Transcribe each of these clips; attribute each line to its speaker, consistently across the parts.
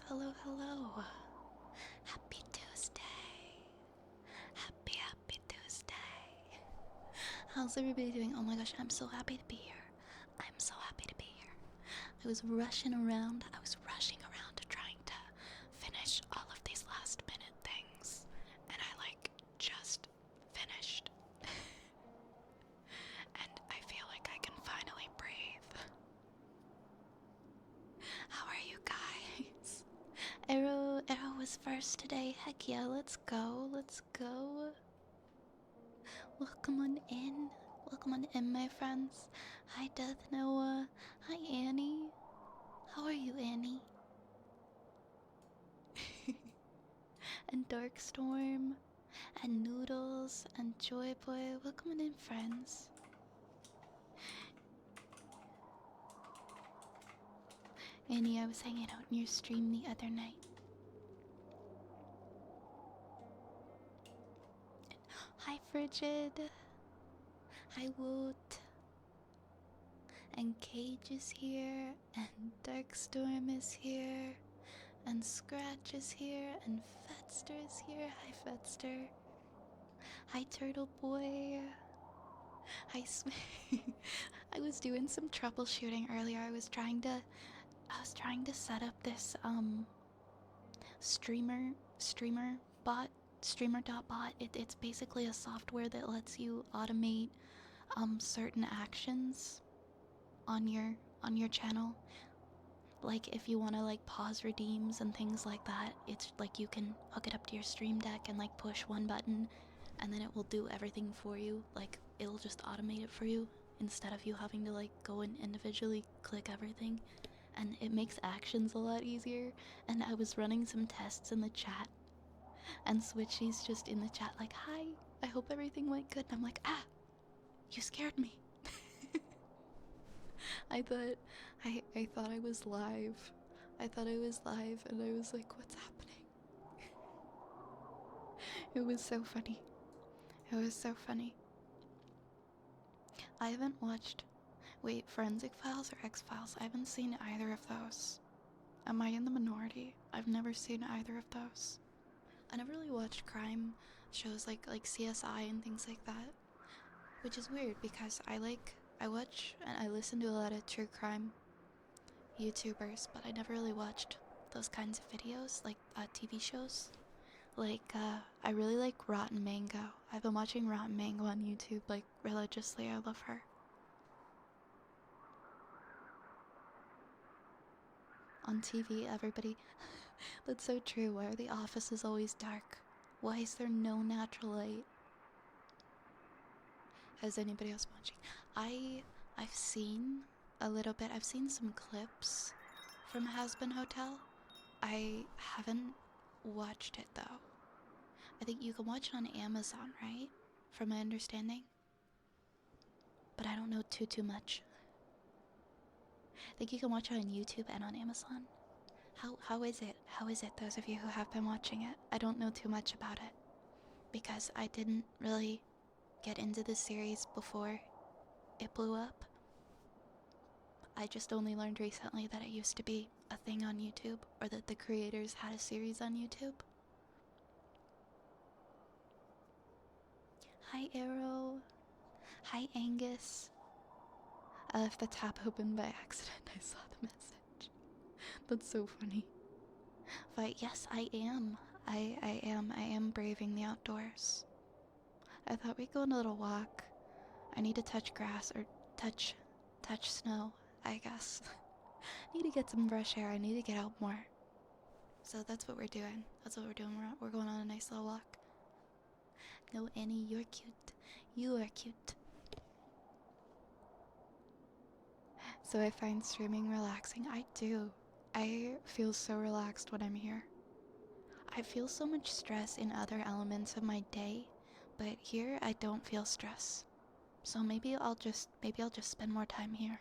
Speaker 1: hello, hello. Happy Tuesday. Happy Tuesday. How's everybody doing? Oh my gosh, I'm so happy to be here. I'm so happy to be here. I was rushing around. Trying to finish all of these last minute things. And I just finished. And I feel like I can finally breathe. How are you guys? Arrow was first today. Heck yeah, let's go. Welcome on in. Welcome on in, my friends. Hi, Death Noah. Hi, Annie. How are you, Annie? And Darkstorm. And Noodles. And Joy Boy. Welcome on in, friends. Annie, I was hanging out in your stream the other night. Hi, Frigid. Hi, Woot. And Cage is here, and Darkstorm is here, and Scratch is here, and Fetster is here. Hi, Fetster. Hi, Turtle Boy. Hi, I was doing some troubleshooting earlier. I was trying to set up this streamer bot, streamer.bot. It's basically a software that lets you automate certain actions on your channel. Like if you want to like pause redeems and things like that, it's like you can hook it up to your stream deck and like push one button and then it will do everything for you. Like it'll just automate it for you instead of you having to like go and individually click everything, and it makes actions a lot easier. And I was running some tests in the chat, and Switchy's just in the chat like, hi, I hope everything went good. And I'm like, ah, you scared me. I thought I was live. I thought I was live and I was like, what's happening? It was so funny. It was so funny. I haven't watched, wait, Forensic Files or X-Files? I haven't seen either of those. Am I in the minority? I've never seen either of those. I never really watched crime shows like CSI and things like that, which is weird because I watch and I listen to a lot of true crime YouTubers, but I never really watched those kinds of videos, like TV shows. I really like Rotten Mango. I've been watching Rotten Mango on YouTube, like, religiously. I love her. On TV, everybody... That's so true. Why are the offices always dark? Why is there no natural light? Has anybody else watching? I've seen a little bit. I've seen some clips from Has-Been Hotel. I haven't watched it, though. I think you can watch it on Amazon, right? From my understanding. But I don't know too much. I think you can watch it on YouTube and on Amazon. How is it? How is it, those of you who have been watching it? I don't know too much about it, because I didn't really get into the series before it blew up. I just only learned recently that it used to be a thing on YouTube, or that the creators had a series on YouTube. Hi, Arrow. Hi, Angus. I left the tab open by accident. I saw the message. That's so funny. But yes, I am. I am braving the outdoors. I thought we'd go on a little walk. I need to touch grass, or touch snow, I guess. Need to get some fresh air. I need to get out more. So that's what we're doing. We're going on a nice little walk. No, Annie, you're cute. You are cute. So I find streaming relaxing. I do. I feel so relaxed when I'm here. I feel so much stress in other elements of my day, but here I don't feel stress. So maybe I'll just spend more time here.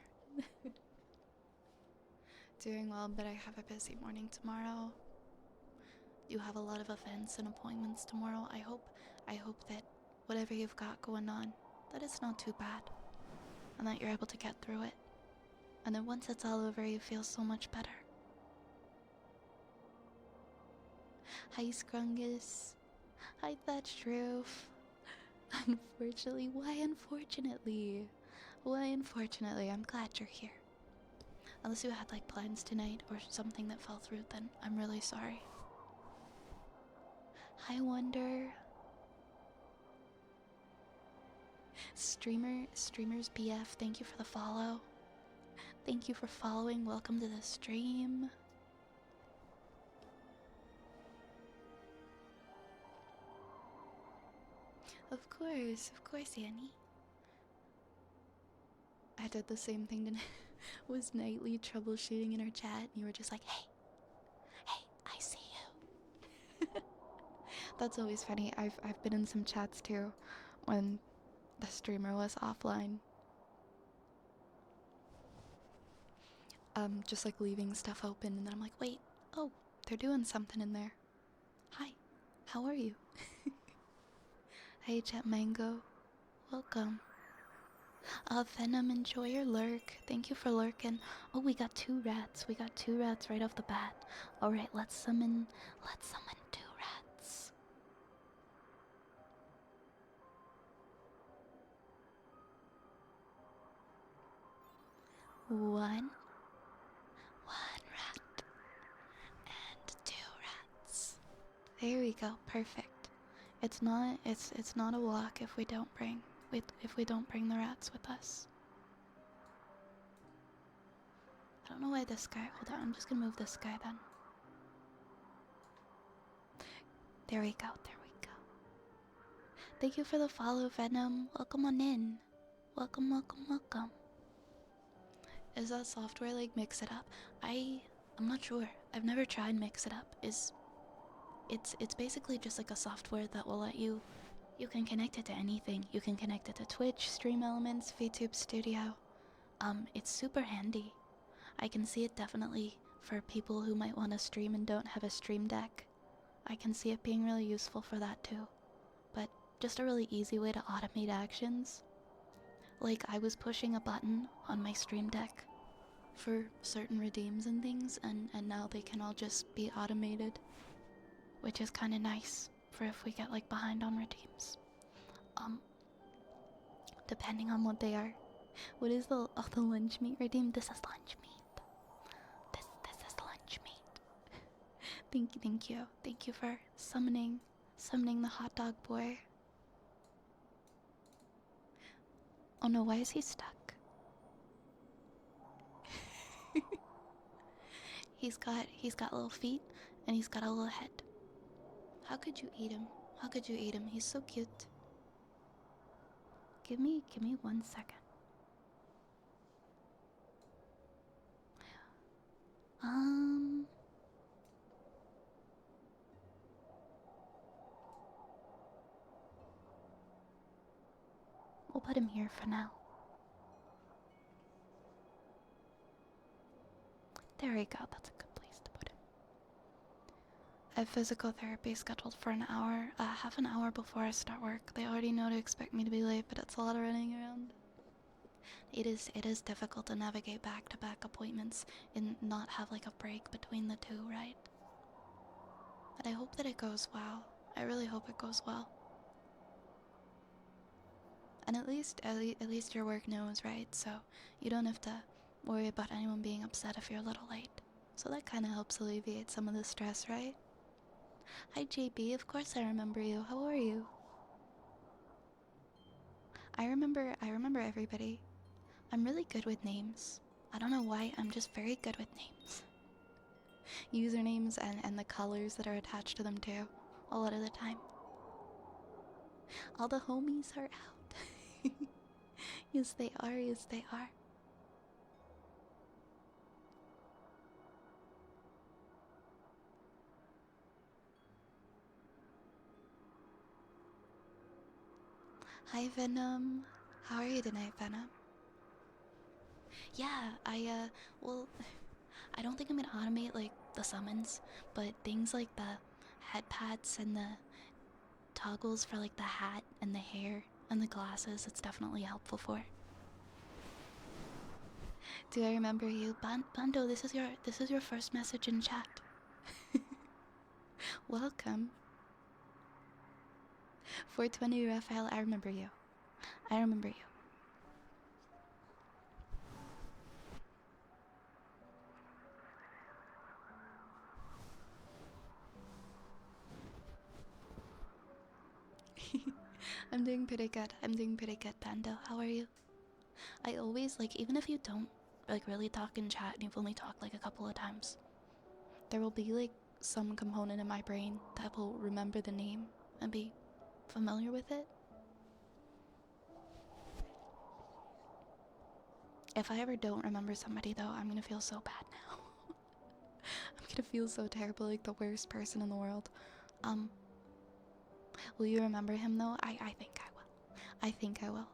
Speaker 1: Doing well, but I have a busy morning tomorrow. You have a lot of events and appointments tomorrow. I hope that whatever you've got going on, that it's not too bad, and that you're able to get through it. And then once it's all over, you feel so much better. Hi, Scrungus. Hi, Thatched Roof. Unfortunately, why unfortunately? Why unfortunately? I'm glad you're here. Unless you had like plans tonight or something that fell through, then I'm really sorry. Hi, Wonder. Streamers BF, thank you for the follow. Thank you for following. Welcome to the stream. Of course, Annie. I did the same thing to was nightly troubleshooting in our chat, and you were just like, hey, I see you. That's always funny. I've been in some chats too, when the streamer was offline. Just like leaving stuff open, and then I'm like, wait, oh, they're doing something in there. Hi, how are you? Hey, Chat Mango, welcome. Venom, enjoy your lurk. Thank you for lurking. Oh, we got 2 rats. We got 2 rats right off the bat. Alright, let's summon 2 rats. One rat and 2 rats. There we go, perfect. It's not a walk if we don't bring the rats with us. I don't know why this guy. Hold on, I'm just gonna move this guy then. There we go. Thank you for the follow, Venom. Welcome on in. Welcome. Is that software like Mix It Up? I'm not sure. I've never tried Mix It Up. It's basically just like a software that will let you can connect it to anything. You can connect it to Twitch, Stream Elements, VTube Studio. It's super handy. I can see it definitely for people who might want to stream and don't have a stream deck. I can see it being really useful for that too. But just a really easy way to automate actions. Like I was pushing a button on my stream deck for certain redeems and things, and now they can all just be automated, which is kind of nice for if we get like behind on redeems. Depending on what they are. What is the lunch meat redeem? This is lunch meat. This is lunch meat. Thank you for summoning the hot dog boy. Oh no, why is he stuck? He's got little feet and he's got a little head. How could you eat him? He's so cute. Give me 1 second. We'll put him here for now. There we go, that's a good place to put him. I have physical therapy scheduled for an hour, half an hour before I start work. They already know to expect me to be late, but it's a lot of running around. It is difficult to navigate back-to-back appointments and not have like a break between the two, right? But I hope that it goes well. I really hope it goes well. And at least your work knows, right? So you don't have to worry about anyone being upset if you're a little late. So that kind of helps alleviate some of the stress, right? Hi JB, of course I remember you. How are you? I remember everybody. I'm really good with names. I don't know why, I'm just very good with names. Usernames and the colors that are attached to them too, a lot of the time. All the homies are out. Yes they are. Hi Venom. How are you tonight, Venom? Yeah, well, I don't think I'm gonna automate like the summons, but things like the head pads and the toggles for like the hat and the hair and the glasses, it's definitely helpful for. Do I remember you? Bando, this is your first message in chat. Welcome. 420 Raphael, I remember you. I remember you. I'm doing pretty good. I'm doing pretty good, Pando. How are you? I always, like, even if you don't, like, really talk in chat and you've only talked, like, a couple of times, there will be, like, some component in my brain that will remember the name and be familiar with it. If I ever don't remember somebody, though, I'm gonna feel so bad now. I'm gonna feel so terrible, like the worst person in the world. Will you remember him, though? I think I will. I think I will.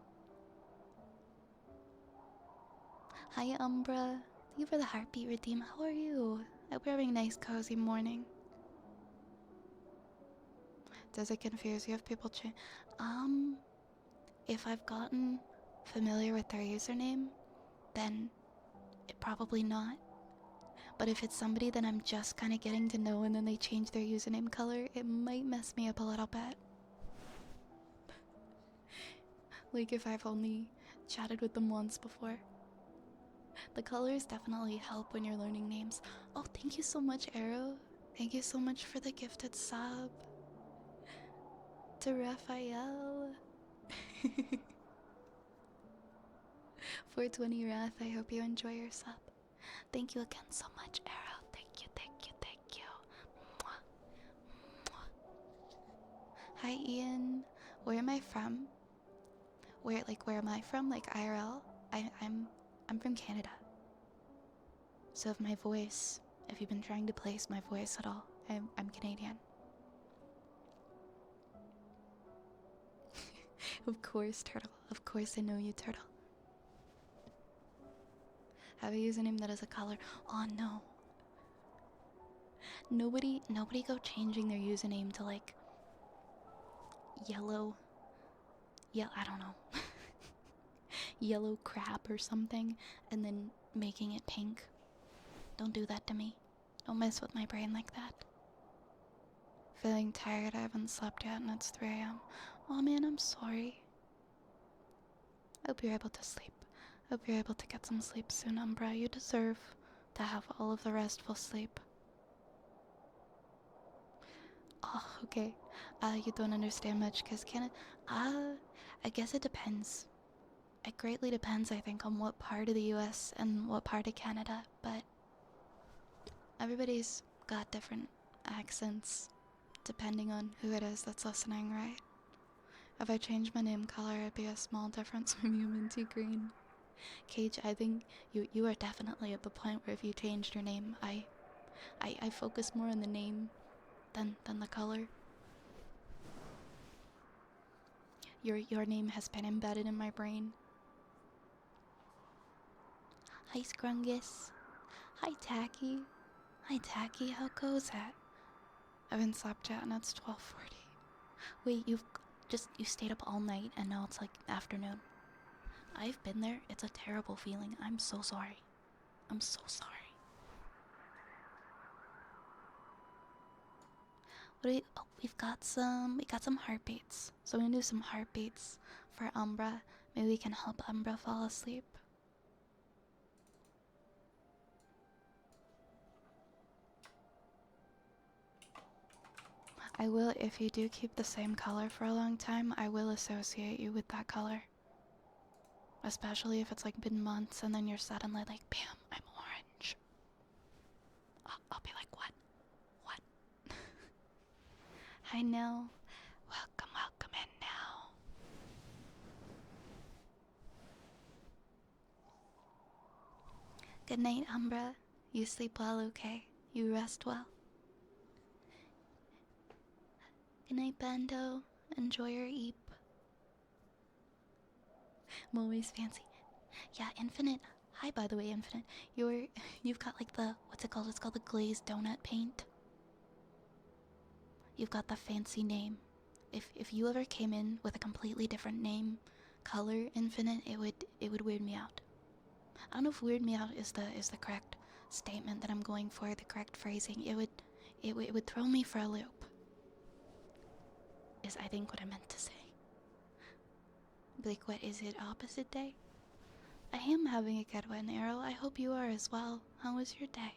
Speaker 1: Hi, Umbra. Thank you for the heartbeat redeem. How are you? I hope you're having a nice, cozy morning. Does it confuse you if people change? If I've gotten familiar with their username, then probably not. But if it's somebody that I'm just kind of getting to know and then they change their username color, it might mess me up a little bit. Like if I've only chatted with them once before. The colors definitely help when you're learning names. Oh, thank you so much, Arrow. Thank you so much for the gifted sub. To Raphael. 420 Wrath, I hope you enjoy your sub. Thank you again so much, Arrow. Thank you, thank you, thank you. Mwah. Mwah. Hi, Ian. Where am I from? Where am I from? Like IRL? I'm from Canada. So if my voice, if you've been trying to place my voice at all, I'm Canadian. Of course, Turtle. Of course I know you, Turtle. Have a username that is a color. Oh no. Nobody go changing their username to like yellow. Yeah, I don't know. Yellow crap or something, and then making it pink. Don't do that to me. Don't mess with my brain like that. Feeling tired, I haven't slept yet, and it's 3 a.m. Oh man, I'm sorry. Hope you're able to sleep. Hope you're able to get some sleep soon, Umbra. You deserve to have all of the restful sleep. Oh, okay. You don't understand much, because I guess it depends. It greatly depends, I think, on what part of the US and what part of Canada, but everybody's got different accents depending on who it is that's listening, right? If I changed my name color, it'd be a small difference from you, Minty Green. Cage, I think you are definitely at the point where if you changed your name, I focus more on the name than the color. Your name has been embedded in my brain. Hi, Scrungus. Hi, Tacky. Hi, Tacky. How goes it? I haven't slept yet, and it's 12:40. Wait, you stayed up all night, and now it's like afternoon. I've been there. It's a terrible feeling. I'm so sorry. I'm so sorry. Oh, we got some heartbeats. So we're gonna do some heartbeats for Umbra. Maybe we can help Umbra fall asleep. I will, if you do keep the same color for a long time, I will associate you with that color. Especially if it's like been months and then you're suddenly like, bam, I'm orange. I'll be like, what? What? Hi, Nell. Welcome in now. Good night, Umbra. You sleep well, okay? You rest well. Good night, Bando. Enjoy your eep. I'm always fancy. Yeah, Infinite. Hi, by the way, Infinite. You've got like the, what's it called? It's called the glazed donut paint. You've got the fancy name. If you ever came in with a completely different name, color, Infinite, it would weird me out. I don't know if weird me out is the correct statement that I'm going for, the correct phrasing. It would throw me for a loop. Is I think what I meant to say. Like, what is it? Opposite day? I am having a good one, Arrow. I hope you are as well. How was your day?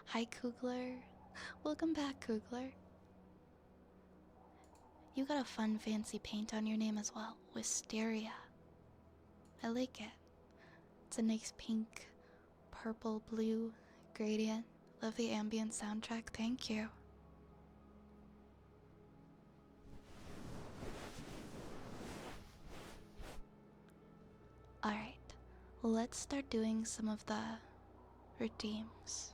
Speaker 1: Hi, Kugler. Welcome back, Kugler. You got a fun, fancy paint on your name as well. Wisteria. I like it. It's a nice pink, purple, blue gradient. Love the ambient soundtrack. Thank you. Alright, let's start doing some of the redeems.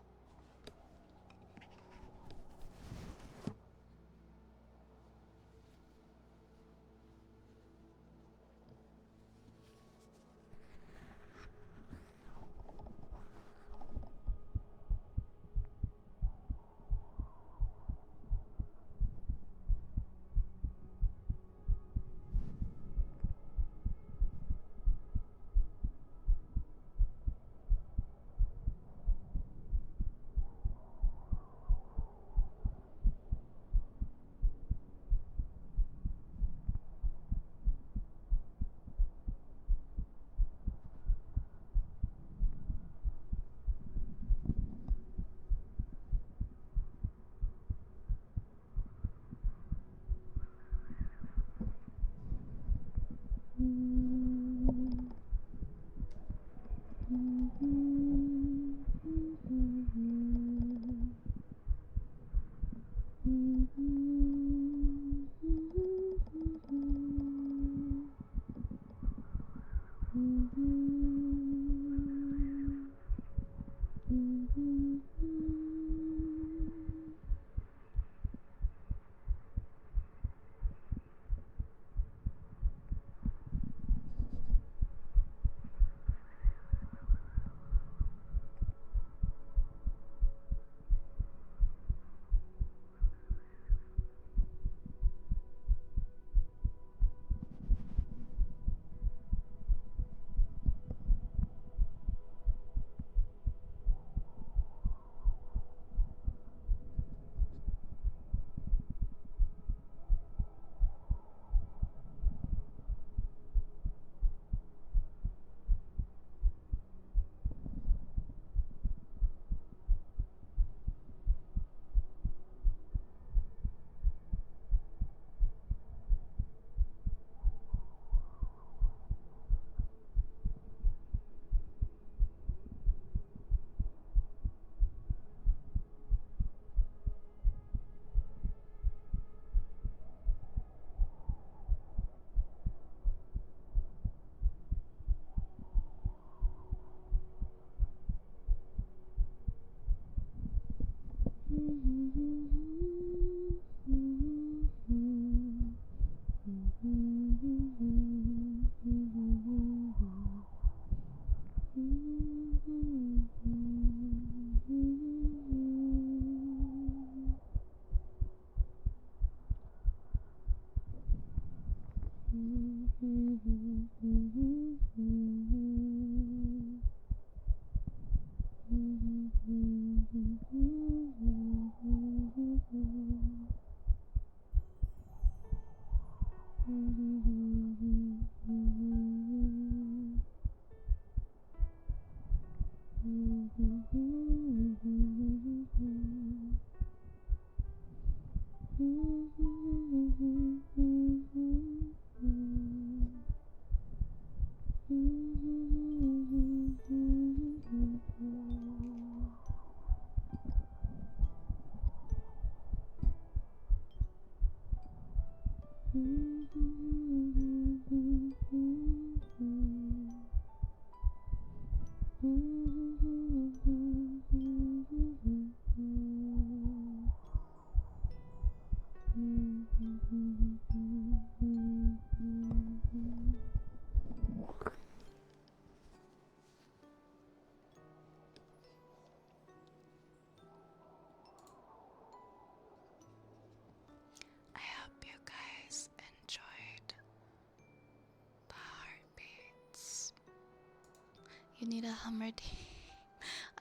Speaker 1: I hope you guys enjoyed the heartbeats. You need a Hummer tea.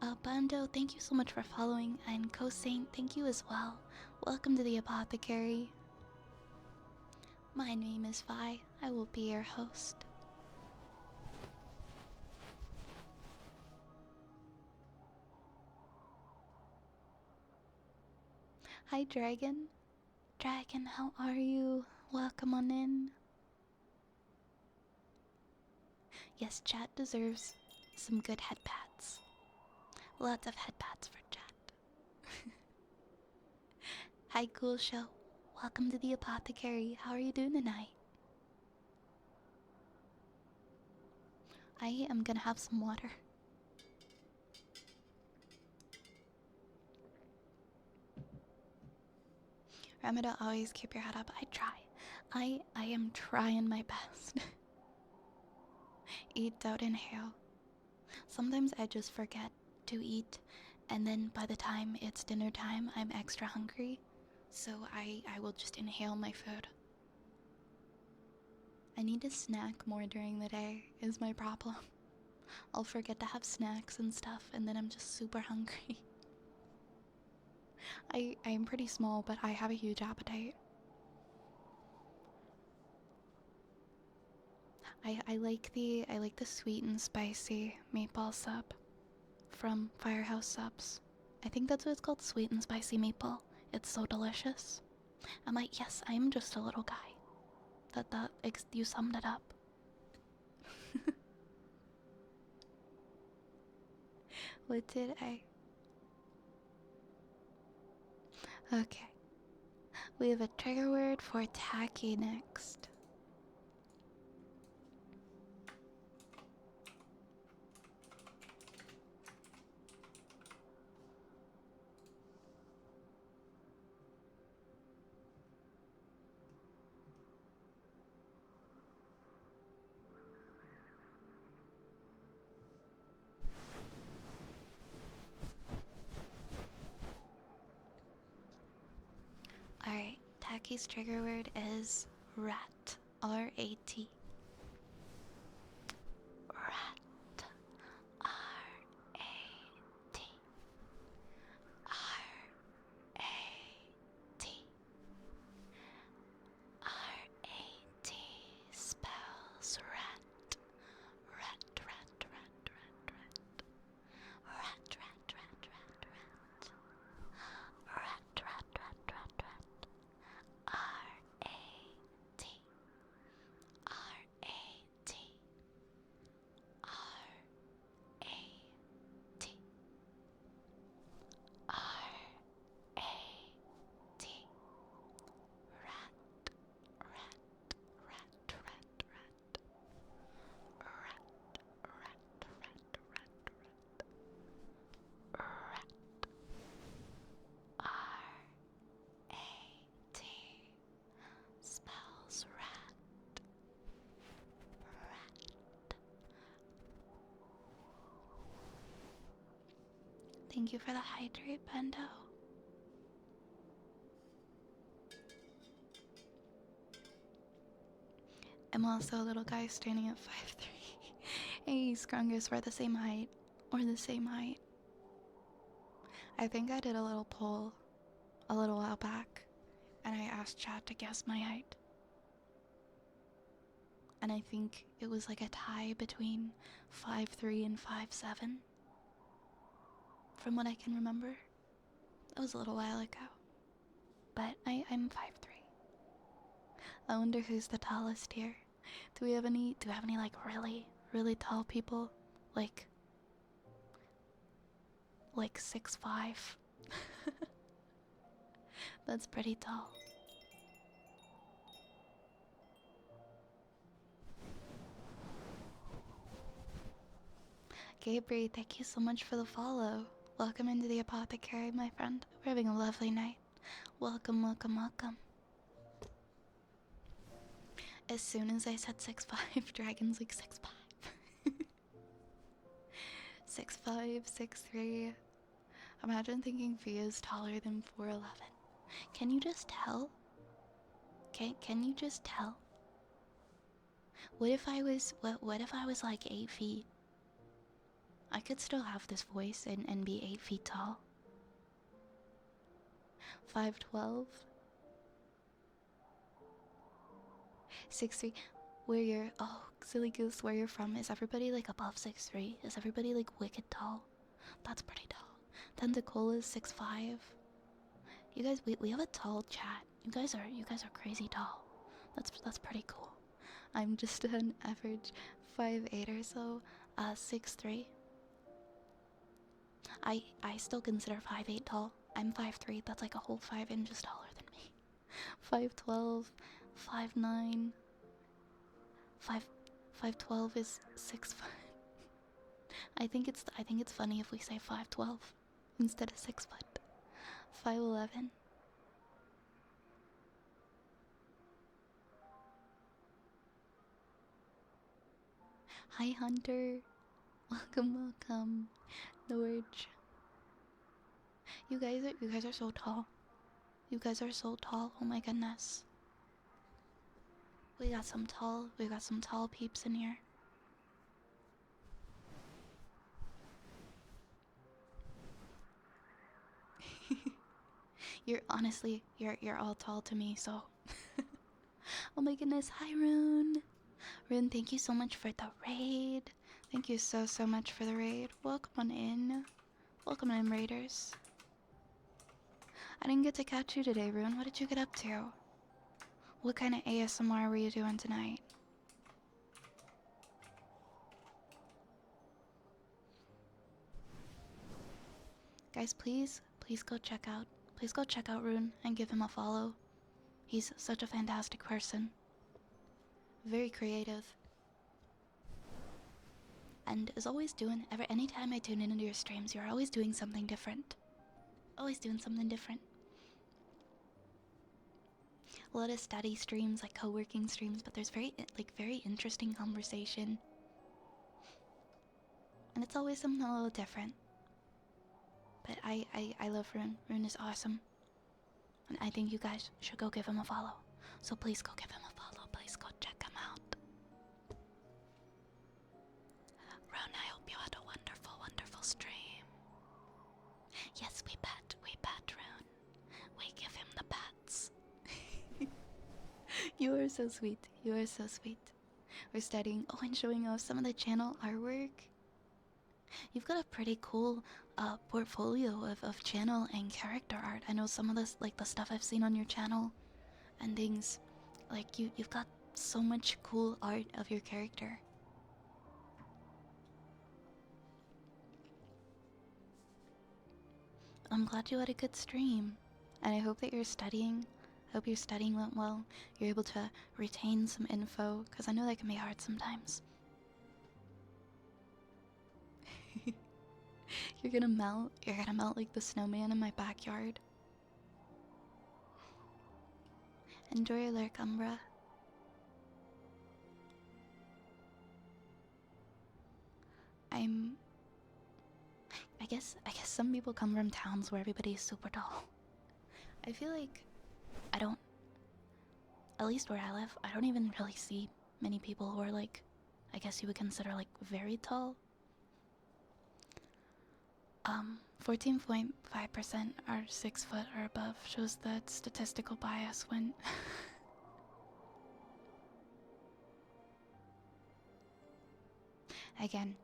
Speaker 1: Bando, thank you so much for following, and Co-Saint, thank you as well. Welcome to the Apothecary. My name is Vi. I will be your host. Hi, Dragon. Dragon, how are you? Welcome on in. Yes, chat deserves some good head pats. Lots of head pats for chat. Hi, Cool Show. Welcome to the Apothecary. How are you doing tonight? I am gonna have some water. Remember to always keep your head up. I try. I am trying my best. Eat, don't inhale. Sometimes I just forget to eat, and then by the time it's dinner time, I'm extra hungry. So I will just inhale my food. I need to snack more during the day is my problem. I'll forget to have snacks and stuff, and then I'm just super hungry. I'm pretty small, but I have a huge appetite. I like the sweet and spicy meatball sub from Firehouse Subs. I think that's what it's called, sweet and spicy meatball. It's so delicious. I'm like, yes, I'm just a little guy. You summed it up. What did I? Okay. We have a trigger word for tacky next. Alright, tacky's trigger word is rat. R-A-T. Rat. R-A-T. R-A-T. R-A-T spells rat. Rat, rat, rat, rat, rat. Rat, rat, rat, rat, rat. Rat, rat, rat, rat, rat. R-A-T. R-A-T. R-A-T. R-A-T. Rat, rat, rat, rat, rat. Rat, rat, rat, rat, rat. Rat. R-A-T spells rat. Rat. Thank you for the hydrate, Bendo. I'm also a little guy standing at 5'3". Hey, Scrungus, we're the same height. Or the same height. I think I did a little poll a little while back, and I asked chat to guess my height. And I think it was like a tie between 5'3" and 5'7". From what I can remember. That was a little while ago. But I'm 5'3". I wonder who's the tallest here. Do we have any like really tall people? Like 6'5". That's pretty tall. Gabriel, thank you so much for the follow. Welcome into the Apothecary, my friend. We're having a lovely night. Welcome, welcome, welcome. As soon as I said 6'5", Dragon's like 6'5". 6'5", 6'3". Imagine thinking Fia is taller than 4'11". Can you just tell? Can you just tell? What if I was like 8 feet? I could still have this voice and be 8 feet tall. 5'12". 6'3". Where you're, oh, silly goose, where you're from, is everybody like above 6'3"? Is everybody like wicked tall? That's pretty tall. Tentacola's 6'5". You guys, we have a tall chat. You guys are crazy tall. That's pretty cool. I'm just an average 5'8" or so, 6'3". I still consider 5'8" tall. I'm 5'3". That's like a whole 5 inches taller than me. 5'12", 5'9". 5'12" is 6'5". I think it's funny if we say 5'12" instead of 6 foot. 5'11". Hi Hunter. Welcome. Norge. You guys are so tall. You guys are so tall. Oh my goodness. We got some tall peeps in here. You're all tall to me, so oh my goodness. Hi Rune. Rune, thank you so much for the raid. Thank you so much for the raid. Welcome on in. Welcome in, raiders. I didn't get to catch you today, Rune. What did you get up to? What kind of ASMR were you doing tonight? Guys, please go check out. Please go check out Rune and give him a follow. He's such a fantastic person. Very creative. And is always doing, anytime I tune into your streams, you're always doing something different. Always doing something different. A lot of study streams, like co-working streams, but there's very interesting conversation. And it's always something a little different. But I love Rune. Rune is awesome. And I think you guys should go give him a follow. So please go give him a follow. Please go check him out. Rune, I hope you had a wonderful, wonderful stream. Yes, we pet Rune. We give him the pets. You are so sweet. You are so sweet. We're studying, and showing off some of the channel artwork. You've got a pretty cool portfolio of channel and character art. I know some of this, like the stuff I've seen on your channel and things, like you've got so much cool art of your character. I'm glad you had a good stream, and I hope that you're studying. I hope your studying went well. You're able to retain some info, because I know that can be hard sometimes. You're gonna melt like the snowman in my backyard. Enjoy your lurk, Umbra. I guess some people come from towns where everybody is super tall. I feel like at least where I live, I don't even really see many people who are like, I guess you would consider like very tall. 14.5% are 6 foot or above, shows that statistical bias when again,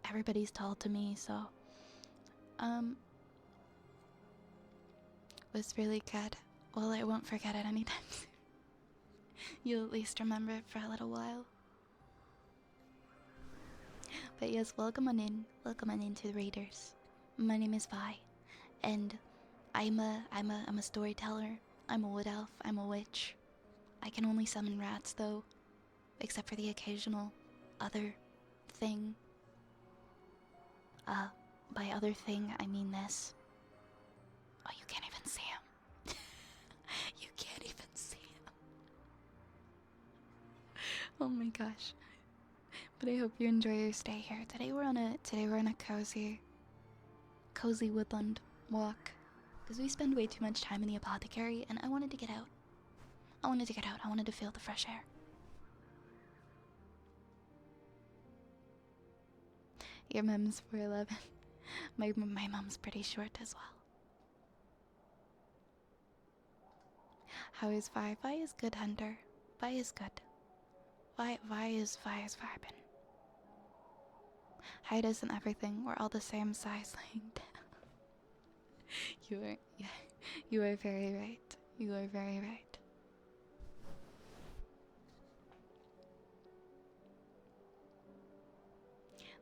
Speaker 1: everybody's tall to me, so was really good. Well, I won't forget it anytime soon. You'll at least remember it for a little while. But yes, welcome on in to the Raiders. My name is Vi, and I'm a storyteller. I'm a wood elf. I'm a witch. I can only summon rats though, except for the occasional other thing. By other thing I mean this. Oh, you can't even see him. You can't even see him. Oh my gosh. But I hope you enjoy your stay here. Today we're on a cozy woodland walk, because we spend way too much time in the apothecary, and I wanted to get out. I wanted to feel the fresh air. Your mom's 4'11". My mom's pretty short as well. How is Vi? Vi is good, Hunter. Vi is good. Vi is vibing. Height isn't everything. We're all the same size. Like, yeah, you are very right. You are very right.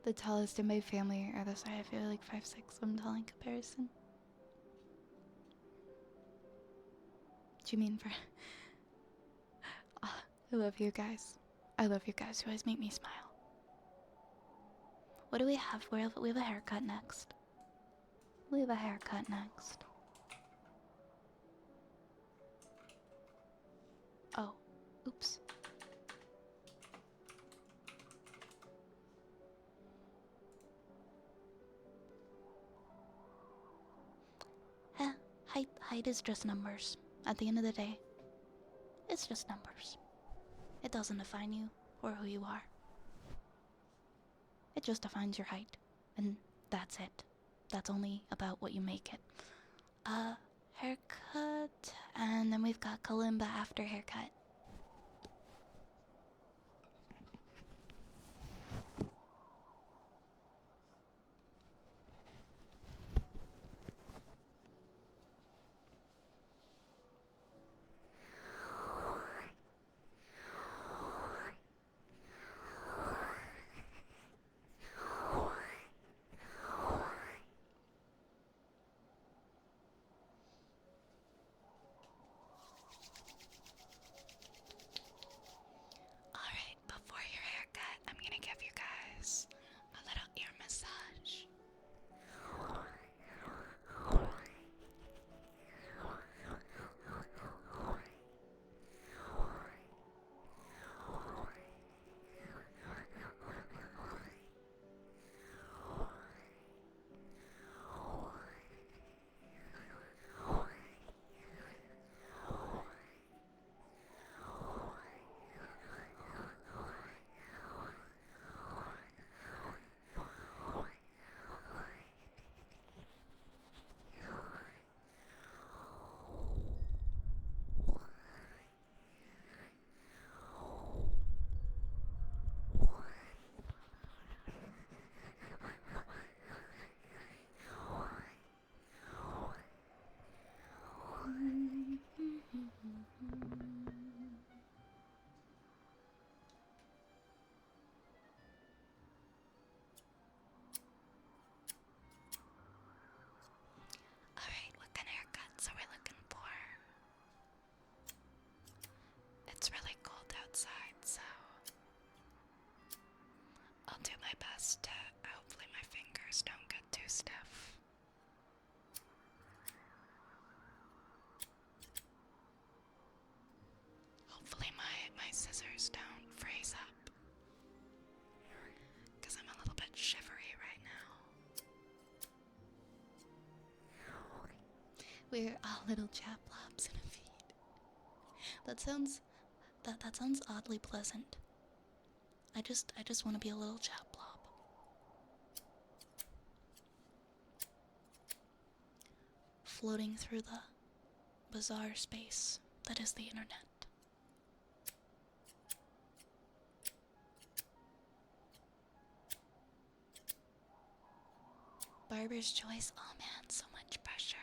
Speaker 1: The tallest in my family are the side. I feel like 5'6". I'm tall in comparison. Do you mean for? I love you guys. I love you guys. You always make me smile. What do we have? We have a haircut next. We have a haircut next. Oh, oops. Height is just numbers. At the end of the day, it's just numbers. It doesn't define you or who you are. It just defines your height, and that's it. That's only about what you make it. Haircut, and then we've got Kalimba after haircut. Alright, before your haircut, I'm gonna give you guys a little ear massage. Alright, what kind of haircuts are we looking for? It's really cold outside, so I'll do my best to hopefully my fingers don't get too stiff. Hopefully my scissors don't freeze up, because I'm a little bit shivery right now. We're all little chaplobs in a feed. That sounds oddly pleasant. I just want to be a little chaplob. Floating through the bizarre space that is the internet. Barber's choice. Oh man, so much pressure.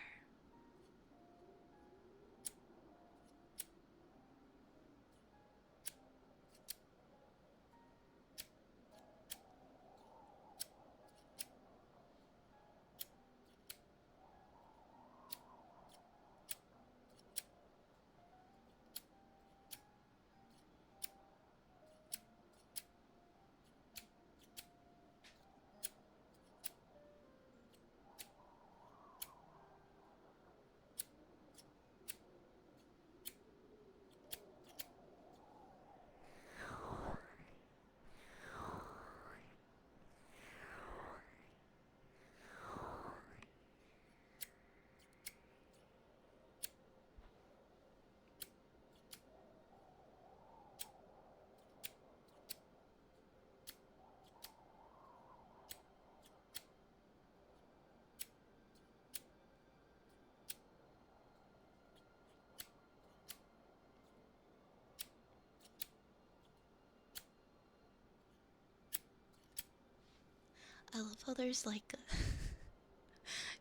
Speaker 1: So there's like,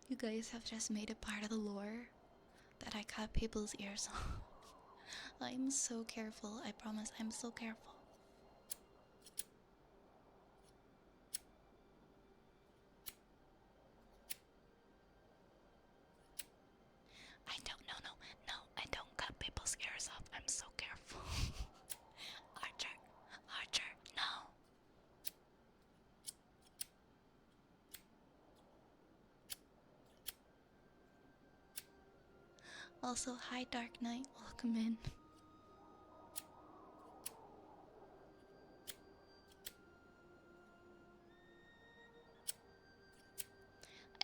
Speaker 1: you guys have just made it part of the lore that I cut people's ears off. I'm so careful, I promise, I'm so careful. I don't, no, I don't cut people's ears off, I'm so careful. Archer, Archer, no. Also, hi Dark Knight, welcome in.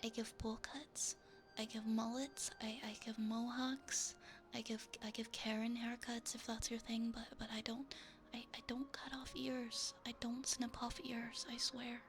Speaker 1: I give bowl cuts, I give mullets, I give mohawks, I give Karen haircuts if that's your thing, but I don't cut off ears. I don't snip off ears, I swear.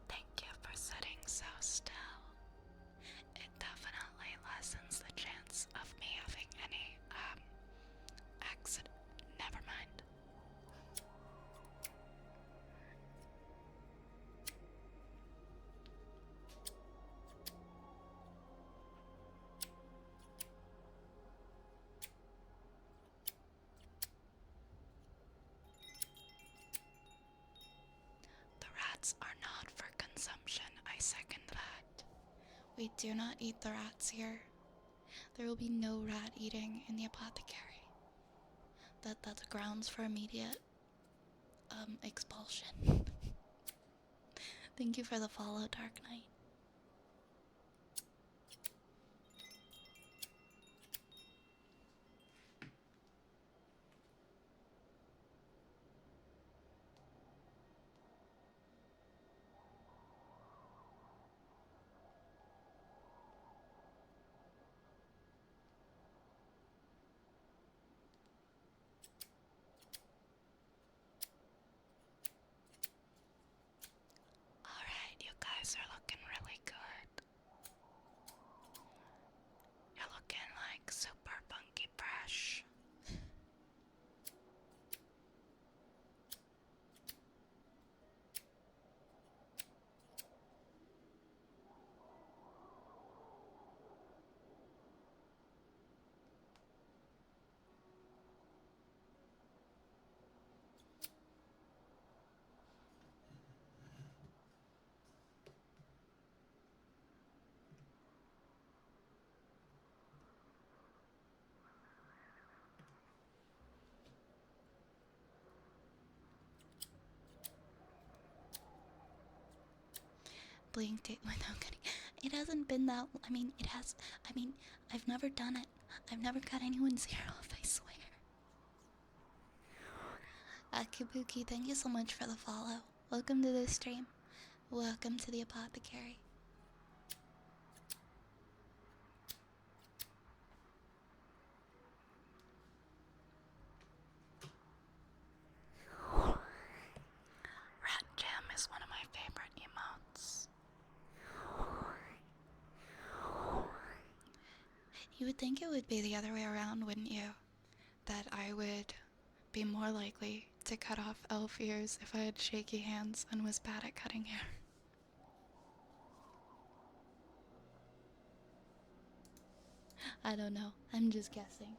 Speaker 1: Thank you for sitting so still. It definitely lessens the chance of me having any, accident. Never mind. The rats are not for consumption, I second that. We do not eat the rats here. There will be no rat eating in the apothecary. That's grounds for immediate expulsion. Thank you for the follow, Dark Knight. Alright, you guys are looking really good. You're looking like super funky fresh. Blinked it without cutting. It hasn't been that. I mean, it has. I mean, I've never done it. I've never cut anyone's hair off, I swear. Akibuki, thank you so much for the follow. Welcome to the stream. Welcome to the apothecary. You would think it would be the other way around, wouldn't you? That I would be more likely to cut off elf ears if I had shaky hands and was bad at cutting hair. I don't know. I'm just guessing.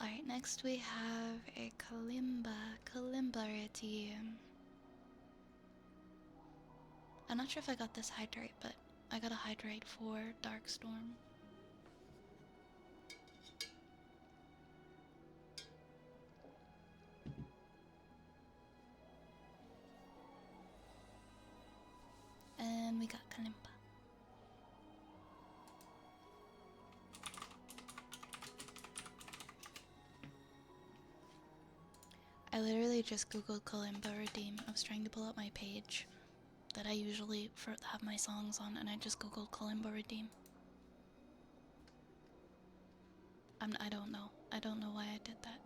Speaker 1: Alright, next we have a Kalimba team. I'm not sure if I got this hydrate, but I got a hydrate for Darkstorm. And we got Kalimba. I literally just googled Kalimba Redeem. I was trying to pull up my page that I usually have my songs on, and I just googled Kalimba Redeem. I don't know. I don't know why I did that.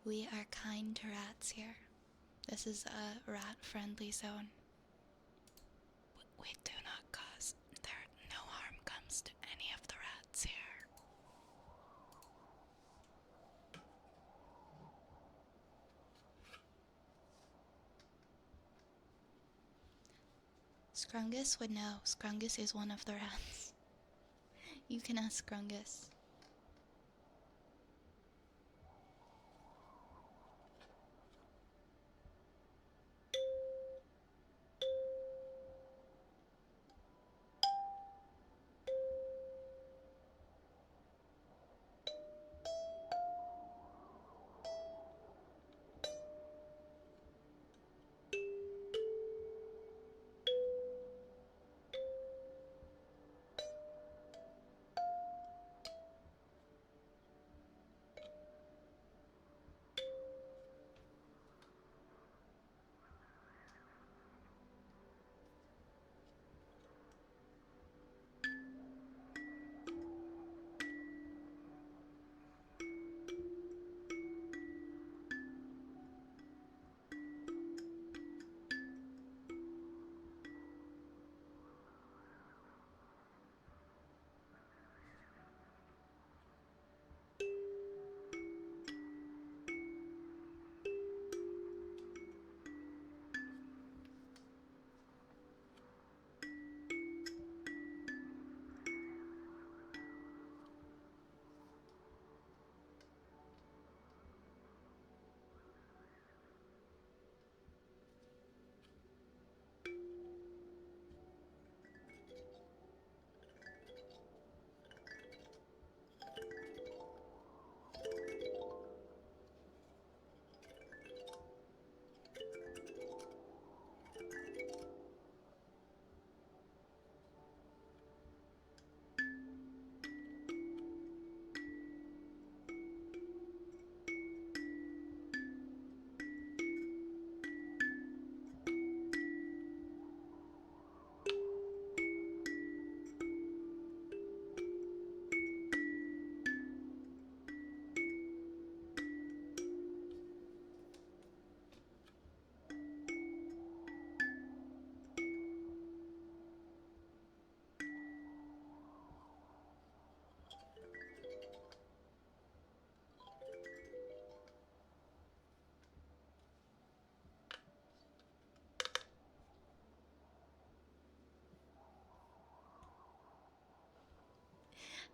Speaker 1: We are kind to rats here. This is a rat-friendly zone. We do not cause no harm comes to any of the rats here. Scrungus would know. Scrungus is one of the rats. You can ask Scrungus.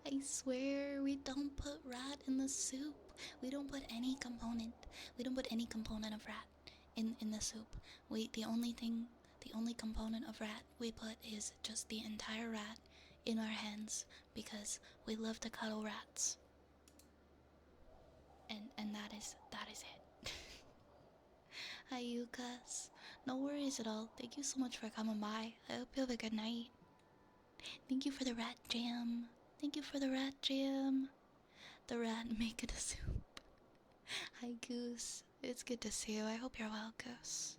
Speaker 1: I swear we don't put rat in the soup. We don't put any component. We don't put any component of rat in the soup. The only component of rat we put is just the entire rat in our hands because we love to cuddle rats. And that is it. Hi, Yukas. No worries at all. Thank you so much for coming by. I hope you have a good night. Thank you for the rat jam. Thank you for the rat jam. The rat make it a soup. Hi, Goose. It's good to see you. I hope you're well, Goose.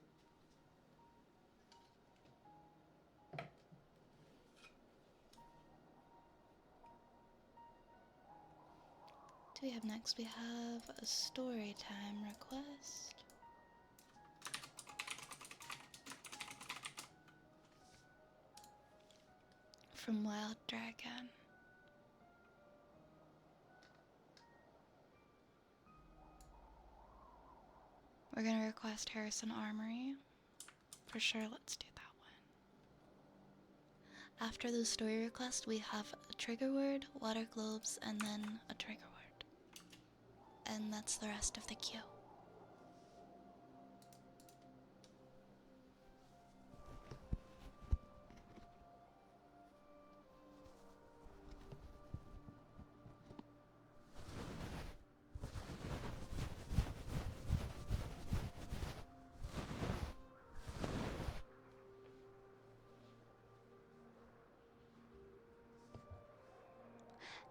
Speaker 1: Do we have next? We have a story time request from Wild Dragon. We're gonna request Harrison Armory. For sure, let's do that one. After the story request, we have a trigger word, water globes, and then a trigger word. And that's the rest of the queue.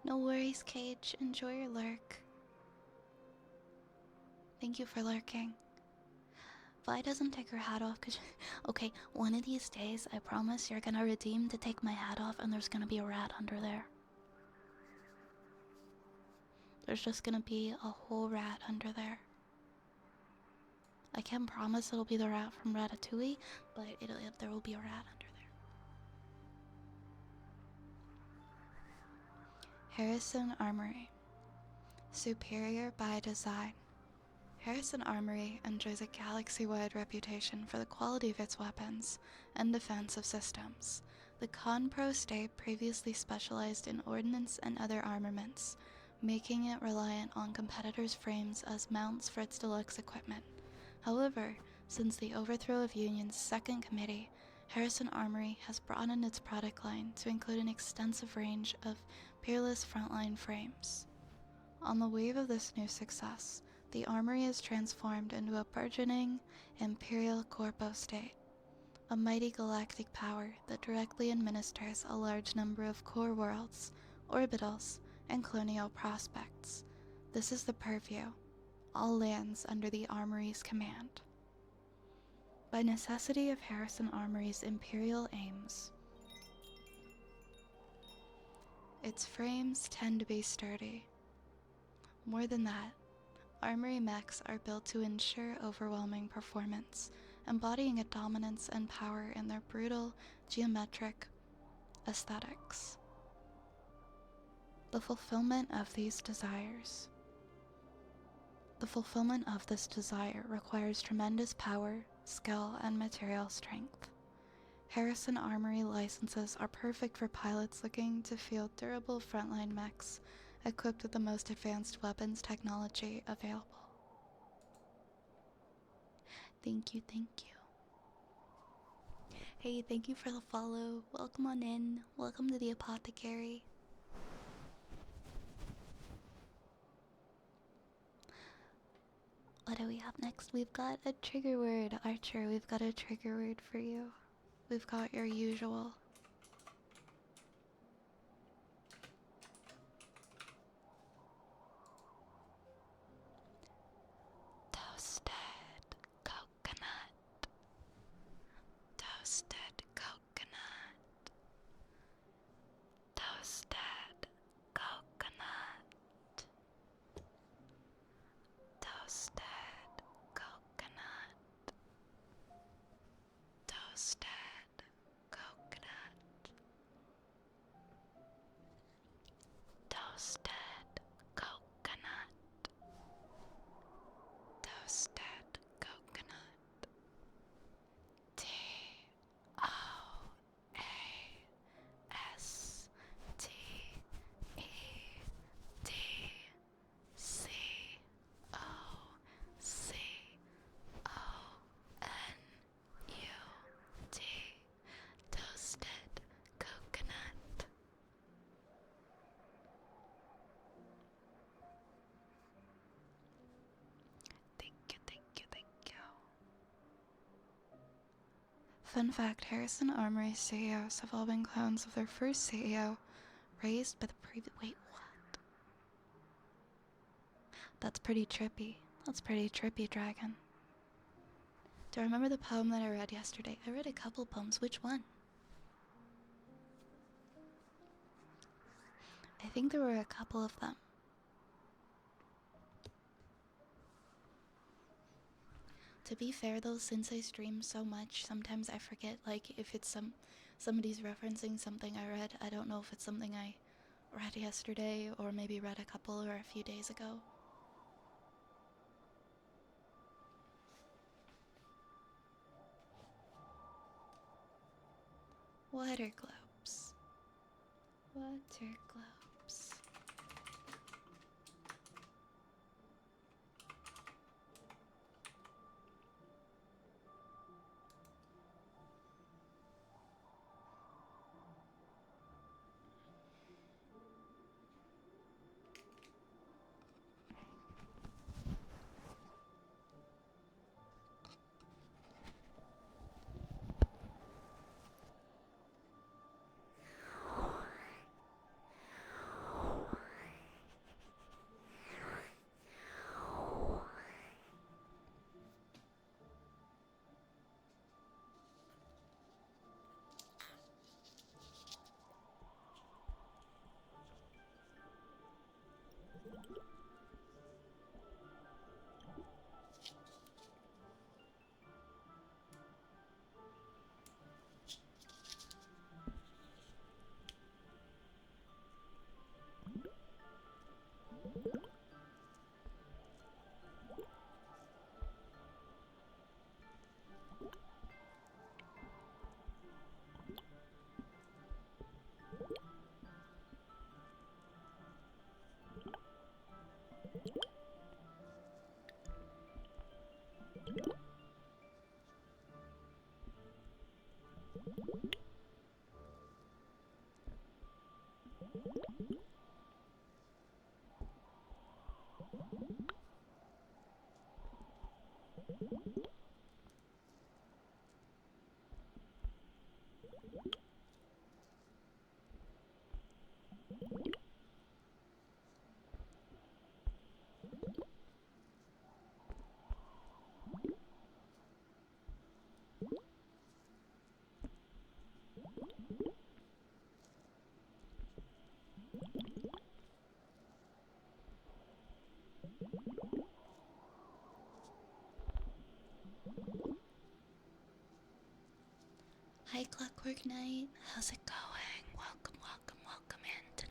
Speaker 1: No worries, Cage. Enjoy your lurk. Thank you for lurking. Vi doesn't take her hat off because... Okay, one of these days, I promise you're gonna redeem to take my hat off and there's gonna be a rat under there. There's just gonna be a whole rat under there. I can't promise it'll be the rat from Ratatouille, but there will be a rat under there. Harrison Armory. Superior by design. Harrison Armory enjoys a galaxy-wide reputation for the quality of its weapons and defensive systems. The Conpro state previously specialized in ordnance and other armaments, making it reliant on competitors' frames as mounts for its deluxe equipment. However, since the overthrow of Union's Second Committee, Harrison Armory has broadened its product line to include an extensive range of peerless frontline frames. On the wave of this new success, the Armory is transformed into a burgeoning Imperial Corpo state, a mighty galactic power that directly administers a large number of core worlds, orbitals, and colonial prospects. This is the purview. All lands under the Armory's command. By necessity of Harrison Armory's imperial aims, its frames tend to be sturdy. More than that, Armory mechs are built to ensure overwhelming performance, embodying a dominance and power in their brutal, geometric aesthetics. The fulfillment of this desire requires tremendous power, skill, and material strength. Harrison Armory licenses are perfect for pilots looking to field durable frontline mechs equipped with the most advanced weapons technology available. Thank you, thank you. Hey, thank you for the follow. Welcome on in. Welcome to the apothecary. What do we have next? We've got a trigger word. Archer, we've got a trigger word for you. We've got your usual. Toasted coconut. Toasted coconut. Toasted coconut. Toasted coconut. Toasted coconut. Fun fact, Harrison Armory CEOs have all been clones of their first CEO, raised by the previous— Wait, what? That's pretty trippy. That's pretty trippy, Dragon. Do I remember the poem that I read yesterday? I read a couple poems. Which one? I think there were a couple of them. To be fair though, since I stream so much, sometimes I forget, like, if it's somebody's referencing something I read. I don't know if it's something I read yesterday or maybe read a couple or a few days ago. Water globes. Water globes. Hi, Clockwork Knight. How's it going? Welcome, welcome, welcome in tonight.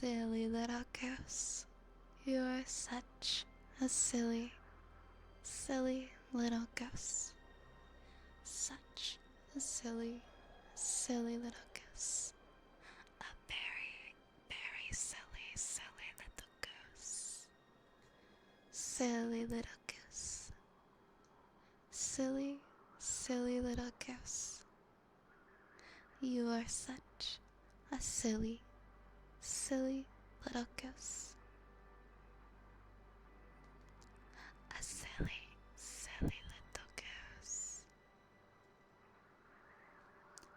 Speaker 1: Silly little goose. You are such a silly, silly little goose. Such a silly, silly little goose. A very, very silly, silly little goose. Silly little goose. Silly, silly little goose. You are such a silly, silly little goose. A silly, silly little goose.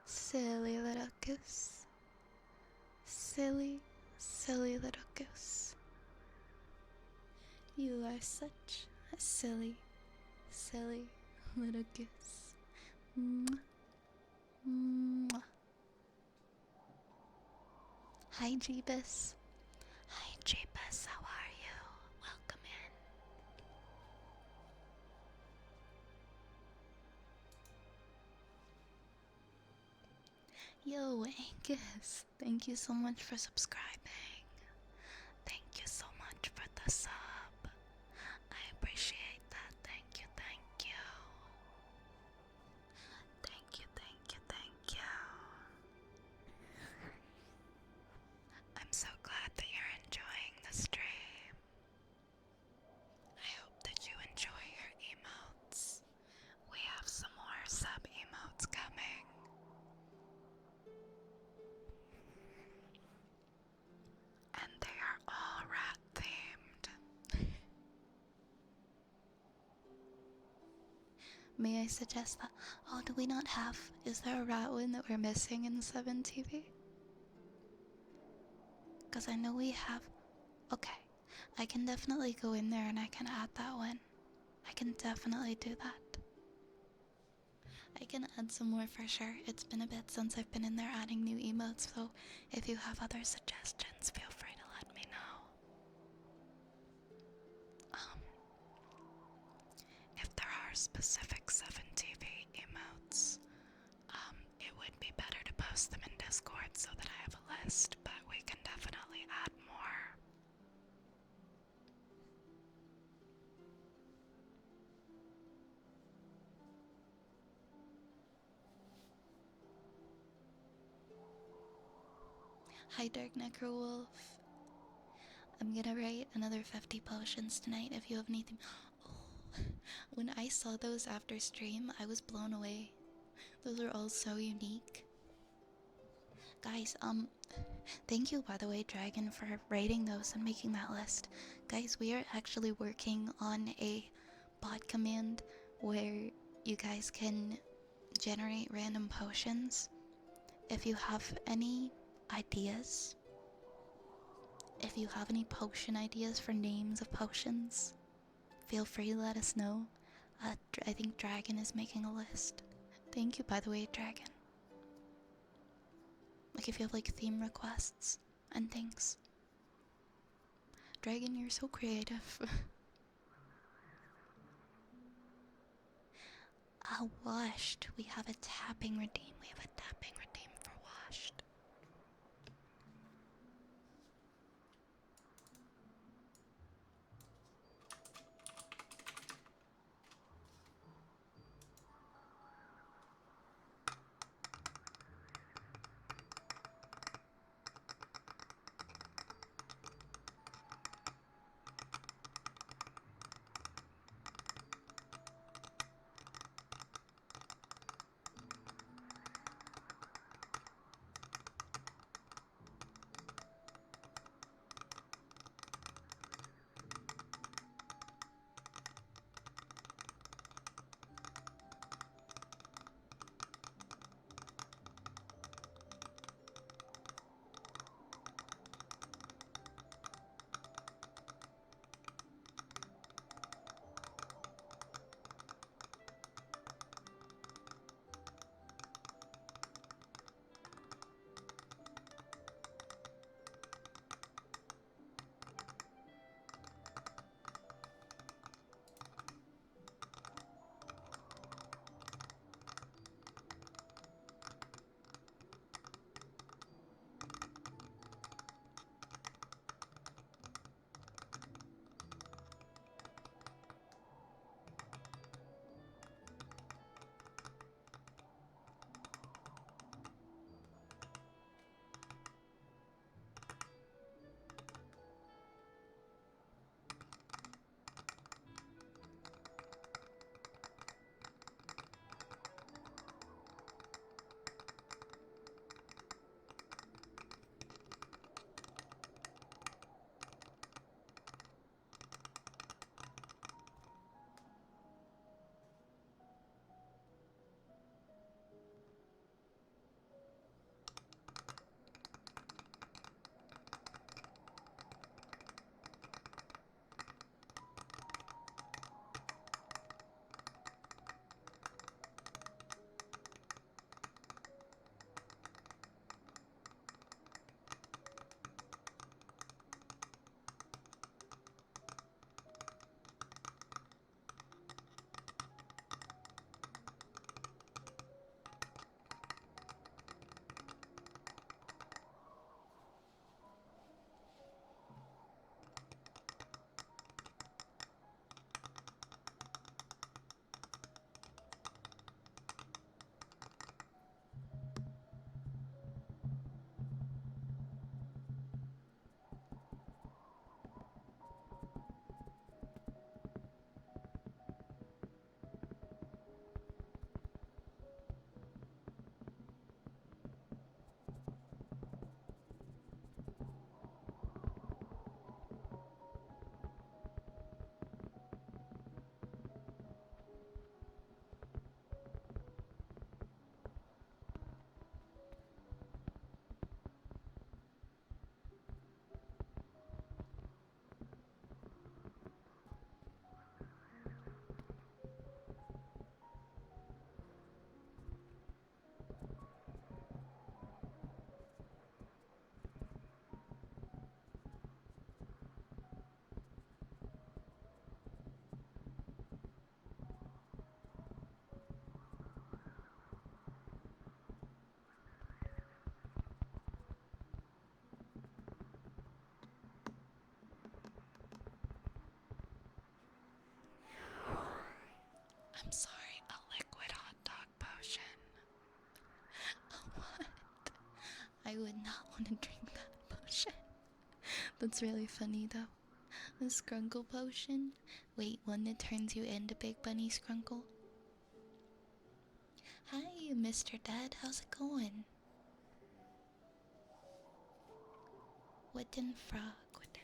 Speaker 1: Silly little goose. Silly, silly little goose. You are such a silly, silly little goose. Mwah. Mwah. Hi, Jeebus. Hi, Jeebus. How are you? Welcome in. Yo, Angus. Thank you so much for subscribing. Thank you so much for the sub. I appreciate that. Thank you, thank you. Thank you, thank you, thank you. I'm so glad that you're enjoying the stream. I hope that you enjoy your emotes. We have some more sub emotes coming. And they are all rat themed. May I suggest that? Oh, do we not have? Is there a rat one that we're missing in 7TV? Because I know we have. Okay, I can definitely go in there and I can add that one. I can definitely do that. I can add some more for sure. It's been a bit since I've been in there adding new emotes, so if you have other suggestions, feel free to let me know. If there are specific 7TV emotes, it would be better to post them in Discord so that I have a list, but we can definitely add more. Hi, Dark Necrowolf. I'm gonna write another 50 potions tonight if you have anything. Oh, when I saw those after stream, I was blown away. Those are all so unique. Guys, thank you, by the way, Dragon, for writing those and making that list. Guys, we are actually working on a bot command where you guys can generate random potions. If you have any ideas, if you have any potion ideas for names of potions, feel free to let us know. I think Dragon is making a list. Thank you, by the way, Dragon. Like if you have like theme requests and things. Dragon, you're so creative. Washed. We have a tapping redeem. We have a tapping redeem for washed. want to drink that potion. That's really funny though. The Scrunkle potion? Wait, one that turns you into Big Bunny Scrunkle? Hi, Mr. Dad, how's it going? Wooden frog, wooden frog.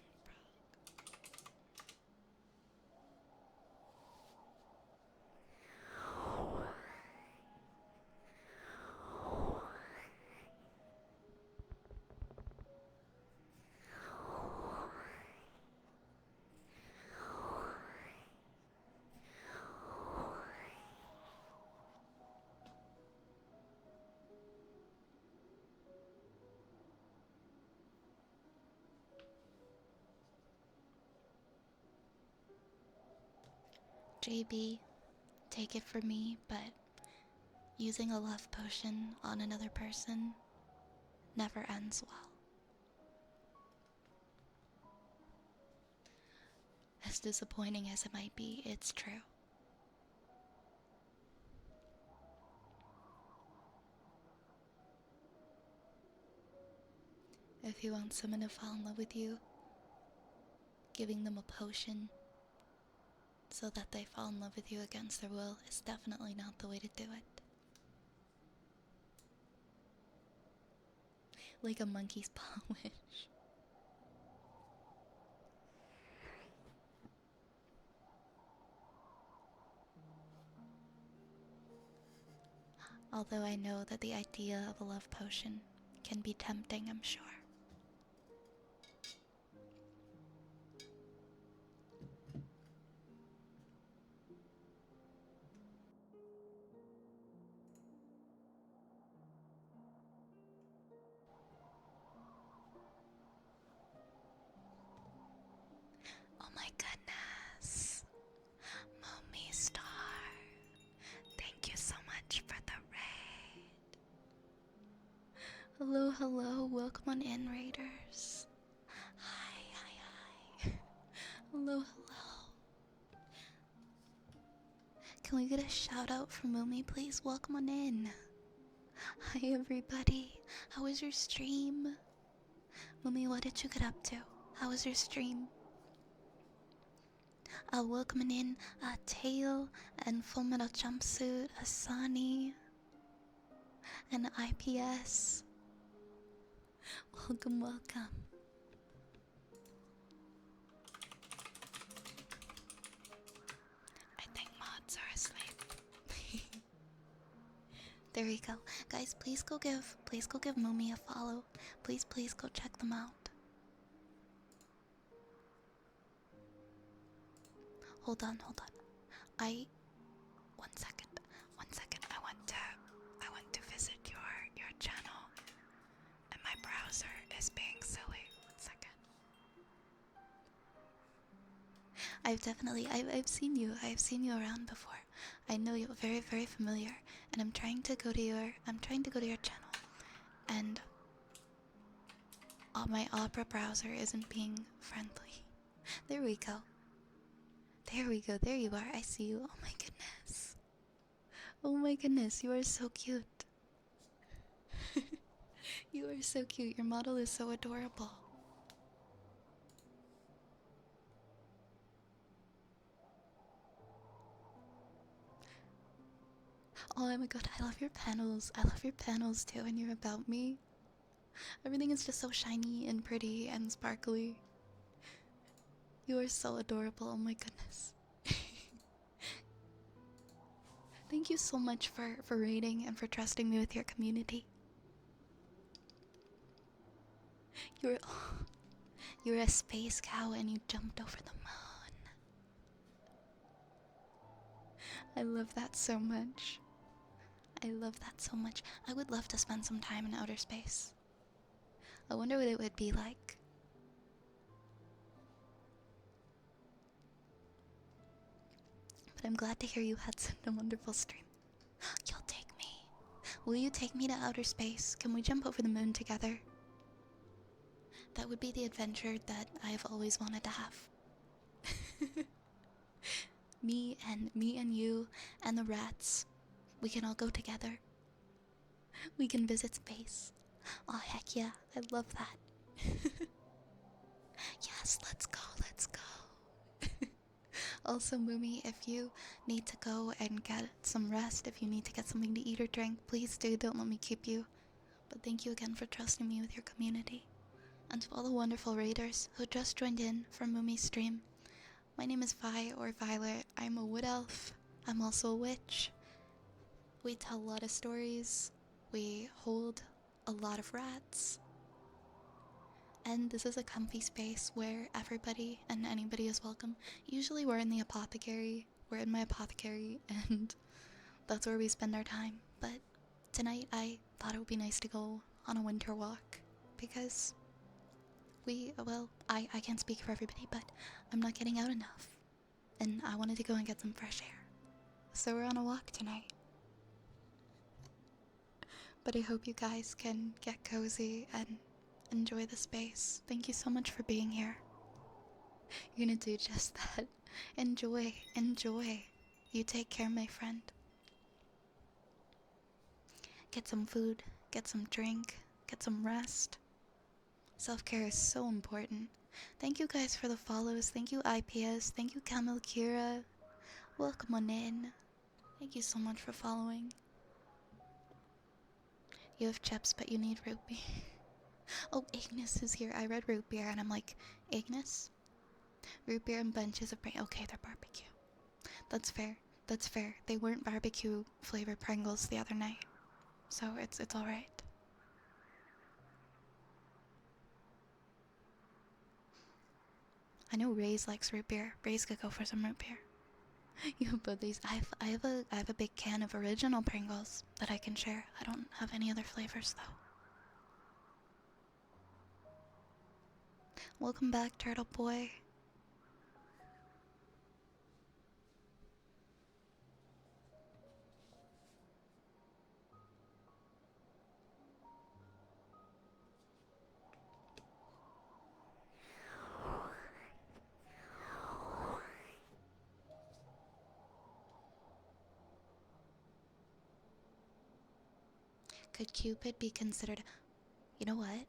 Speaker 1: JB, take it from me, but using a love potion on another person never ends well. As disappointing as it might be, it's true. If you want someone to fall in love with you, giving them a potion so that they fall in love with you against their will is definitely not the way to do it. Like a monkey's paw wish. Although I know that the idea of a love potion can be tempting, I'm sure. Oh my goodness. Mommy Star. Thank you so much for the raid. Hello, hello. Welcome on in, Raiders. Hi, hi, hi. Hello, hello. Can we get a shout out from Moomy, please? Welcome on in. Hi, everybody. How was your stream? Moomy, what did you get up to? How was your stream? Welcome in, Tail and Full Metal Jumpsuit, Asani, and IPS. Welcome, welcome. I think mods are asleep. There we go. Guys, please go give Moomy a follow. Please go check them out. Hold on. One second. I want to visit your channel, and my browser is being silly. 1 second. I've seen you. I've seen you around before. I know you're very, very familiar, and I'm trying to go to your channel, and my Opera browser isn't being friendly. There we go. There you are. I see you. Oh my goodness. Oh my goodness, you are so cute. You are so cute. Your model is so adorable. Oh my god, I love your panels. I love your panels too, and your About Me. Everything is just so shiny and pretty and sparkly. You are so adorable. Oh my goodness. Thank you so much for raiding and for trusting me with your community. You're a space cow and you jumped over the moon. I love that so much. I would love to spend some time in outer space. I wonder what it would be like. But I'm glad to hear you had such a wonderful stream. You'll take me. Will you take me to outer space? Can we jump over the moon together? That would be the adventure that I've always wanted to have. me and you and the rats. We can all go together. We can visit space. Oh, heck yeah. I love that. Yes, let's go, let's go. Also, Mumi, if you need to go and get some rest, if you need to get something to eat or drink, please do. Don't let me keep you. But thank you again for trusting me with your community. And to all the wonderful raiders who just joined in for Mumi's stream. My name is Vi, or Violet. I'm a wood elf. I'm also a witch. We tell a lot of stories. We hold a lot of rats. And this is a comfy space where everybody and anybody is welcome. Usually we're in the apothecary. We're in my apothecary, and that's where we spend our time. But tonight I thought it would be nice to go on a winter walk because I can't speak for everybody, but I'm not getting out enough. And I wanted to go and get some fresh air. So we're on a walk tonight. But I hope you guys can get cozy and enjoy the space. Thank you so much for being here. You're gonna do just that. Enjoy, enjoy. You take care, my friend. Get some food, get some drink, get some rest. Self-care is so important. Thank you guys for the follows. Thank you, IPS. Thank you, Camille Kira. Welcome on in. Thank you so much for following. You have chips, but you need root beer. Oh, Ignis is here. I read root beer, and I'm like, Ignis? Root beer and bunches of okay, they're barbecue. That's fair. That's fair. They weren't barbecue flavored Pringles the other night, so it's all right. I know Ray's likes root beer. Ray's could go for some root beer. You put these. I have a big can of original Pringles that I can share. I don't have any other flavors though. Welcome back, Turtle Boy. Could Cupid be considered? You know what?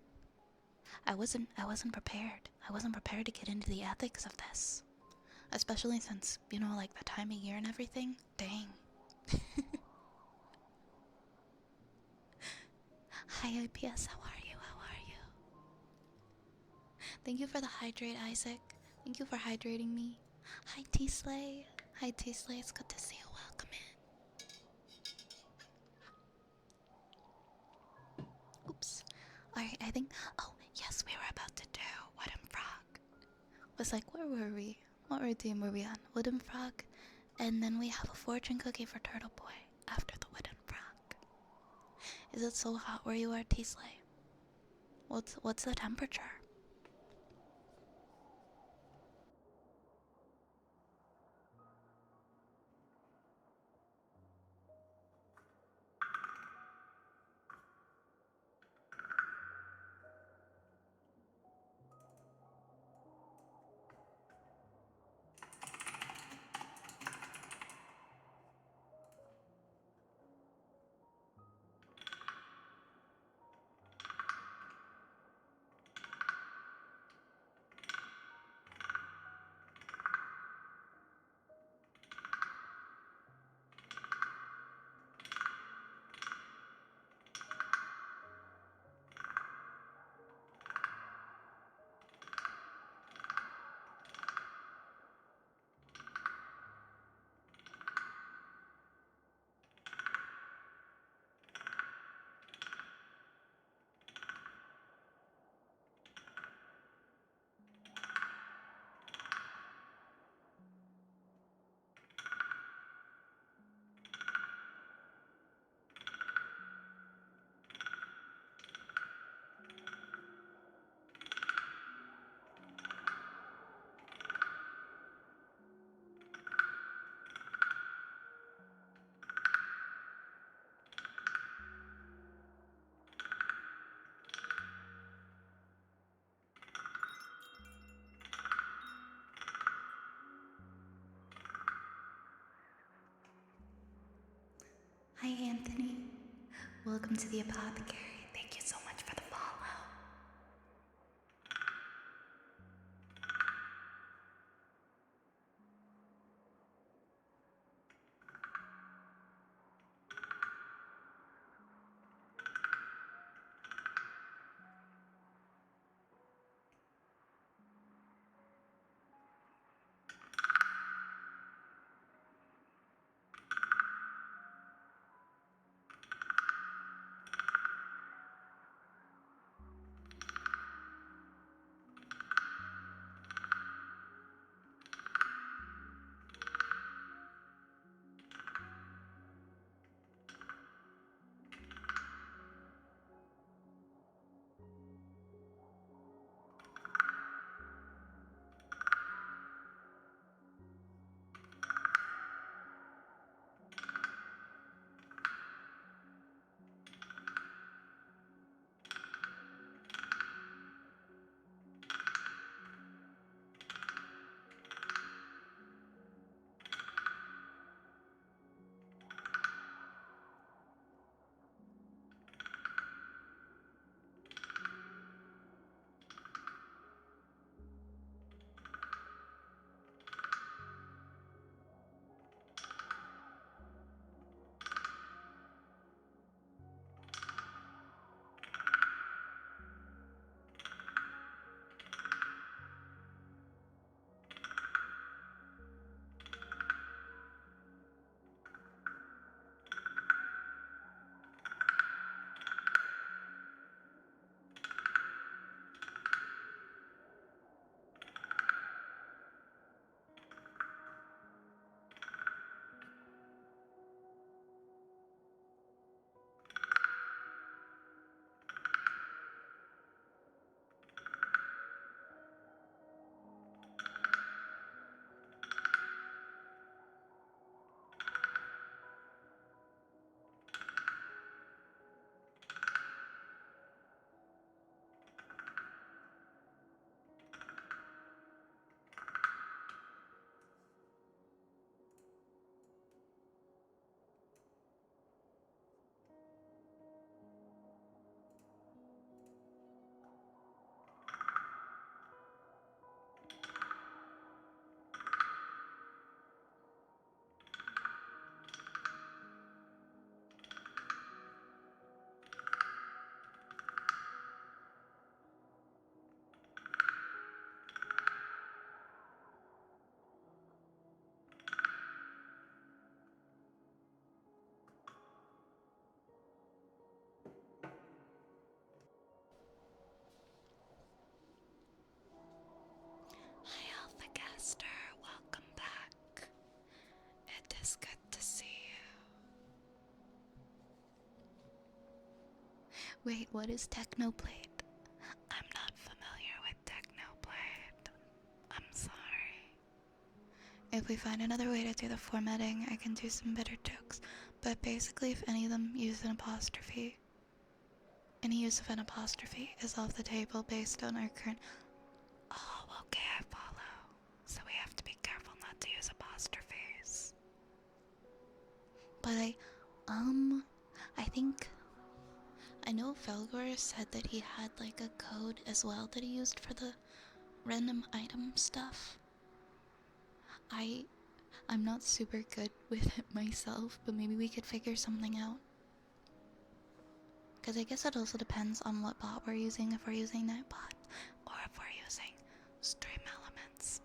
Speaker 1: I wasn't prepared. I wasn't prepared to get into the ethics of this. Especially since, you know, like the time of year and everything. Dang. Hi IPS, how are you? How are you? Thank you for the hydrate, Isaac. Thank you for hydrating me. Hi T-Slay. Hi T-Slay, it's good to see you. Welcome in. Oops. Alright, I think, oh yes, we were about to do Wooden Frog. Was like, where were we? What routine were we on? Wooden Frog. And then we have a fortune cookie for Turtle Boy after the Wooden Frog. Is it so hot where you are, T-Slay? What's the temperature? Hi Anthony. Welcome to the apothecary. Thank you so much for Wait, what is Technoblade?
Speaker 2: I'm not familiar with Technoblade. I'm sorry.
Speaker 1: If we find another way to do the formatting, I can do some better jokes. But basically, if any of them use an apostrophe, any use of an apostrophe is off the table based on our current.
Speaker 2: Oh, okay, I follow. So we have to be careful not to use apostrophes.
Speaker 1: But I think I know Felgor said that he had like a code as well that he used for the random item stuff. I'm not super good with it myself, but maybe we could figure something out. Because I guess it also depends on what bot we're using, if we're using Nightbot,
Speaker 2: or if we're using Stream Elements,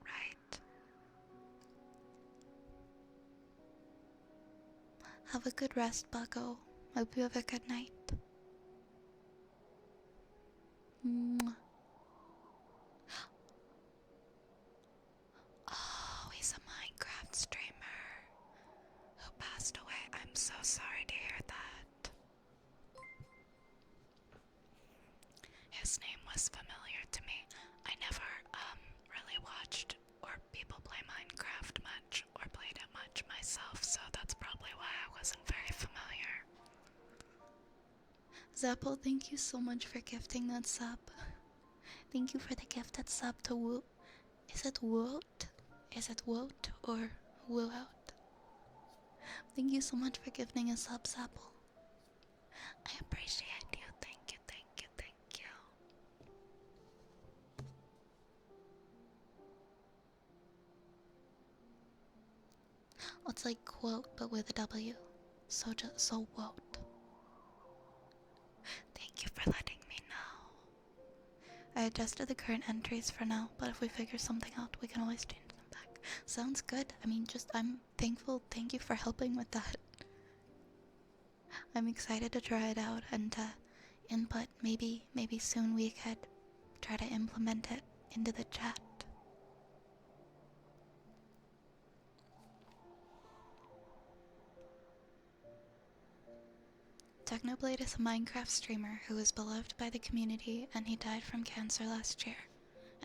Speaker 2: right?
Speaker 1: Have a good rest, Bucko. Hope you have a good night. Mwah.
Speaker 2: Oh, he's a Minecraft streamer who passed away. I'm so sorry to hear that. His name was familiar to me. I never really watched or people play Minecraft much or played it much myself, so that's probably why I wasn't very familiar.
Speaker 1: Zappo, thank you so much for gifting that sub. Thank you for the gifted sub to Woo. Is it Woot? Is it Woot or Woo out? Thank you so much for gifting a sub, Zappo.
Speaker 2: I appreciate you. Thank you, thank you, thank you.
Speaker 1: It's like quote, but with a W. So wote.
Speaker 2: Thank you for letting me know.
Speaker 1: I adjusted the current entries for now, but if we figure something out, we can always change them back. Sounds good. I mean, I'm thankful. Thank you for helping with that. I'm excited to try it out and to input. Maybe soon we could try to implement it into the chat. Technoblade is a Minecraft streamer who is beloved by the community, and he died from cancer last year.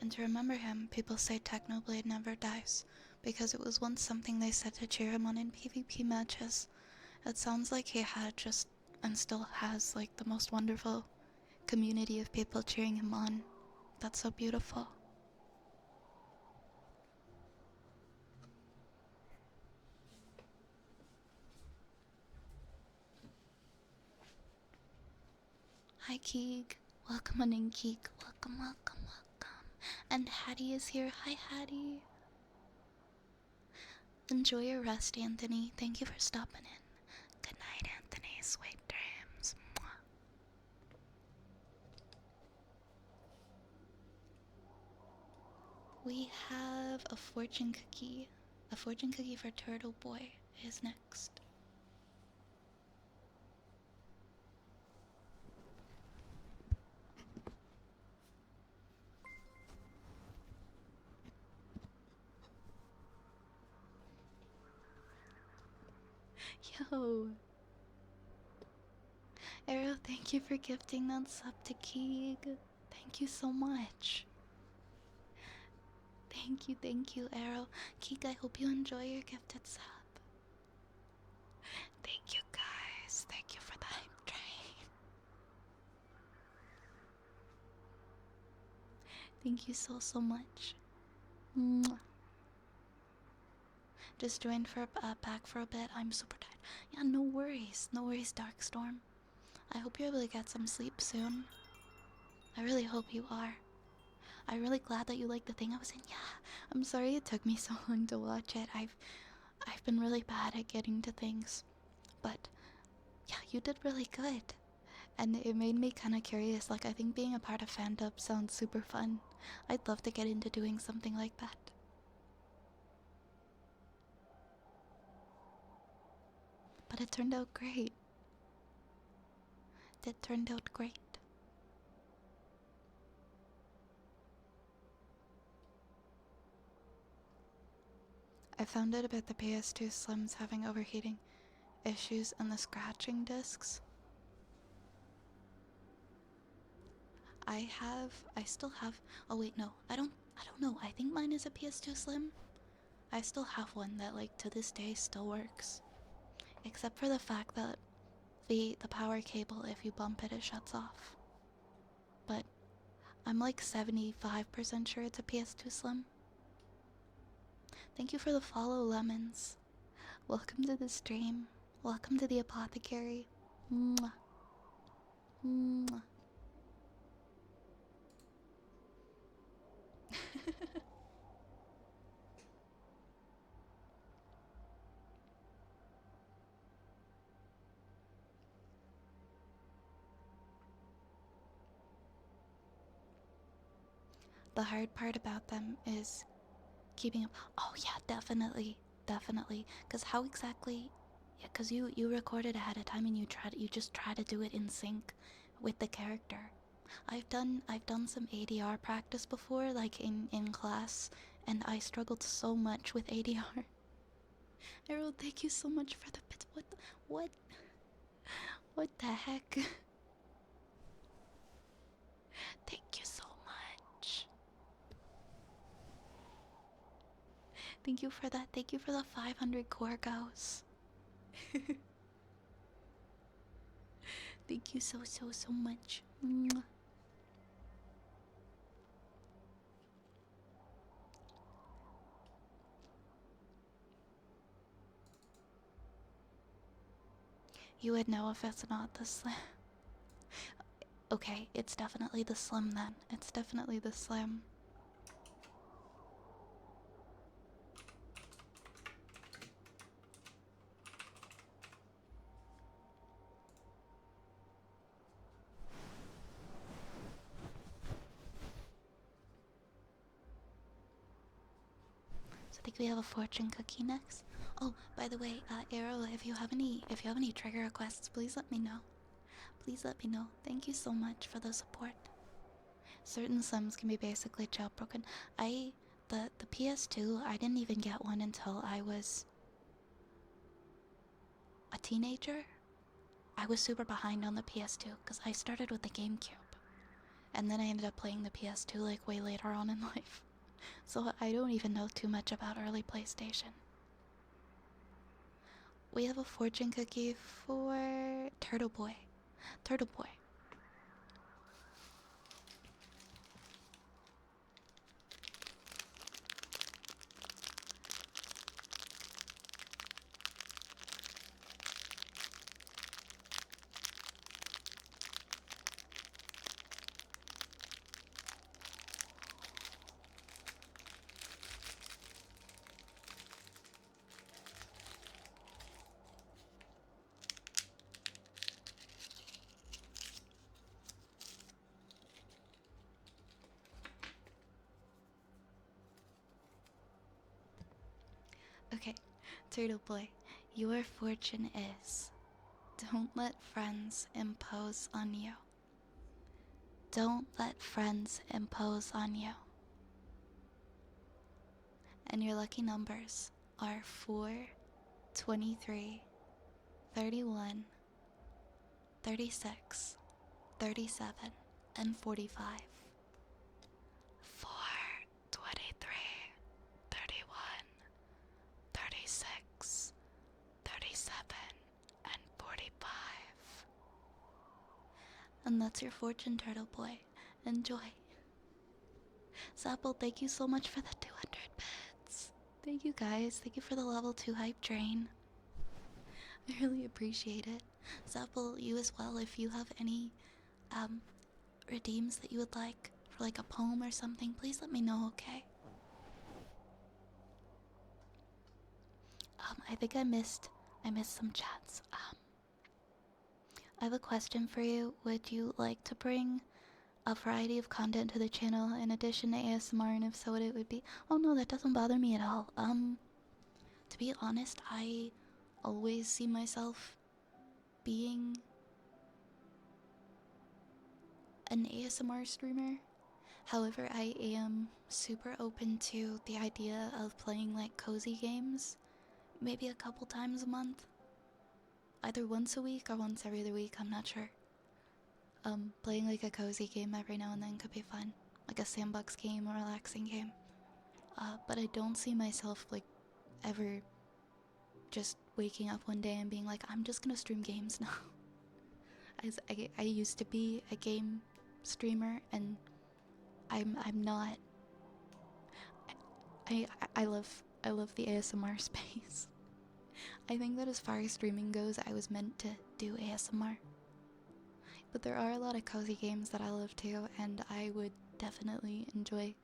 Speaker 1: And to remember him, people say Technoblade never dies, because it was once something they said to cheer him on in PvP matches. It sounds like he had just, and still has, like the most wonderful community of people cheering him on. That's so beautiful. Hi Keeg, welcome on in Keeg, welcome, welcome, welcome. And Hattie is here, hi Hattie. Enjoy your rest, Anthony, thank you for stopping in.
Speaker 2: Good night, Anthony, sweet dreams. Mwah.
Speaker 1: We have a fortune cookie. A fortune cookie for Turtle Boy is next. Yo! Arrow, thank you for gifting that sub to Keeg. Thank you so much. Thank you, Arrow. Keeg, I hope you enjoy your gifted sub.
Speaker 2: Thank you, guys. Thank you for the hype train.
Speaker 1: Thank you so much. Mwah. Just joined for back for a bit. I'm super tired. Yeah, no worries, Darkstorm. I hope you're able to get some sleep soon. I really hope you are. I'm really glad that you liked the thing I was in. Yeah, I'm sorry it took me so long to watch it. I've been really bad at getting to things, but yeah, you did really good, and it made me kind of curious. Like, I think being a part of fandom sounds super fun. I'd love to get into doing something like that. But it turned out great. It turned out great. I found out about the PS2 Slims having overheating issues and the scratching discs. I still have. Oh wait, no, I don't know. I think mine is a PS2 Slim. I still have one that, like, to this day still works, except for the fact that the power cable, if you bump it, it shuts off. But I'm like 75% sure it's a PS2 Slim. Thank you for the follow, Lemons. Welcome to the stream. Welcome to the apothecary. Mwah. Mwah. The hard part about them is keeping up. Oh yeah, definitely, definitely. Cause how exactly? Yeah, cause you recorded ahead of time and you just try to do it in sync with the character. I've done some ADR practice before, like in class, and I struggled so much with ADR. Errol, thank you so much for the bits. What what the heck? Thank you so much. Thank you for that. Thank you for the 500 Corgos. Thank you so much. Mwah. You would know if it's not the slim. Okay, it's definitely the slim then. It's definitely the slim. So I think we have a fortune cookie next. Oh, by the way, Arrow, if you have any trigger requests, please let me know. Please let me know. Thank you so much for the support. Certain Sims can be basically jailbroken. The PS2, I didn't even get one until I was a teenager. I was super behind on the PS2 because I started with the GameCube, and then I ended up playing the PS2 like way later on in life. So I don't even know too much about early PlayStation. We have a fortune cookie for Turtle Boy. Turtle Boy. Okay, Turtle Boy, your fortune is: don't let friends impose on you. Don't let friends impose on you. And your lucky numbers are 4, 23, 31, 36, 37, and 45.
Speaker 2: 4, 23, 31, 36, 37, and 45.
Speaker 1: And that's your fortune, Turtle Boy. Enjoy. Zapple, thank you so much for the 200 bits. Thank you guys. Thank you for the level 2 hype train. I really appreciate it. Zapple, you as well, if you have any redeems that you would like for like a poem or something, please let me know, okay? I think I missed some chats. I have a question for you. Would you like to bring a variety of content to the channel in addition to ASMR, and if so, what it would be? Oh no, that doesn't bother me at all. To be honest, I always see myself being an ASMR streamer. However, I am super open to the idea of playing like cozy games, maybe a couple times a month. Either once a week or once every other week, I'm not sure. Playing like a cozy game every now and then could be fun, like a sandbox game or relaxing game. But I don't see myself like ever just waking up one day and being like, I'm just gonna stream games now. As I used to be a game streamer, and I'm not. I I love the ASMR space. I think that as far as streaming goes, I was meant to do ASMR. But there are a lot of cozy games that I love too, and I would definitely enjoy,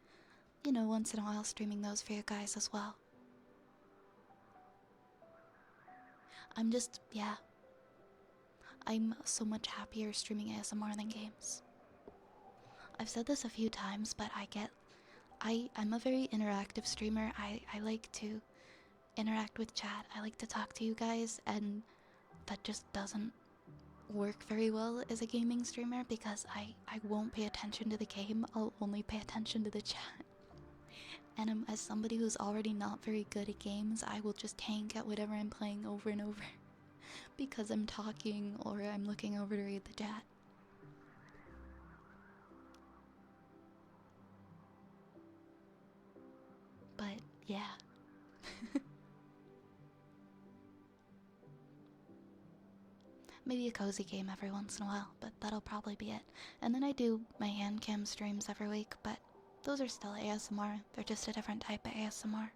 Speaker 1: once in a while streaming those for you guys as well. Yeah, I'm so much happier streaming ASMR than games. I've said this a few times, but I'm a very interactive streamer. I like to interact with chat. I like to talk to you guys, and that just doesn't work very well as a gaming streamer because I won't pay attention to the game. I'll only pay attention to the chat. And as somebody who's already not very good at games, I will just tank at whatever I'm playing over and over because I'm talking or I'm looking over to read the chat. But yeah. Maybe a cozy game every once in a while, but that'll probably be it. And then I do my hand cam streams every week, but those are still ASMR. They're just a different type of ASMR.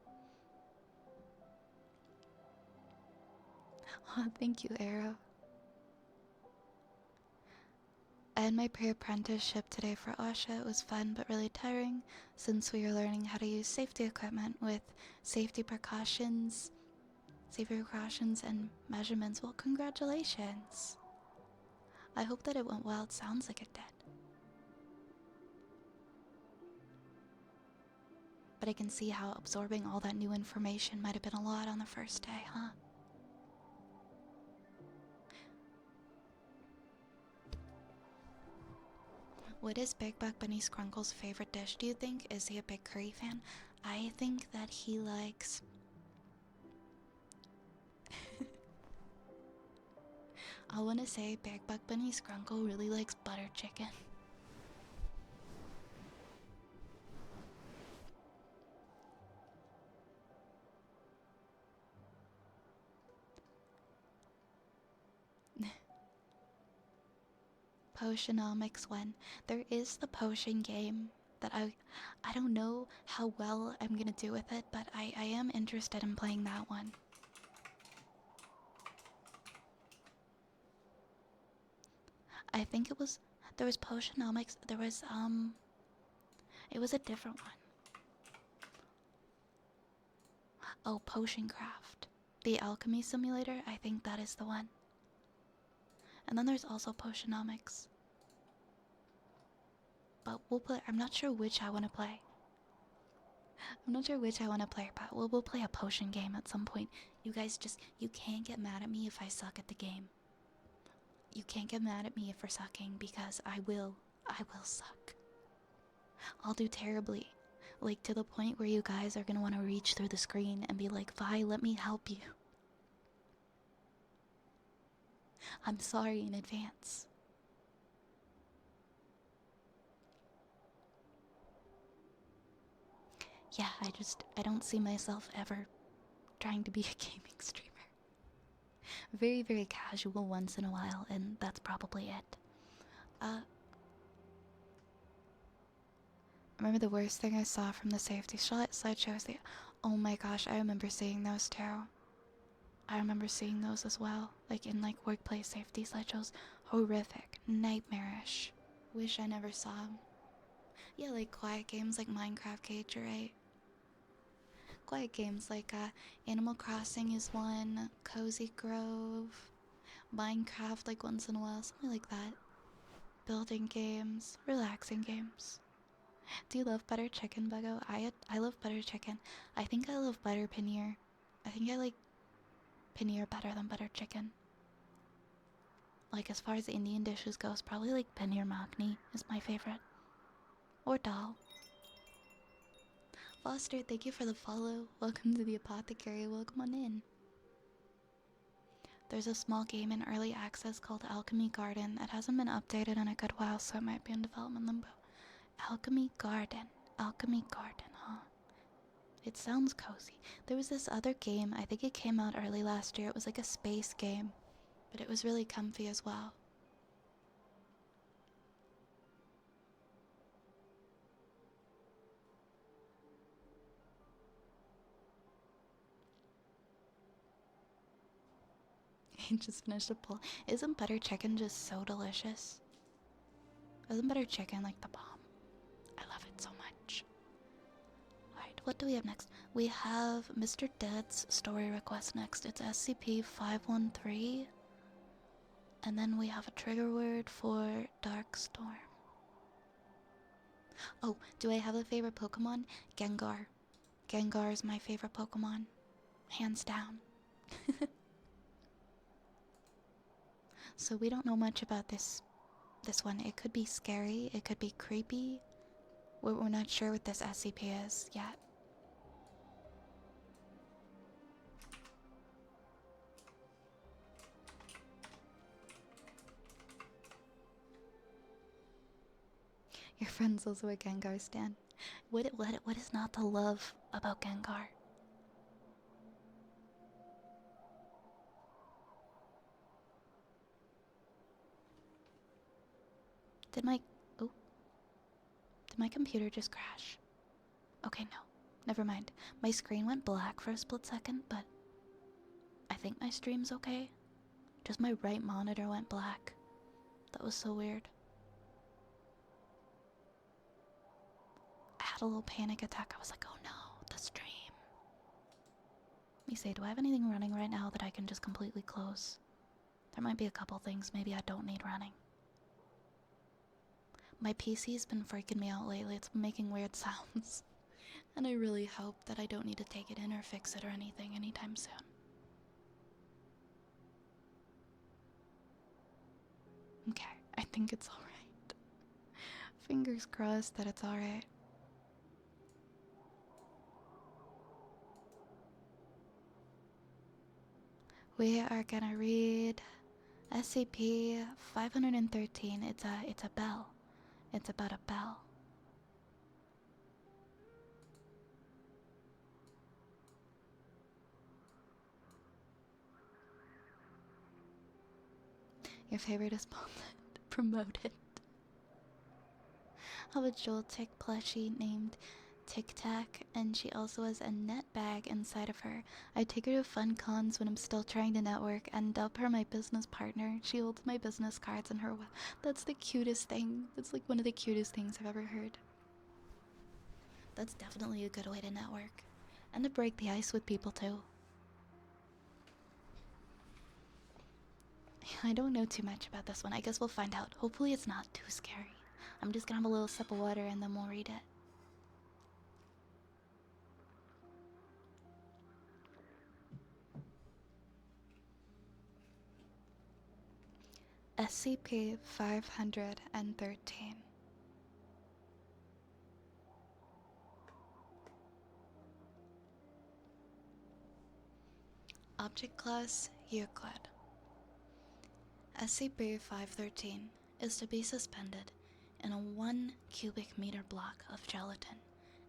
Speaker 1: Oh, thank you, Arrow. I had my pre-apprenticeship today for Asha. It was fun but really tiring since we were learning how to use safety equipment with safety precautions and measurements. Well, congratulations. I hope that it went well. It sounds like it did. But I can see how absorbing all that new information might have been a lot on the first day, huh? What is Big Buck Bunny Scrunkle's favorite dish, do you think? Is he a big curry fan? I think that he likes... I want to say Big Buck Bunny Scrunkle really likes butter chicken. Potionomics when there is the potion game that I don't know how well I'm gonna do with it, but I am interested in playing that one. I think there was Potionomics, it was a different one. Oh, Potion Craft. The Alchemy Simulator, I think that is the one. And then there's also Potionomics. But I'm not sure which I want to play. But we'll play a potion game at some point. You guys you can't get mad at me if I suck at the game. You can't get mad at me for sucking because I will suck. I'll do terribly. Like to the point where you guys are gonna want to reach through the screen and be like, Vi, let me help you. I'm sorry in advance. Yeah, I don't see myself ever trying to be a gaming streamer. Very, very casual once in a while, and that's probably it. Remember the worst thing I saw from the safety slideshows? Oh my gosh, I remember seeing those too. I remember seeing those as well, like in workplace safety slideshows. Horrific, nightmarish. Wish I never saw them. Yeah, like quiet games like Minecraft Cage, right? Quiet games like Animal Crossing is one, Cozy Grove, Minecraft like once in a while, something like that. Building games, relaxing games. Do you love butter chicken, Buggo? I love butter chicken. I think I love butter paneer. I think I like paneer better than butter chicken. Like as far as Indian dishes goes, probably like paneer makhni is my favorite. Or dal. Foster, thank you for the follow. Welcome to the apothecary. Welcome on in. There's a small game in early access called Alchemy Garden that hasn't been updated in a good while, so it might be in development limbo. Alchemy Garden. Alchemy Garden, huh? It sounds cozy. There was this other game, I think it came out early last year. It was like a space game, but it was really comfy as well. He just finished a pull. Isn't butter chicken just so delicious? Isn't butter chicken like the bomb? I love it so much. Alright, what do we have next? We have Mr. Dead's story request next. It's SCP-513. And then we have a trigger word for Dark Storm. Oh, do I have a favorite Pokemon? Gengar. Gengar is my favorite Pokemon. Hands down. So we don't know much about this one. It could be scary, it could be creepy. We're not sure what this SCP is yet. Your friend's also a Gengar stan. What is not to love about Gengar? Did my computer just crash? Okay, no. Never mind. My screen went black for a split second, but I think my stream's okay. Just my right monitor went black. That was so weird. I had a little panic attack. I was like, oh no, the stream. Let me see, do I have anything running right now that I can just completely close? There might be a couple things maybe I don't need running. My PC's been freaking me out lately. It's been making weird sounds. And I really hope that I don't need to take it in or fix it or anything anytime soon. Okay, I think it's alright. Fingers crossed that it's alright. We are gonna read SCP-513. It's a bell. It's about a bell. Your favorite is promoted. I have a Joltik plushie named Tic Tac, and she also has a net bag inside of her. I take her to fun cons when I'm still trying to network and dub her my business partner. She holds my business cards in her. That's the cutest thing. That's like one of the cutest things I've ever heard. That's definitely a good way to network. And to break the ice with people too. I don't know too much about this one. I guess we'll find out. Hopefully it's not too scary. I'm just gonna have a little sip of water and then we'll read it. SCP-513. Object Class Euclid. SCP-513 is to be suspended in a 1 cubic meter block of gelatin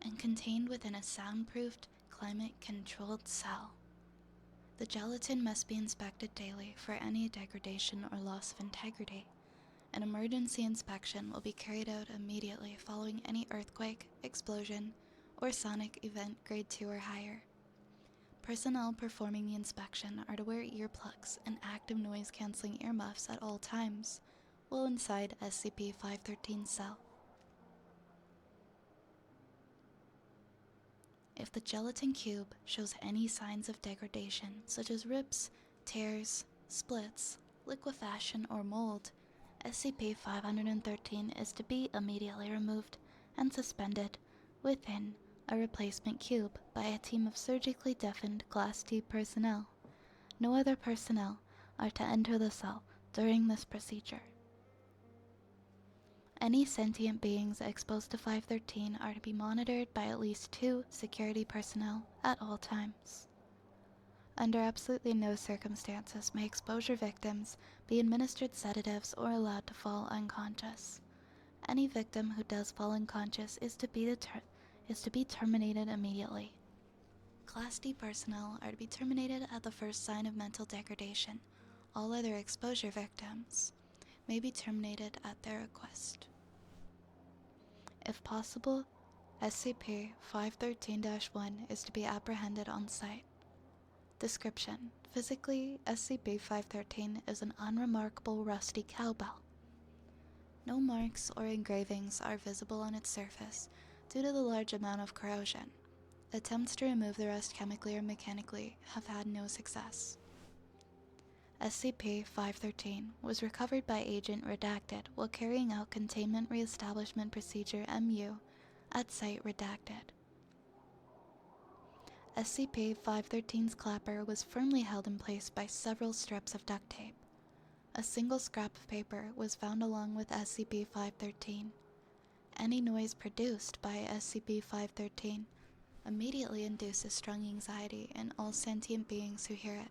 Speaker 1: and contained within a soundproofed, climate-controlled cell. The gelatin must be inspected daily for any degradation or loss of integrity. An emergency inspection will be carried out immediately following any earthquake, explosion, or sonic event grade 2 or higher. Personnel performing the inspection are to wear earplugs and active noise-canceling earmuffs at all times while inside SCP-513's cell. If the gelatin cube shows any signs of degradation, such as rips, tears, splits, liquefaction, or mold, SCP-513 is to be immediately removed and suspended within a replacement cube by a team of surgically deafened Class D personnel. No other personnel are to enter the cell during this procedure. Any sentient beings exposed to 513 are to be monitored by at least 2 security personnel at all times. under absolutely no circumstances may exposure victims be administered sedatives or allowed to fall unconscious. Any victim who does fall unconscious is to be terminated immediately. Class D personnel are to be terminated at the first sign of mental degradation. All other exposure victims may be terminated at their request. If possible, SCP-513-1 is to be apprehended on site. Description: physically, SCP-513 is an unremarkable rusty cowbell. No marks or engravings are visible on its surface due to the large amount of corrosion. Attempts to remove the rust chemically or mechanically have had no success. SCP-513 was recovered by Agent Redacted while carrying out Containment Reestablishment Procedure MU at Site Redacted. SCP-513's clapper was firmly held in place by several strips of duct tape. A single scrap of paper was found along with SCP-513. Any noise produced by SCP-513 immediately induces strong anxiety in all sentient beings who hear it,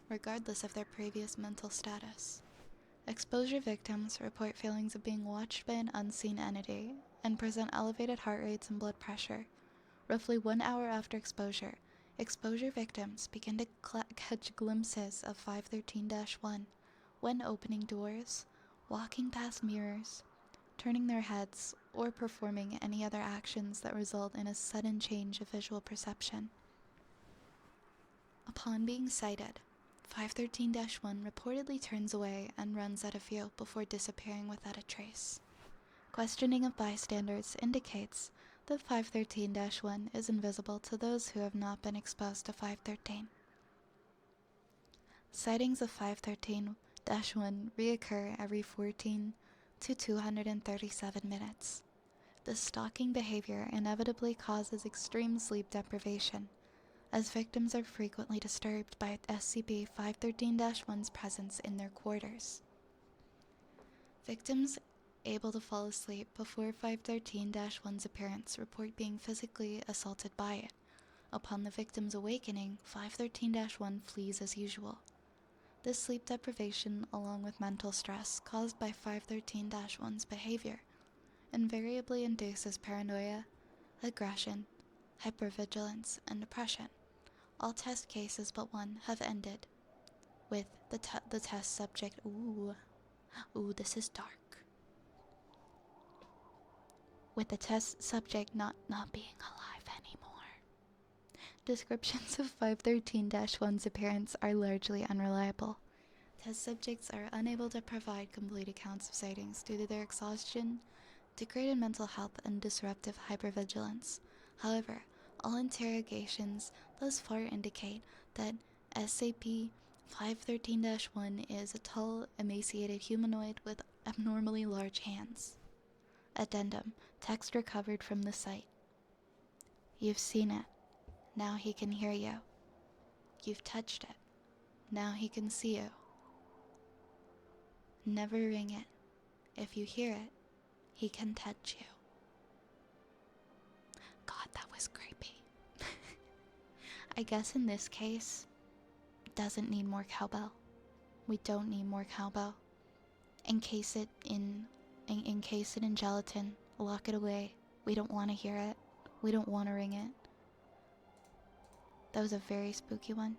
Speaker 1: regardless of their previous mental status. Exposure victims report feelings of being watched by an unseen entity and present elevated heart rates and blood pressure. Roughly 1 hour after exposure victims begin to catch glimpses of 513-1 when opening doors, walking past mirrors, turning their heads, or performing any other actions that result in a sudden change of visual perception. Upon being sighted, 513-1 reportedly turns away and runs out of view before disappearing without a trace. Questioning of bystanders indicates that 513-1 is invisible to those who have not been exposed to 513. Sightings of 513-1 reoccur every 14 to 237 minutes. This stalking behavior inevitably causes extreme sleep deprivation, as victims are frequently disturbed by SCP-513-1's presence in their quarters. Victims able to fall asleep before 513-1's appearance report being physically assaulted by it. Upon the victim's awakening, 513-1 flees as usual. This sleep deprivation, along with mental stress caused by 513-1's behavior, invariably induces paranoia, aggression, hypervigilance, and depression. All test cases but one have ended with the test subject. Ooh, this is dark. With the test subject not being alive anymore. Descriptions of 513-1's appearance are largely unreliable. Test subjects are unable to provide complete accounts of sightings due to their exhaustion, degraded mental health, and disruptive hypervigilance. However, all interrogations thus far indicate that SCP-513-1 is a tall, emaciated humanoid with abnormally large hands. Addendum: text recovered from the site. You've seen it. Now he can hear you. You've touched it. Now he can see you. Never ring it. If you hear it, he can touch you. God, that was creepy. I guess in this case, doesn't need more cowbell. We don't need more cowbell. Encase it in gelatin. Lock it away. We don't want to hear it. We don't want to ring it. That was a very spooky one.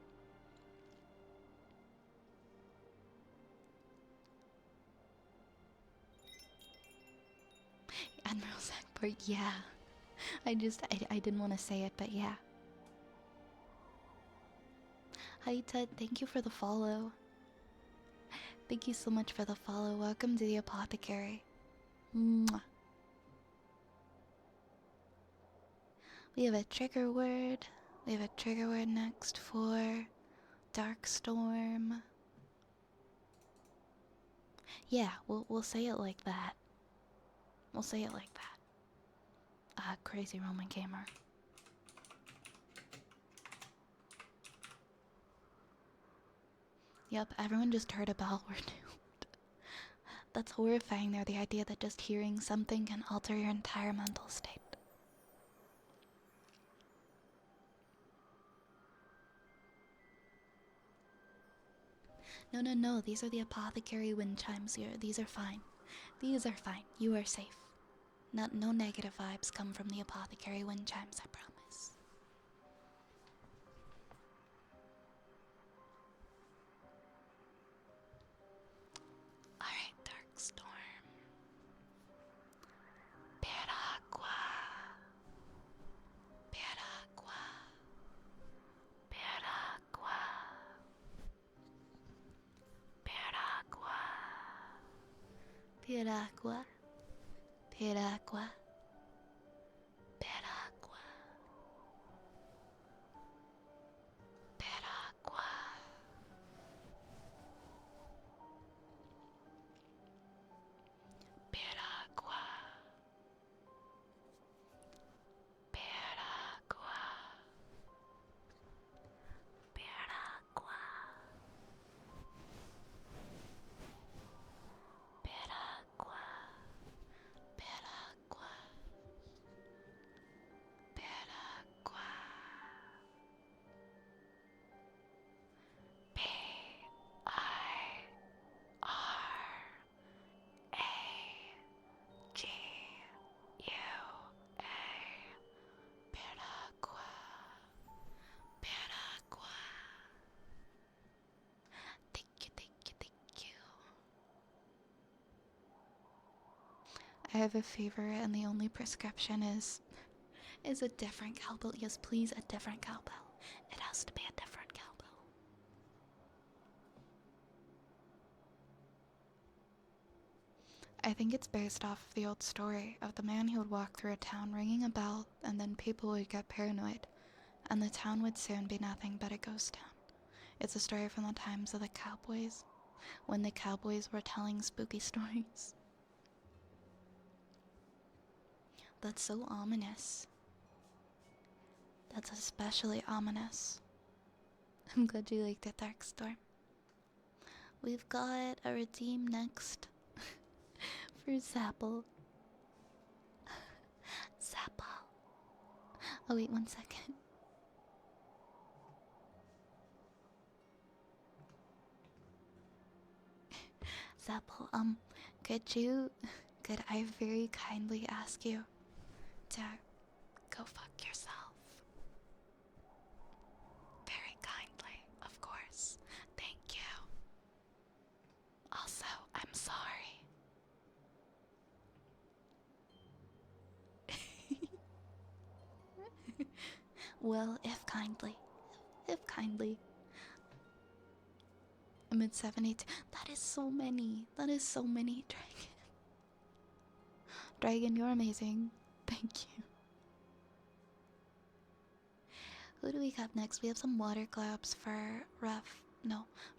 Speaker 1: Admiral Sackport, yeah. I didn't want to say it, but yeah. Hi Ted, thank you for the follow. Thank you so much for the follow. Welcome to the apothecary. Mwah. We have a trigger word. We have a trigger word next for Dark Storm. Yeah, we'll say it like that. We'll say it like that. Crazy Roman gamer. Yep, everyone just heard a bell. We're doomed. That's horrifying though, the idea that just hearing something can alter your entire mental state. No, no, no. These are the apothecary wind chimes here. These are fine. These are fine. You are safe. No negative vibes come from the apothecary wind chimes, I promise.
Speaker 2: Alright, Dark Storm. Piragua. Piragua. Piragua. Piragua.
Speaker 1: Piragua. Piragua.
Speaker 2: Piragua. Piragua. Piragua. Piragua. Piragua. Piragua. Piragua. Piragua. Piragua. Piragua. Piragua. Thank you, thank you, thank you.
Speaker 1: I have a fever, and the only prescription is a different cowbell. Yes, please, a different cowbell. It has to be a different cowbell. I think it's based off of the old story of the man who would walk through a town ringing a bell, and then people would get paranoid, and the town would soon be nothing but a ghost town. It's a story from the times of the cowboys, when the cowboys were telling spooky stories. That's so ominous. That's especially ominous. I'm glad you liked it, Darkstorm. We've got a redeem next for Zapple. Zapple. Oh, wait 1 second. Zapple, could I very kindly ask you to
Speaker 2: Go fuck yourself. Very kindly, of course. Thank you. Also, I'm sorry.
Speaker 1: well, if kindly. If kindly. I'm at 72. That is so many. That is so many, Dragon. Dragon, you're amazing. Thank you. Who do we have next? We have some water globes for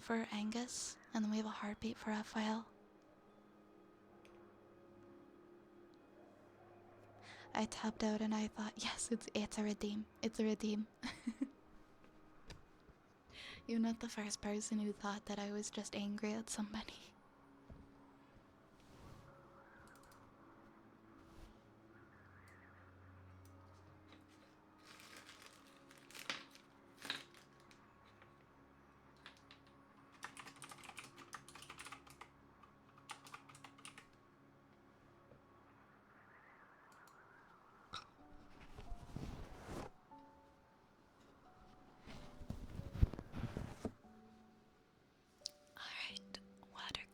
Speaker 1: for Angus. And then we have a heartbeat for Raphael. I tapped out and I thought, yes, it's a redeem. It's a redeem. You're not the first person who thought that I was just angry at somebody.
Speaker 2: Alright, water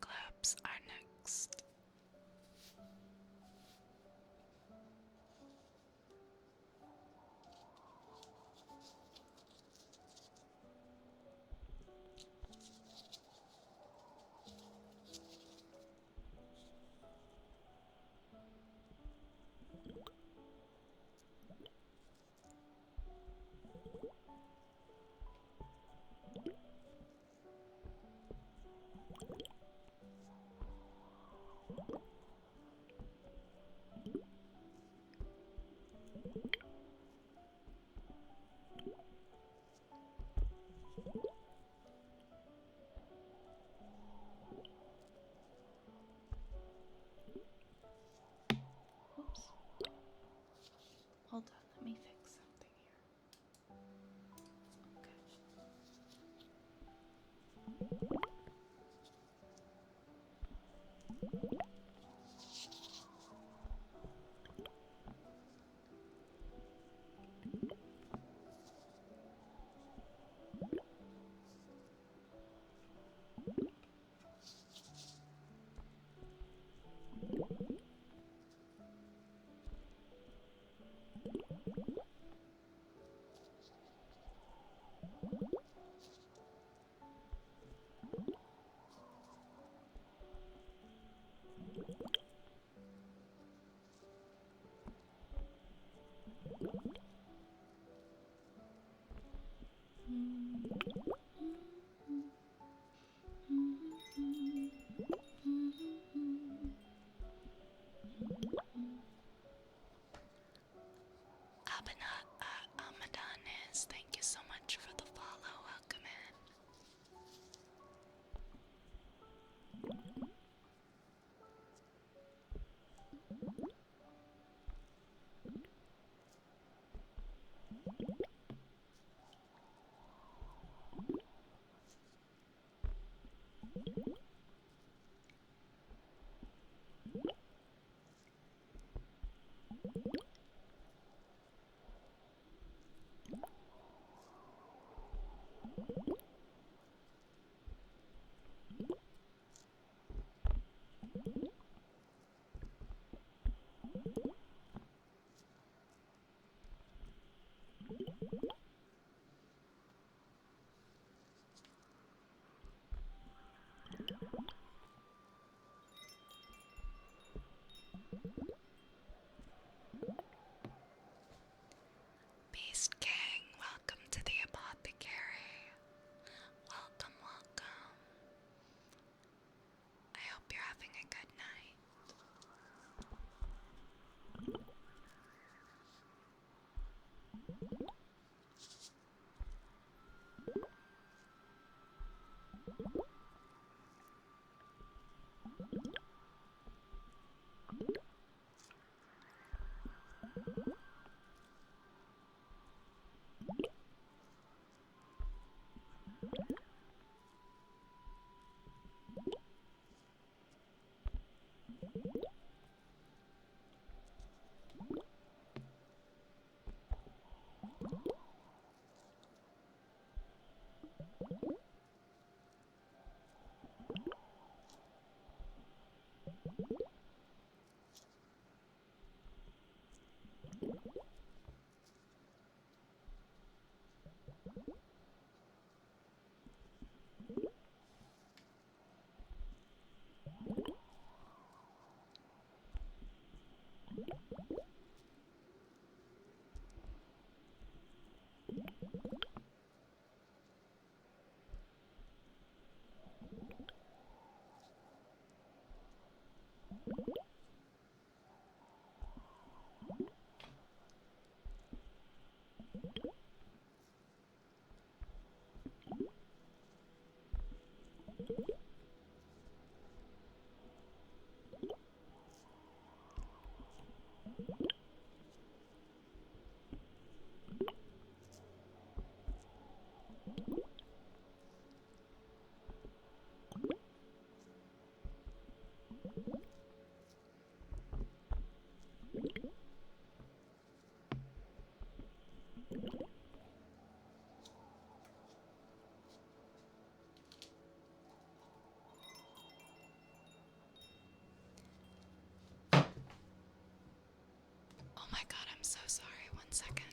Speaker 2: Amadonis, thank you so much for the follow. Welcome in. Beast King, welcome to the apothecary. Welcome, welcome. I hope you're having a good night. Oh my god, I'm so sorry. 1 second.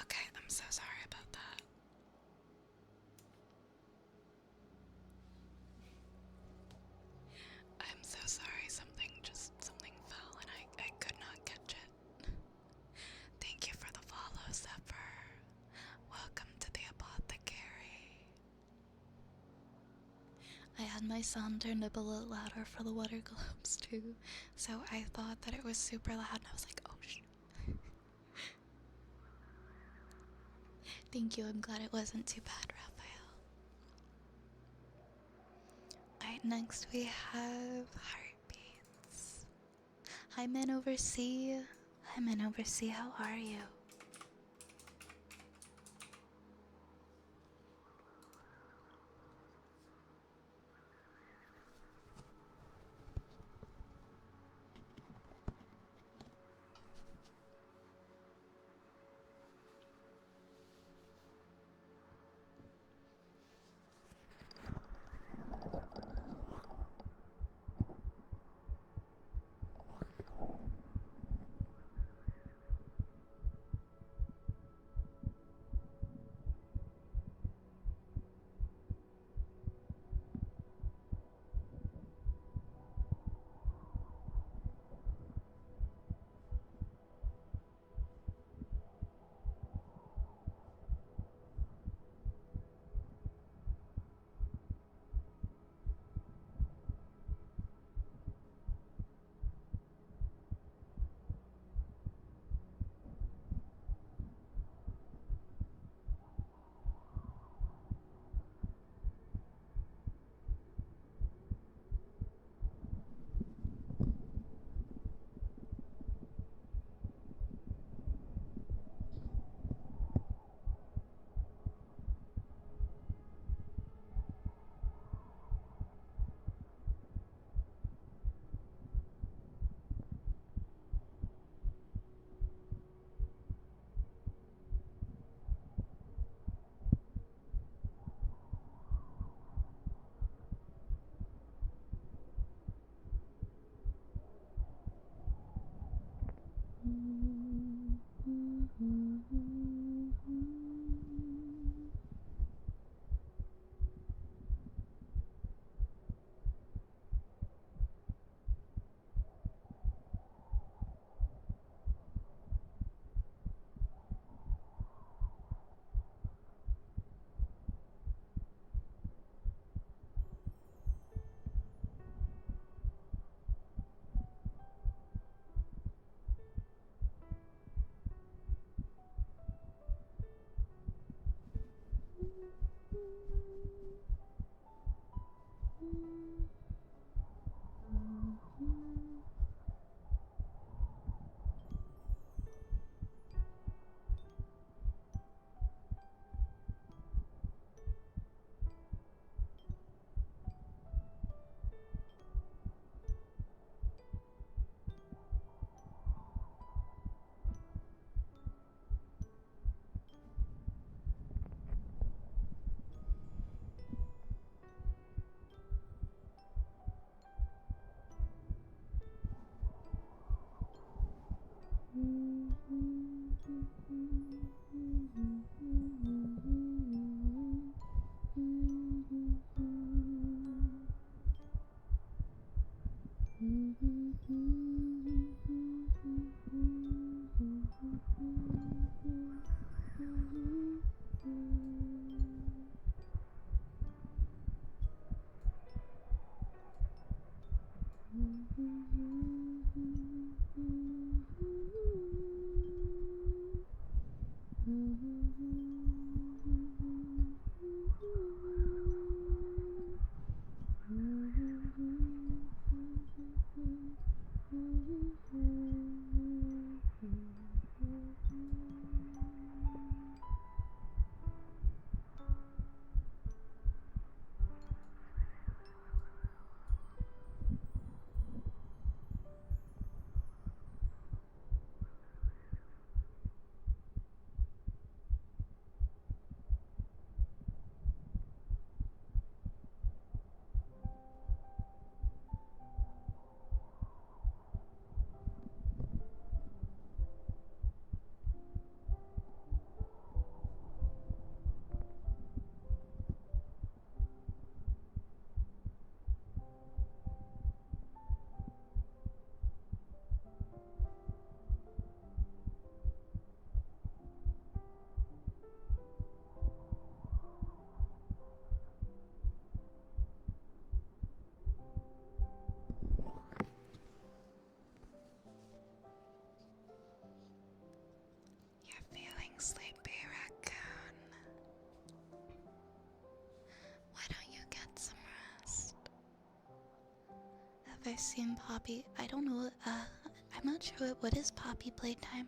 Speaker 2: Okay, I'm so sorry about that. I'm so sorry. Something fell and I could not catch it. Thank you for the follow, Zephyr. Welcome to the apothecary.
Speaker 1: I had my sound turned up a little louder for the water globes too, so I thought that it was super loud and I was like, oh shit. Thank you, I'm glad it wasn't too bad, Raphael. Alright, next we have Heartbeats. Hi, Man Oversea. Hi, Man Oversea. How are you?
Speaker 2: You're feeling sleepy, raccoon. Why don't you get some rest?
Speaker 1: Have I seen Poppy? I don't know. I I'm not sure what is Poppy Playtime.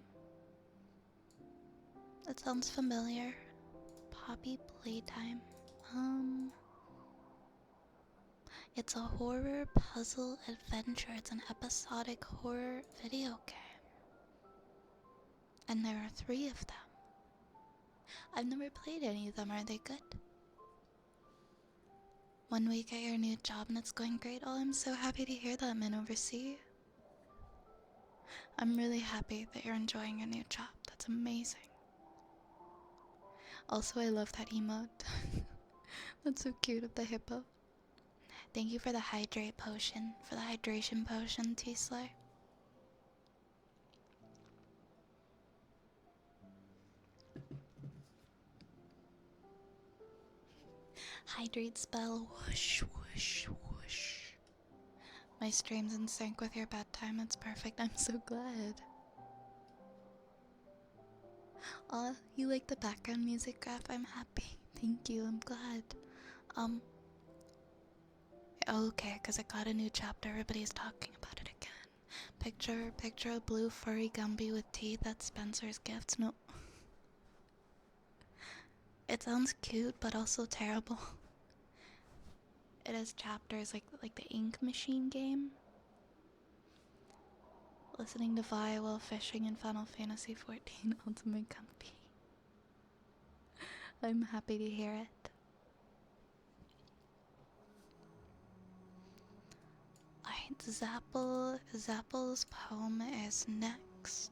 Speaker 1: That sounds familiar. Poppy Playtime. It's a horror puzzle adventure. It's an episodic horror video game. And there are 3 of them. I've never played any of them. Are they good? 1 week at your new job and it's going great. Oh, I'm so happy to hear that, man overseas. I'm really happy that you're enjoying your new job. That's amazing. Also, I love that emote. That's so cute of the hippo. Thank you for the hydrate potion, for the hydration potion, T-Slay. Hydrate spell, whoosh, whoosh, whoosh. My stream's in sync with your bedtime, it's perfect, I'm so glad. Aw, you like the background music, Graph? I'm happy. Thank you, I'm glad. Okay, because it got a new chapter, everybody's talking about it again. Picture a blue furry Gumby with teeth, that's Spencer's gifts. No. It sounds cute, but also terrible. It has chapters like the Ink Machine game. Listening to Vi while fishing in Final Fantasy XIV Ultimate Comfy. I'm happy to hear it. Alright, Zappel's poem is next.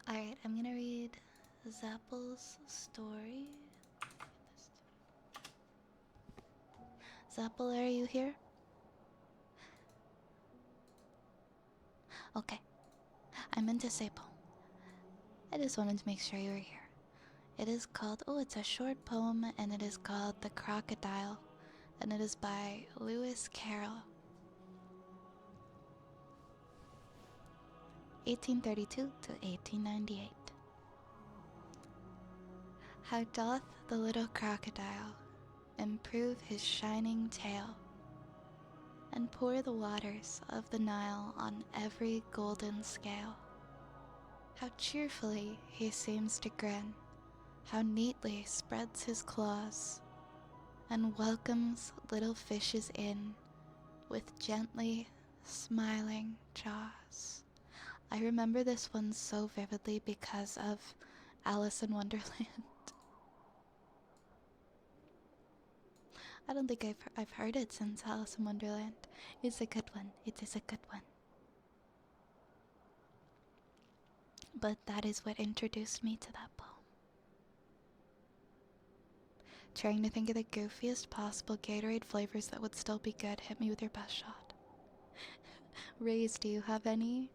Speaker 1: Alright, I'm gonna read Zappel's story. Zappel, are you here? Okay. I meant to say poem. I just wanted to make sure you were here. It is called, oh, it's a short poem, and it is called The Crocodile, and it is by Lewis Carroll. 1832 to 1898. How doth the little crocodile improve his shining tail, and pour the waters of the Nile on every golden scale. How cheerfully he seems to grin, how neatly spreads his claws, and welcomes little fishes in with gently smiling jaws. I remember this one so vividly because of Alice in Wonderland. I don't think I've heard it since Alice in Wonderland. It's a good one. It is a good one. But that is what introduced me to that poem. Trying to think of the goofiest possible Gatorade flavors that would still be good. Hit me with your best shot. Raze, do you have any?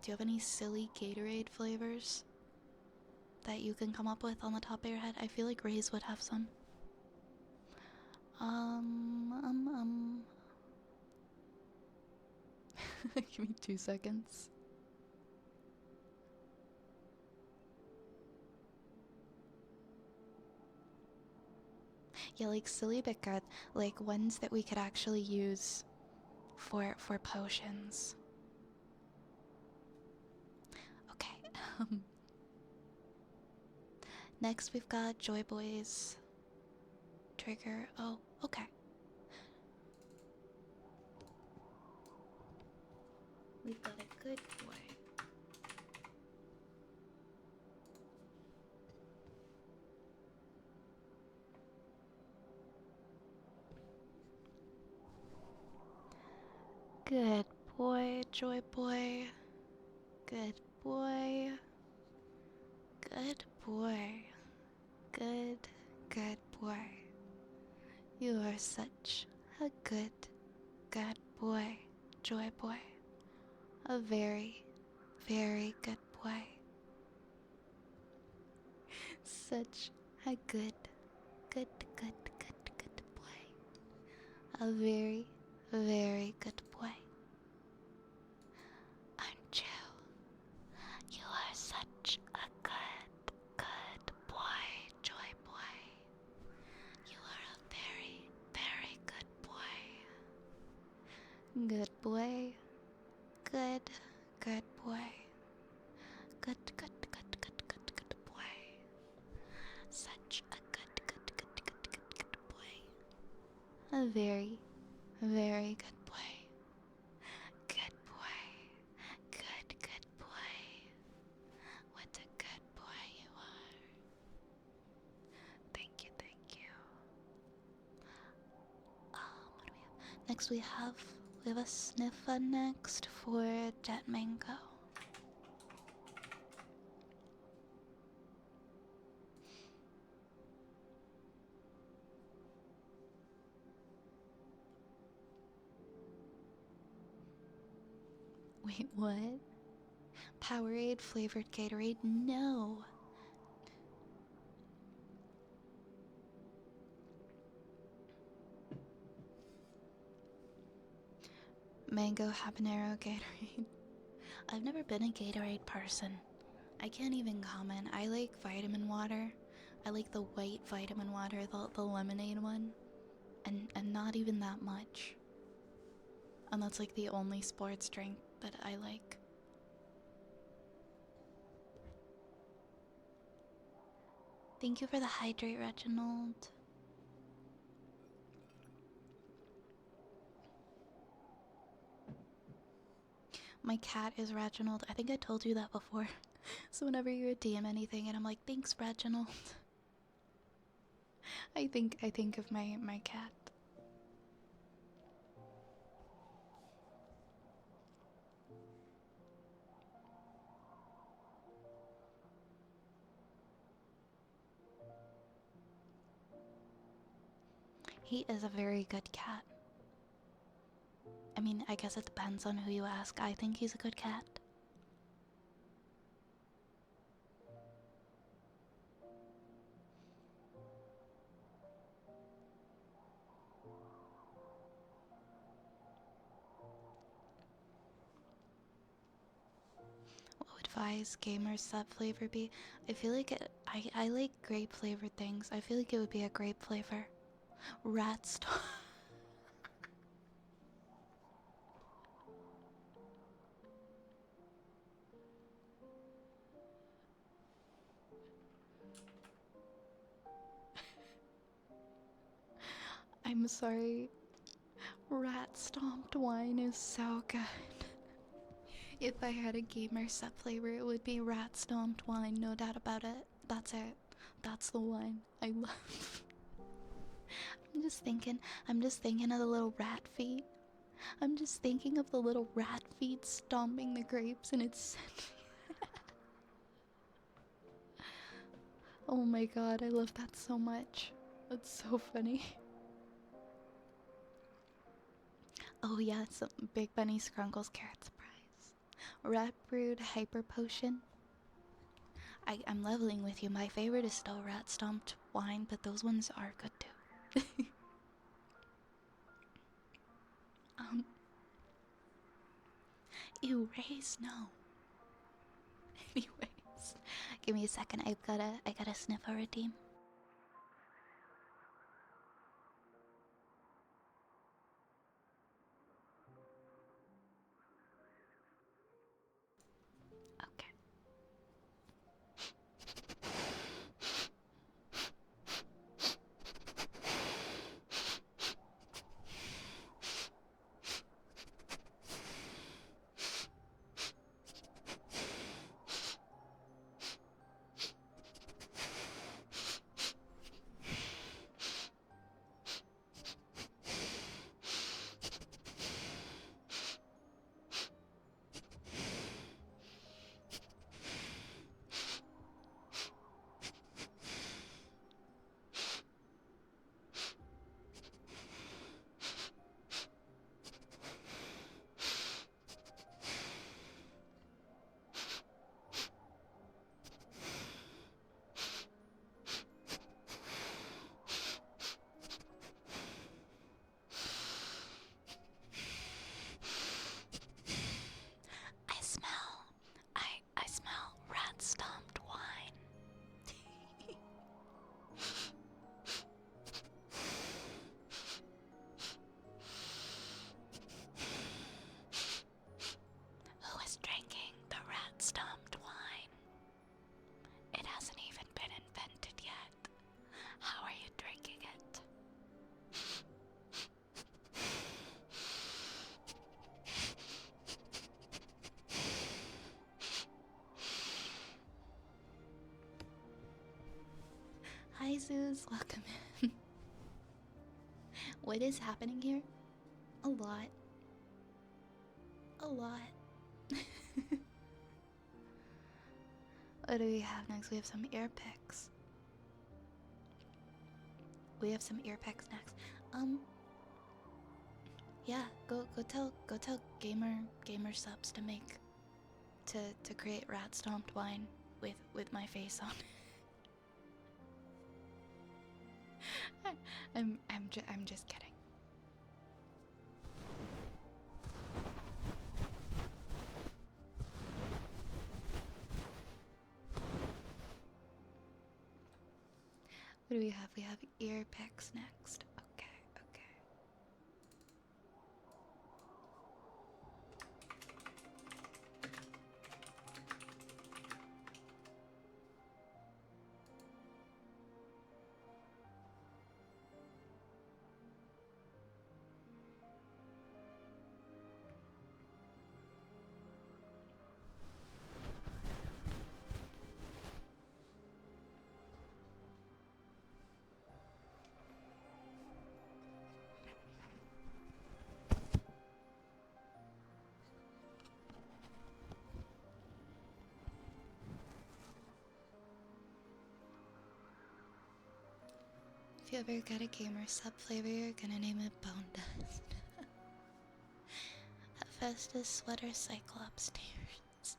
Speaker 1: Do you have any silly Gatorade flavors that you can come up with on the top of your head? I feel like Raze would have some. Give me 2 seconds. Yeah, like silly but good. Like ones that we could actually use for potions. Okay. Next we've got Joy Boy's trigger. Oh, okay. We've got a good boy. Good boy, Joy Boy. Good boy. Good boy. Good boy. You are such a good boy, Joy Boy. A very, very good boy. Such a good boy. A very, very good boy. Aren't you? You are such a good boy, Joy Boy. You are a very, very good boy. Good boy. Good boy. Good boy. Such a good boy. A very, very good boy. Good boy. Good boy. What a good boy you are. Thank you, thank you. What do we have? Next we have a sniffer next for Jet Mango. Wait, what? Powerade flavored Gatorade? No. Mango habanero Gatorade. I've never been a Gatorade person. I can't even comment. I like vitamin water. I like the white vitamin water, the lemonade one. And not even that much. And that's like the only sports drink that I like. Thank you for the hydrate, Reginald. My cat is Reginald. I think I told you that before. So whenever you would DM anything and I'm like, thanks, Reginald. I think of my cat. He is a very good cat. I mean, I guess it depends on who you ask. I think he's a good cat. What would Vi's gamer sub flavor be? I feel like I like grape flavored things. I feel like it would be a grape flavor. Rat star. I'm sorry. Rat stomped wine is so good. If I had a gamer sub flavor, it would be rat stomped wine, no doubt about it. That's it. That's the one I love. I'm just thinking of the little rat feet. I'm just thinking of the little rat feet stomping the grapes and it's oh my god, I love that so much. That's so funny. Oh yeah, some Big Bunny Scrunkles carrot surprise. Rat Brood Hyper Potion. I'm leveling with you. My favorite is still Rat Stomped Wine, but those ones are good too. Erase? No. Anyways, give me a second. I gotta sniff a redeem. Okay. Jesus, welcome in. What is happening here? A lot. A lot. What do we have next? We have some ear picks. We have some ear picks next. Yeah, go tell gamer subs to make to create rat stomped wine with my face on. I'm just kidding. What do we have? We have ear picks next. Okay, okay. If you ever get a gamer sub flavor, you're gonna name it Bone Dust. Hephaestus Sweater Cyclops tears.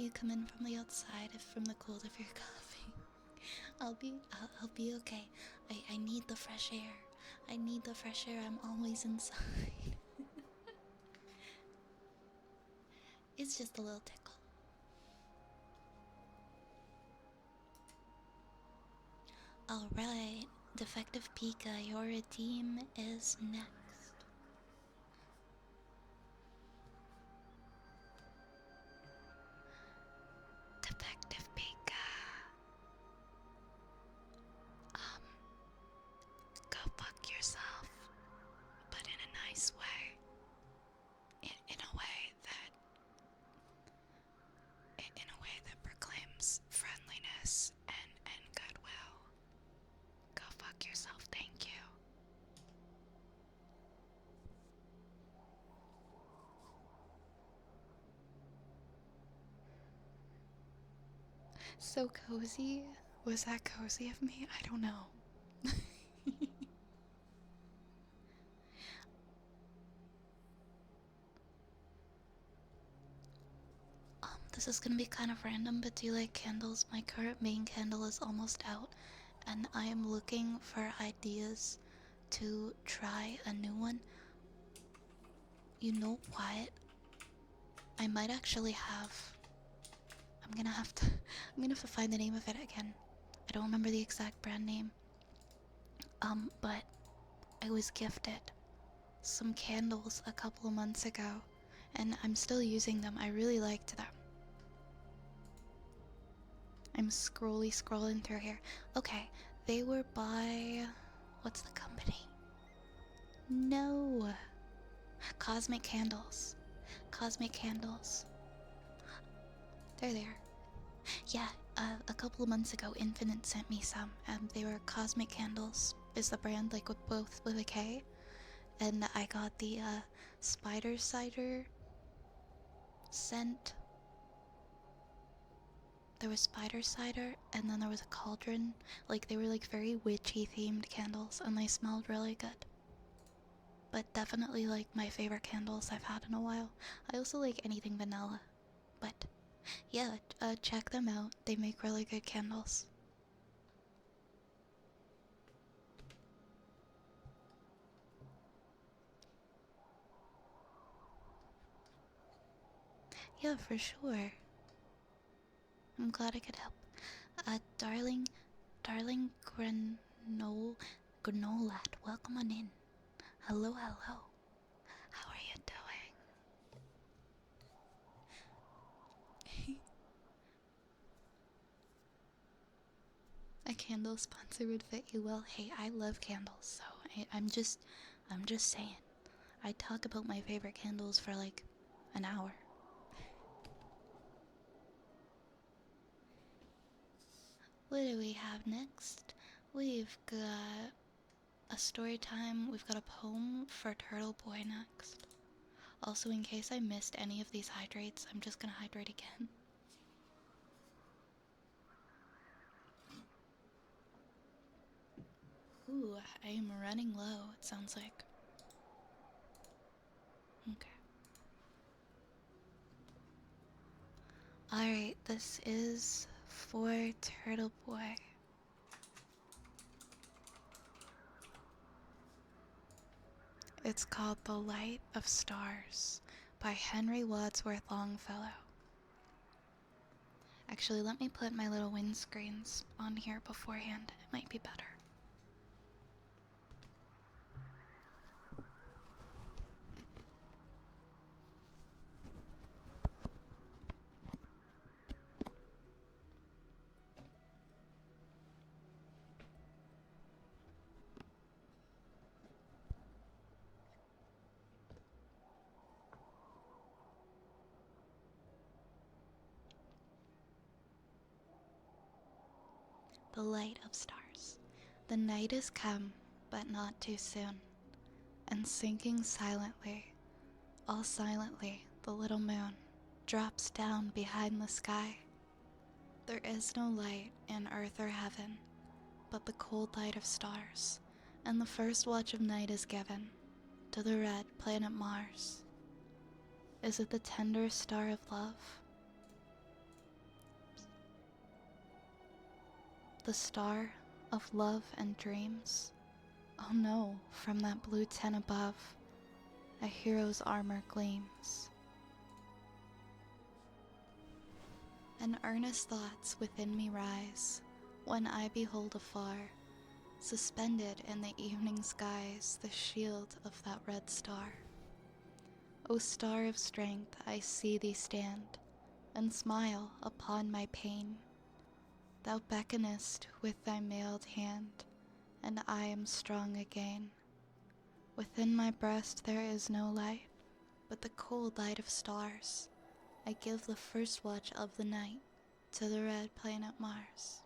Speaker 1: you come in from the outside, if from the cold of your coffee. I'll be okay. I need the fresh air. I need the fresh air. I'm always inside. It's just a little tickle. Alright, Defective Pika, your redeem is next.
Speaker 2: Defective Pika. Go fuck yourself, but in a nice way. In a way that proclaims friendliness and goodwill. Go fuck yourself, thank you.
Speaker 1: So cozy? Was that cozy of me? I don't know. This is gonna be kind of random, but do you like candles? My current main candle is almost out, and I am looking for ideas to try a new one. You know what? I might actually have. I'm gonna have to. I'm gonna have to find the name of it again. I don't remember the exact brand name. But I was gifted some candles a couple of months ago, and I'm still using them. I really liked them. I'm scrolling through here. Okay, they were by. What's the company? No. Cosmic Candles. Cosmic Candles. They're there. Yeah, a couple of months ago, Infinite sent me some. They were Cosmic Candles, is the brand, like with a K. And I got the Spider Cider scent. There was Spider Cider, and then there was a cauldron. Like, they were like very witchy themed candles, and they smelled really good. But definitely like my favorite candles I've had in a while. I also like anything vanilla. But yeah, check them out. They make really good candles. Yeah, for sure. I'm glad I could help. Darling Granolat, welcome on in. Hello, hello.
Speaker 2: How are you doing?
Speaker 1: A candle sponsor would fit you well. Hey, I love candles, so I'm just saying. I talk about my favorite candles for like an hour. What do we have next? We've got a story time. We've got a poem for Turtle Boy next. Also, in case I missed any of these hydrates, I'm just gonna hydrate again. Ooh, I am running low, it sounds like. Okay. Alright, this is for Turtle Boy. It's called The Light of Stars by Henry Wadsworth Longfellow. Actually, let me put my little windscreens on here beforehand. It might be better. The light of stars. The night is come, but not too soon, and sinking silently, all silently, the little moon drops down behind the sky. There is no light in earth or heaven, but the cold light of stars, and the first watch of night is given to the red planet Mars. Is it the tender star of love? the star of love and dreams. Oh no, from that blue tent above, a hero's armor gleams. And earnest thoughts within me rise when I behold afar, suspended in the evening skies, the shield of that red star. O star of strength, I see thee stand, and smile upon my pain. Thou beckonest with thy mailed hand, and I am strong again. Within my breast there is no light, but the cold light of stars. I give the first watch of the night to the red planet Mars.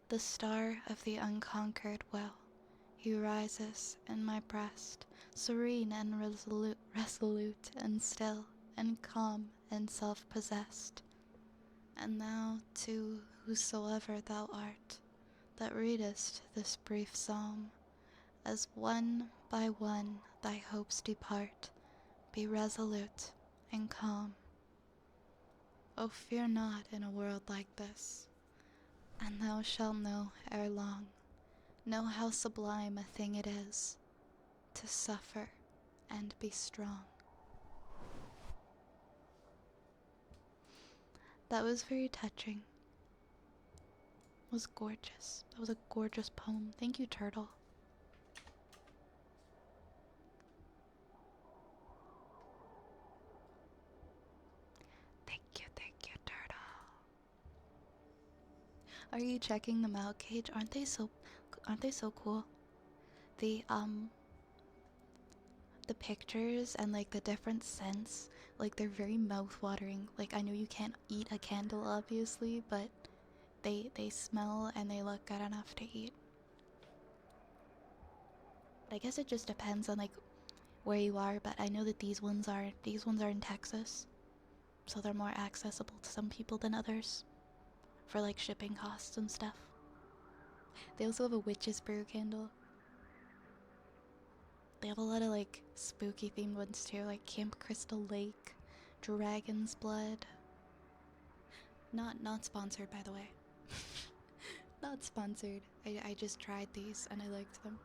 Speaker 1: The star of the unconquered will, he rises in my breast, serene and resolute and still, and calm and self-possessed. And thou, too, whosoever thou art, that readest this brief psalm, as one by one thy hopes depart, be resolute and calm. O fear not in a world like this, and thou shalt know ere long, know how sublime a thing it is to suffer and be strong. That was very touching. It was gorgeous. That was a gorgeous poem. Thank you, Turtle.
Speaker 2: Thank you, Turtle.
Speaker 1: Are you checking them out, Cage? Aren't they so cool? The pictures and like the different scents, like they're very mouth-watering. Like I know you can't eat a candle obviously, but they smell and they look good enough to eat. I guess it just depends on like where you are, but I know that these ones are in Texas. So they're more accessible to some people than others for like shipping costs and stuff. They also have a witch's brew candle. They have a lot of like spooky themed ones too, like Camp Crystal Lake, Dragon's Blood. Not sponsored, by the way. Not sponsored. I just tried these and I liked them.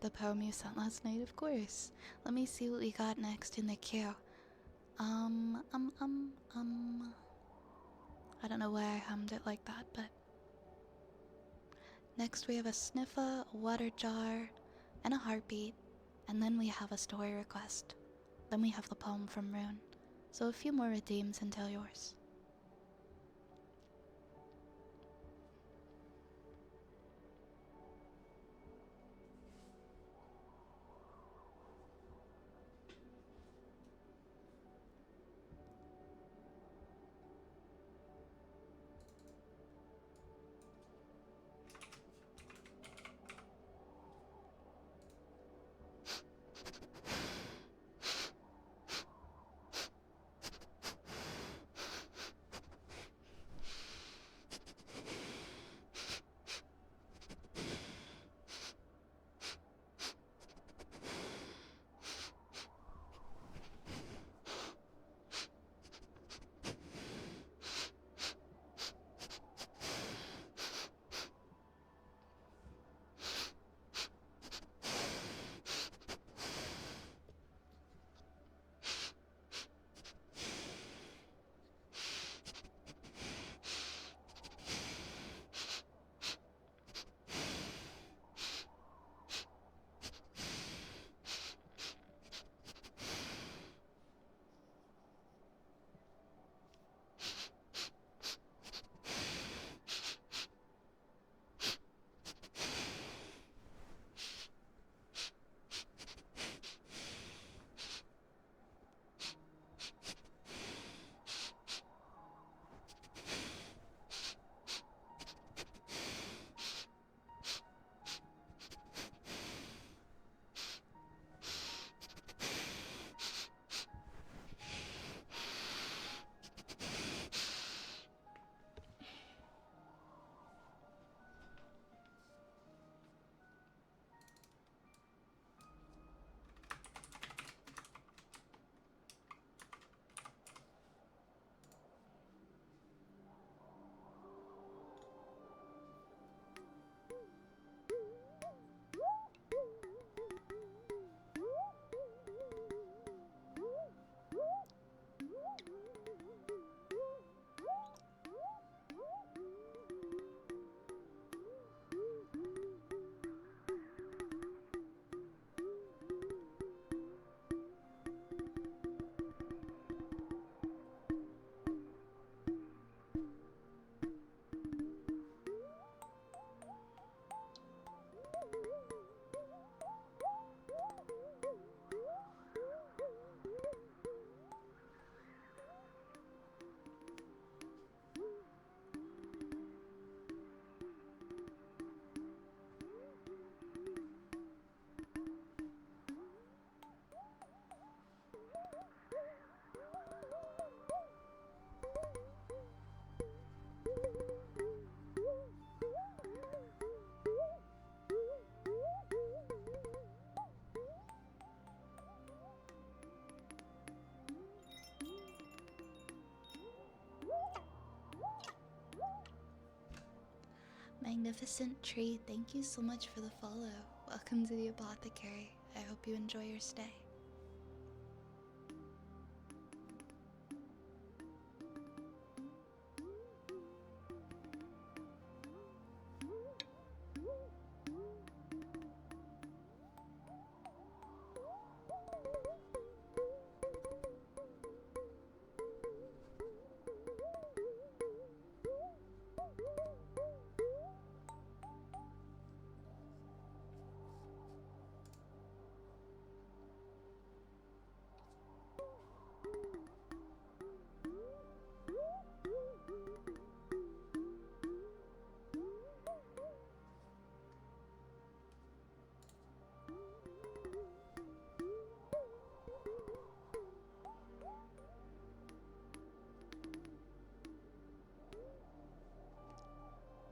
Speaker 1: The poem you sent last night, of course. Let me see what we got next in the queue. I don't know why I hummed it like that, but... Next we have a sniffer, a water jar, and a heartbeat. And then we have a story request. Then we have the poem from Rune. So a few more redeems until yours. Magnificent Tree, thank you so much for the follow. Welcome to the apothecary. I hope you enjoy your stay.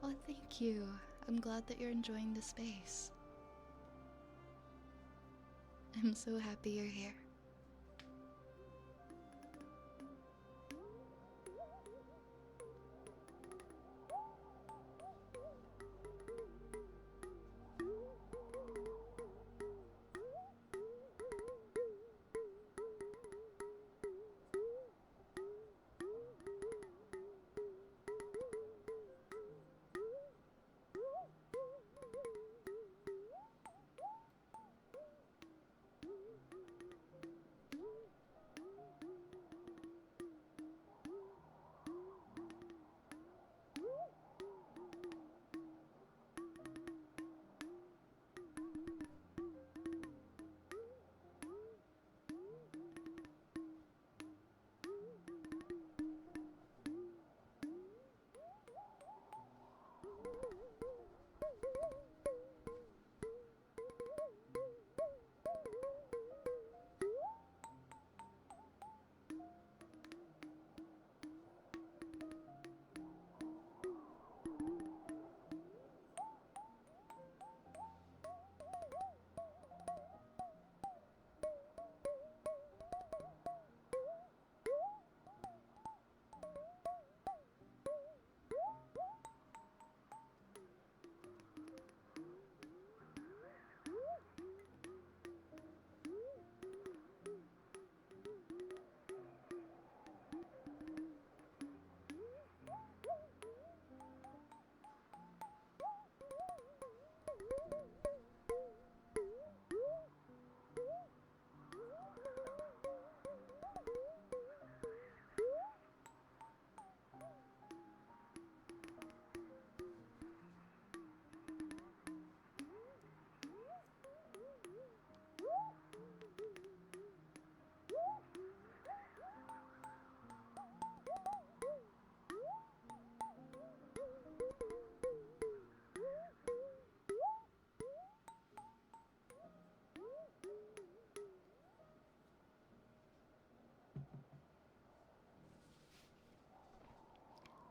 Speaker 1: Oh, thank you. I'm glad that you're enjoying the space. I'm so happy you're here.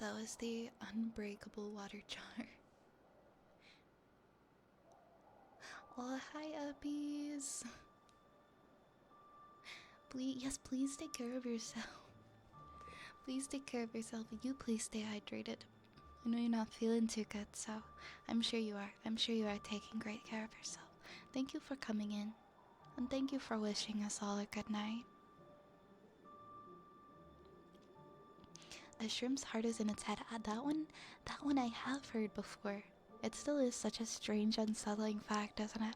Speaker 1: That was the unbreakable water jar. Oh, hi, Uppies. Please, yes, please take care of yourself. Please take care of yourself. You please stay hydrated. I know you're not feeling too good, so I'm sure you are. I'm sure you are taking great care of yourself. Thank you for coming in, and thank you for wishing us all a good night. A shrimp's heart is in its head. That one I have heard before. It still is such a strange, unsettling fact, isn't it?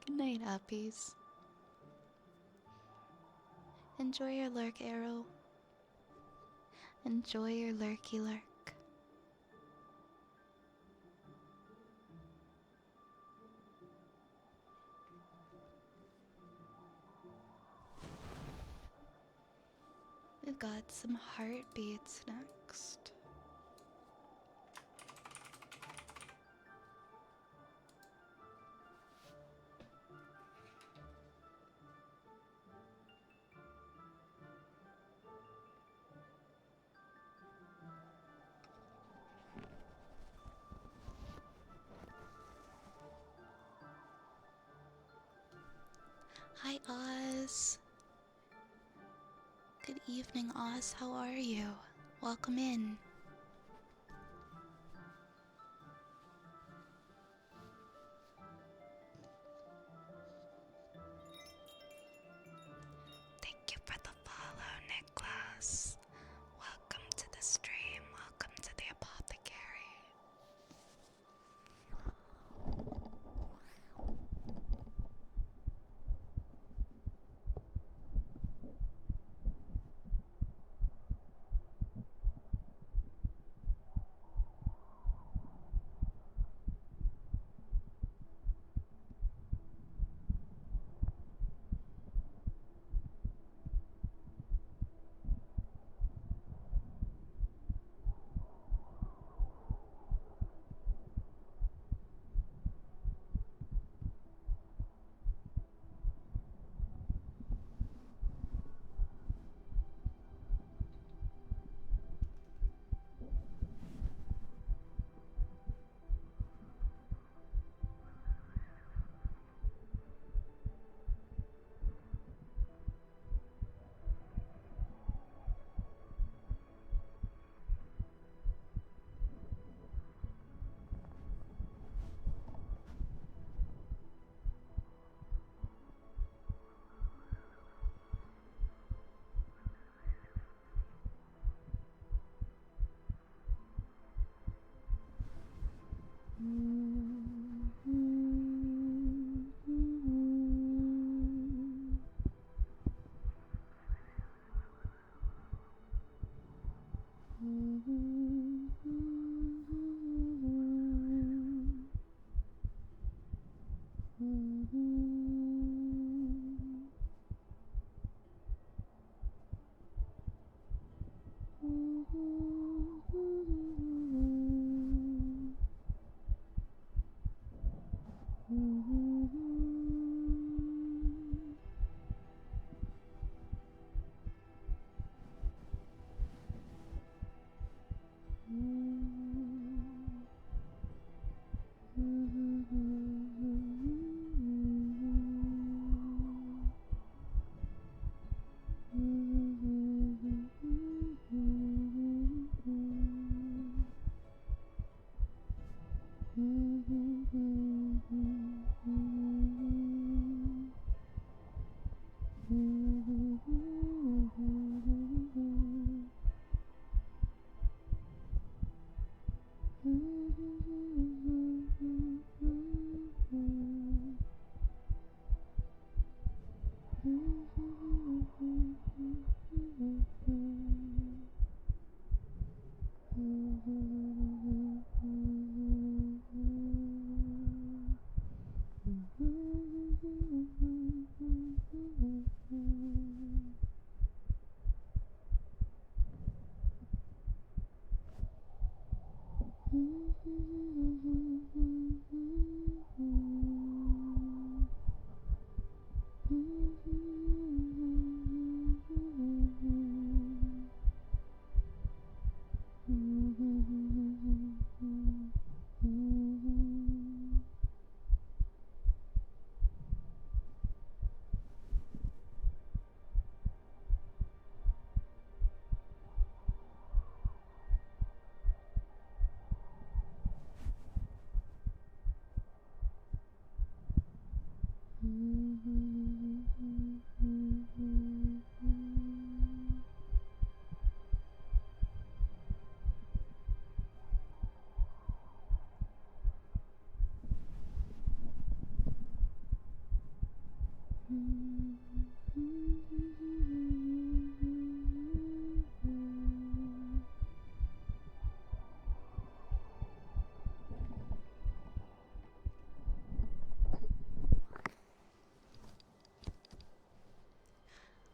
Speaker 1: Good night, Uppies. Enjoy your lurk, Arrow. Enjoy your lurky lurk. We've got some heartbeats next. Hi, Oz. Good evening, Oz. How are you? Welcome in.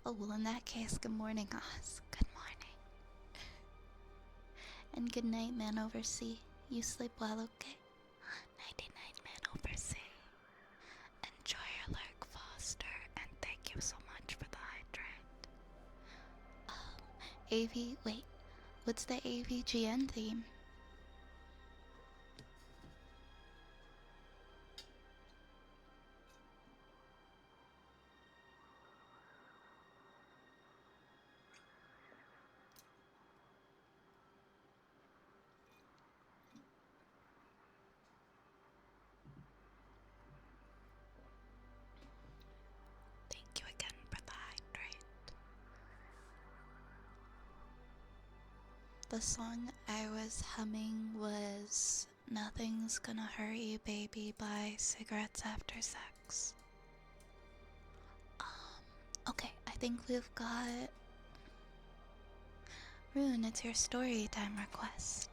Speaker 1: Oh, well, in that case, good morning, Oz. Good morning. And good night, man oversea. You sleep well, okay?
Speaker 2: Nighty night, man oversea. Enjoy your lurk, Foster, and thank you so much for the hydrate.
Speaker 1: AV, wait, what's the AVGN theme?
Speaker 2: Thank you again for the hydrate.
Speaker 1: The song I was humming was Nothing's Gonna Hurt You Baby by Cigarettes After Sex. Okay, I think we've got... Rune, it's your story time request.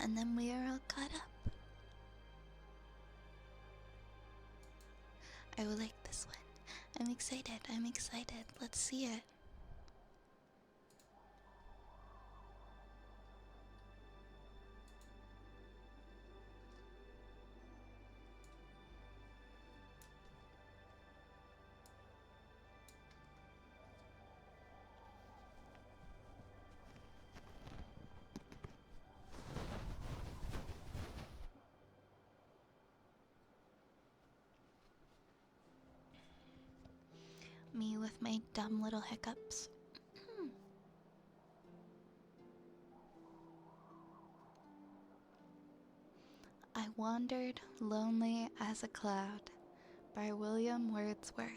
Speaker 1: And then we are all caught up. I will like this one. I'm excited, I'm excited. Let's see it. Me with my dumb little hiccups. I Wandered Lonely as a Cloud by William Wordsworth.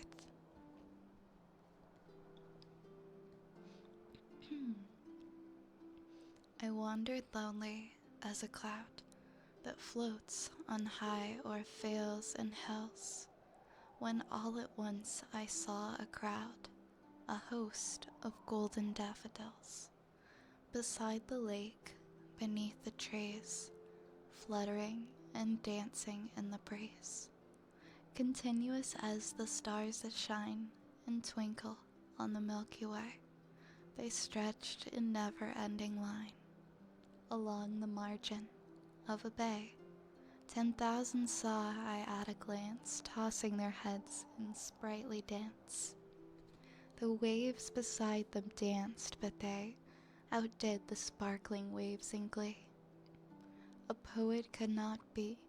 Speaker 1: I wandered lonely as a cloud that floats on high or fails in hills, when all at once I saw a crowd, a host of golden daffodils, beside the lake, beneath the trees, fluttering and dancing in the breeze, continuous as the stars that shine and twinkle on the Milky Way. They stretched in never-ending line along the margin of a bay. 10,000 saw I at a glance, tossing their heads in sprightly dance. The waves beside them danced, but they outdid the sparkling waves in glee. A poet could not be,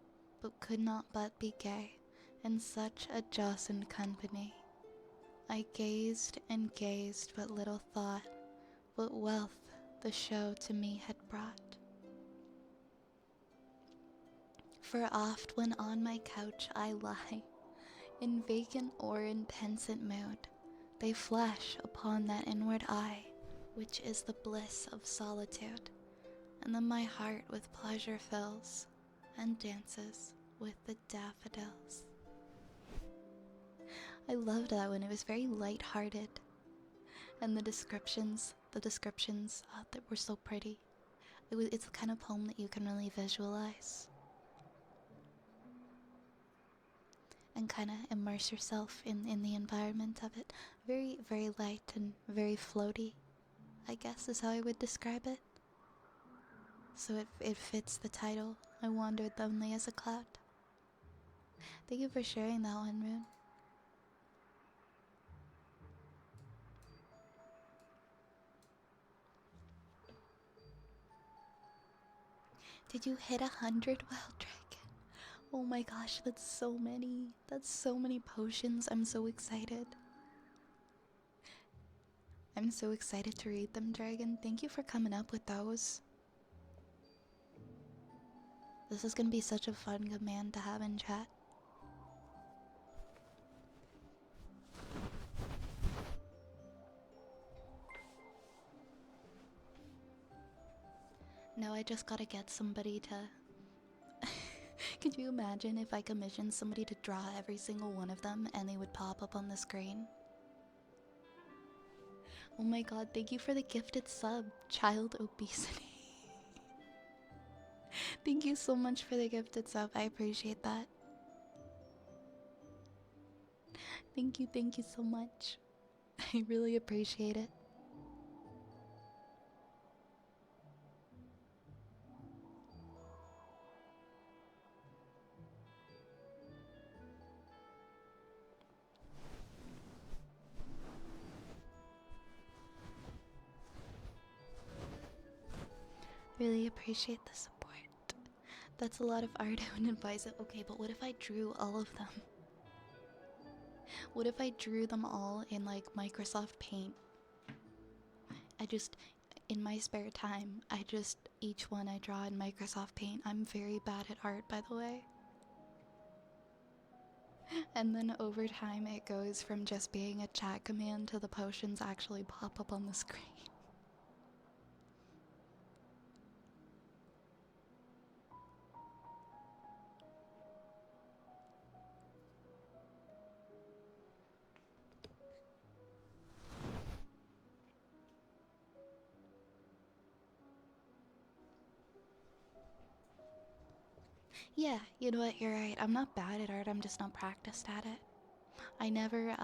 Speaker 1: but could not but be gay in such a jocund company. I gazed and gazed, but little thought what wealth the show to me had brought. For oft when on my couch I lie, In vacant or in pensant mood, they flash upon that inward eye, which is the bliss of solitude, and then my heart with pleasure fills, and dances with the daffodils. I loved that one. It was very light-hearted, and the descriptions that were so pretty. It's the kind of poem that you can really visualize and kind of immerse yourself in the environment of it. Very, very light and very floaty, I guess is how I would describe it. So it fits the title, I Wandered Lonely as a Cloud. Thank you for sharing that one, Rune. Did you hit 100, Wild Dragon? Oh my gosh, that's so many. That's so many potions. I'm so excited. I'm so excited to read them, Dragon. Thank you for coming up with those. This is gonna be such a fun command to have in chat. No, I just gotta get somebody to... Could you imagine if I commissioned somebody to draw every single one of them and they would pop up on the screen? Oh my god, thank you for the gifted sub, Child Obesity. Thank you so much for the gifted sub, I appreciate that. Thank you so much. I really appreciate it. Really appreciate the support. That's a lot of art, I would advise it. Okay, but what if I drew all of them? What if I drew them all in like Microsoft Paint? In my spare time, each one I draw in Microsoft Paint. I'm very bad at art, by the way. And then over time, it goes from just being a chat command to the potions actually pop up on the screen. Yeah, you know what, you're right. I'm not bad at art, I'm just not practiced at it. I never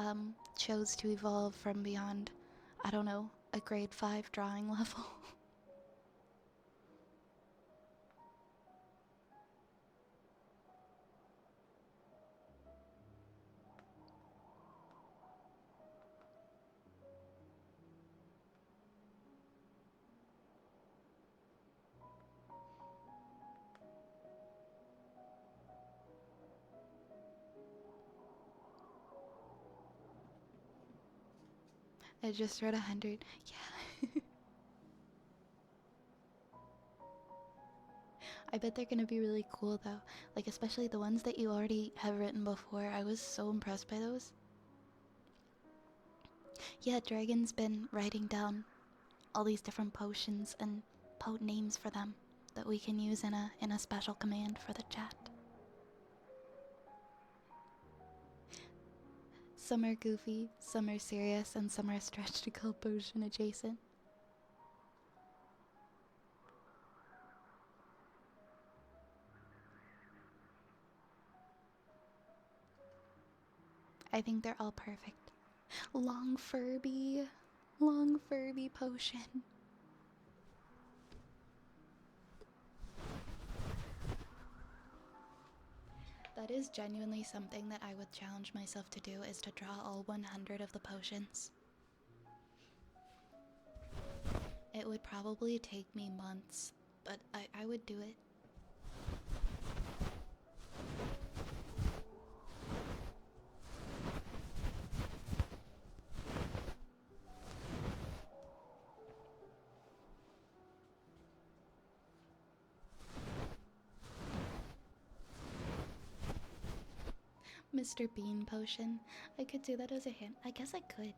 Speaker 1: chose to evolve from beyond, I don't know, a grade 5 drawing level. I just wrote 100. Yeah. I bet they're gonna be really cool though. Like, especially the ones that you already have written before. I was so impressed by those. Yeah, Dragon's been writing down all these different potions and names for them that we can use in a special command for the chat. Some are goofy, some are serious, and some are stretched to call potion adjacent. I think they're all perfect. Long Furby potion. That is genuinely something that I would challenge myself to do, is to draw all 100 of the potions. It would probably take me months, but I would do it. Mr. Bean potion. I could do that as a hint. I guess I could.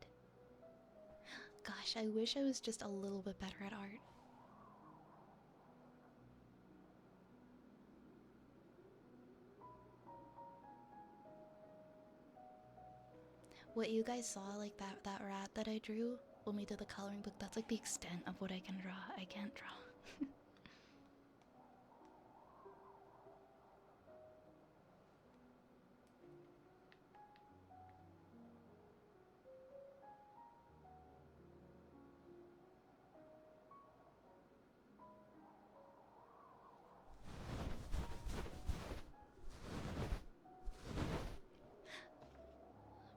Speaker 1: Gosh, I wish I was just a little bit better at art. What you guys saw, like that rat that I drew when we did the coloring book, that's like the extent of what I can draw. I can't draw.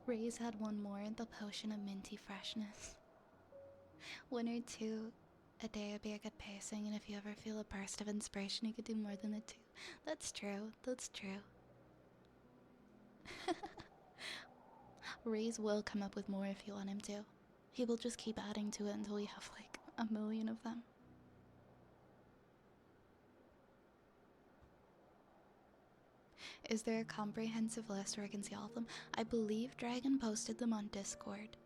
Speaker 1: Ray's had one more, the potion of minty freshness. One or two a day would be a good pacing, and if you ever feel a burst of inspiration, you could do more than the two. That's true. That's true. Ray's will come up with more if you want him to. He will just keep adding to it until we have like a million of them. Is there a comprehensive list where I can see all of them? I believe Dragon posted them on Discord.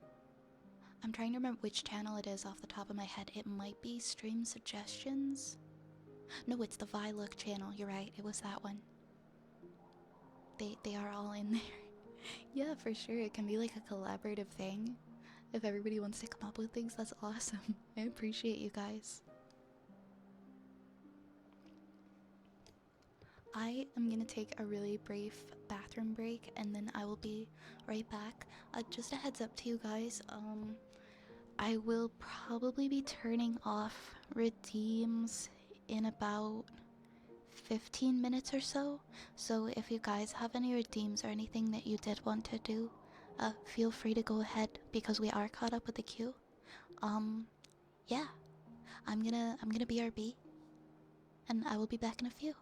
Speaker 1: I'm trying to remember which channel it is off the top of my head. It might be Stream Suggestions. No, it's the Vilook channel. You're right. It was that one. They are all in there. Yeah, for sure. It can be like a collaborative thing. If everybody wants to come up with things, that's awesome. I appreciate you guys. I am gonna take a really brief bathroom break and then I will be right back. Just a heads up to you guys, I will probably be turning off redeems in about 15 minutes or so. So if you guys have any redeems or anything that you did want to do, feel free to go ahead because we are caught up with the queue. Yeah, I'm gonna BRB and I will be back in a few.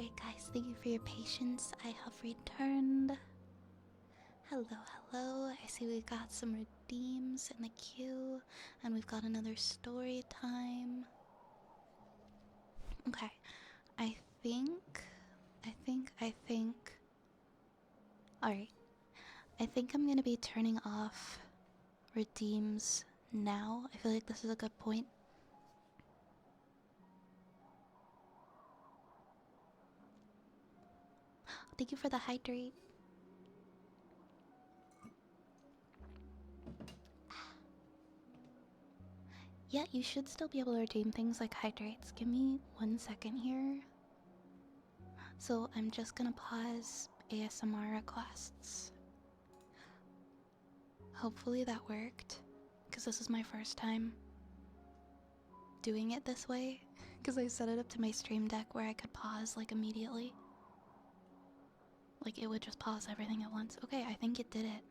Speaker 1: Alright, guys, thank you for your patience. I have returned. Hello, hello. I see we got some redeems in the queue, and we've got another story time. Okay, I think. Alright, I think I'm gonna be turning off redeems now. I feel like this is a good point. Thank you for the hydrate. Yeah, you should still be able to redeem things like hydrates. Give me 1 second here. So I'm just gonna pause ASMR requests. Hopefully that worked, because this is my first time doing it this way. Because I set it up to my stream deck where I could pause like immediately. Like it would just pause everything at once. Okay, I think it did it.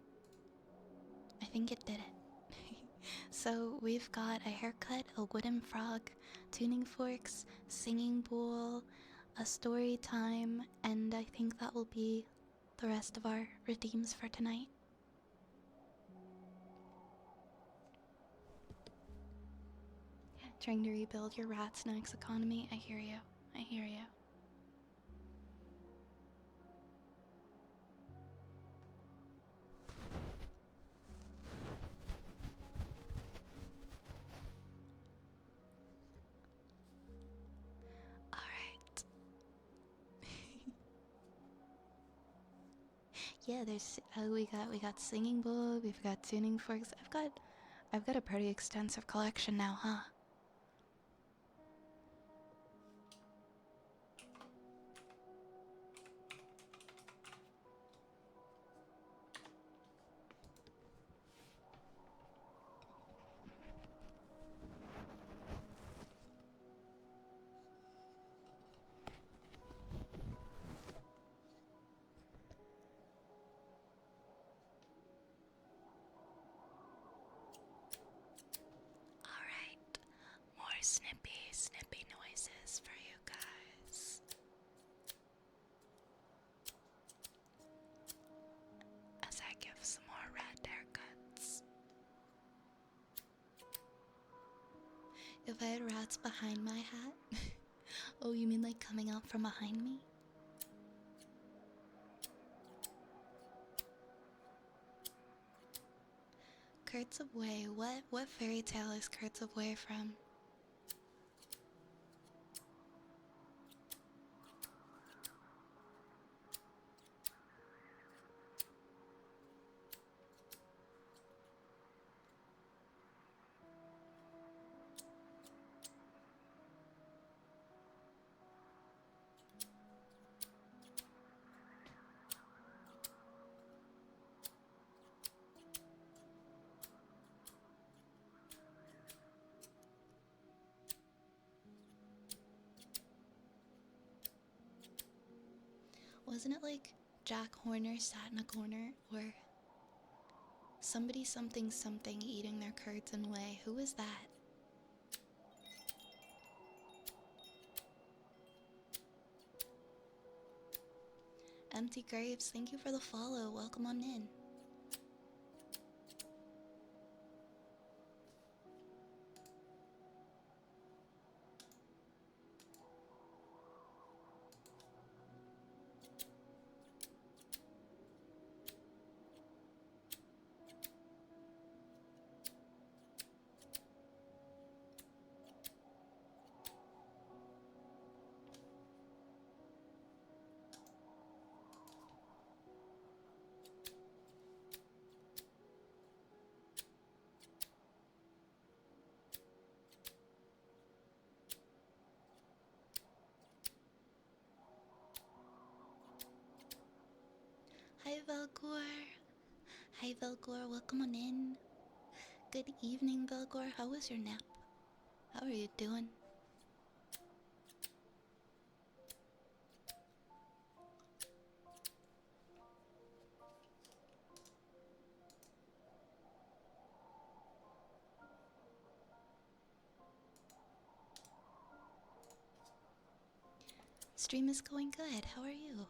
Speaker 1: I think it did it. So we've got a haircut, a wooden frog, tuning forks, singing bowl, a story time, and I think that will be the rest of our redeems for tonight. Trying to rebuild your rat snacks economy. I hear you. I hear you. Alright. Yeah, there's we got singing bowl, we've got tuning forks. I've got a pretty extensive collection now, huh?
Speaker 2: Alright, more snippy noises for you guys. As I give some more rat haircuts.
Speaker 1: If I had rats behind my hat. Oh, you mean like coming out from behind me? Curds of Way. What fairy tale is Curds of Way from? Wasn't it like Jack Horner sat in a corner, or somebody something something eating their curds and whey? Who was that? Empty Graves, thank you for the follow. Welcome on in. Hi Velgor. Hi Velgor, welcome on in. Good evening, Velgor. How was your nap? How are you doing? Stream is going good. How are you?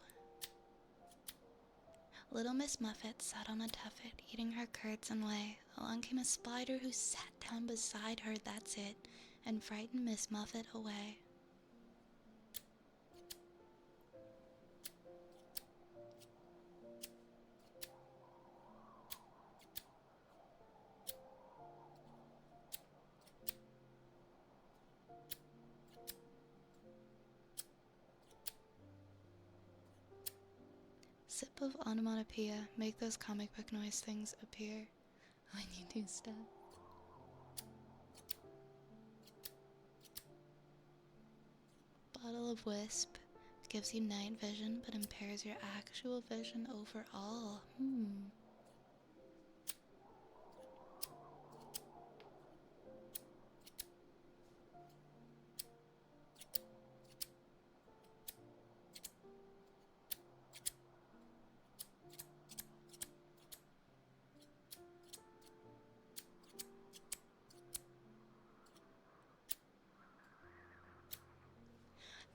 Speaker 1: Little Miss Muffet sat on a tuffet, eating her curds and whey. Along came a spider who sat down beside her, that's it, and frightened Miss Muffet away. Sip of onomatopoeia, make those comic book noise things appear when you do stuff. Bottle of Wisp gives you night vision but impairs your actual vision overall.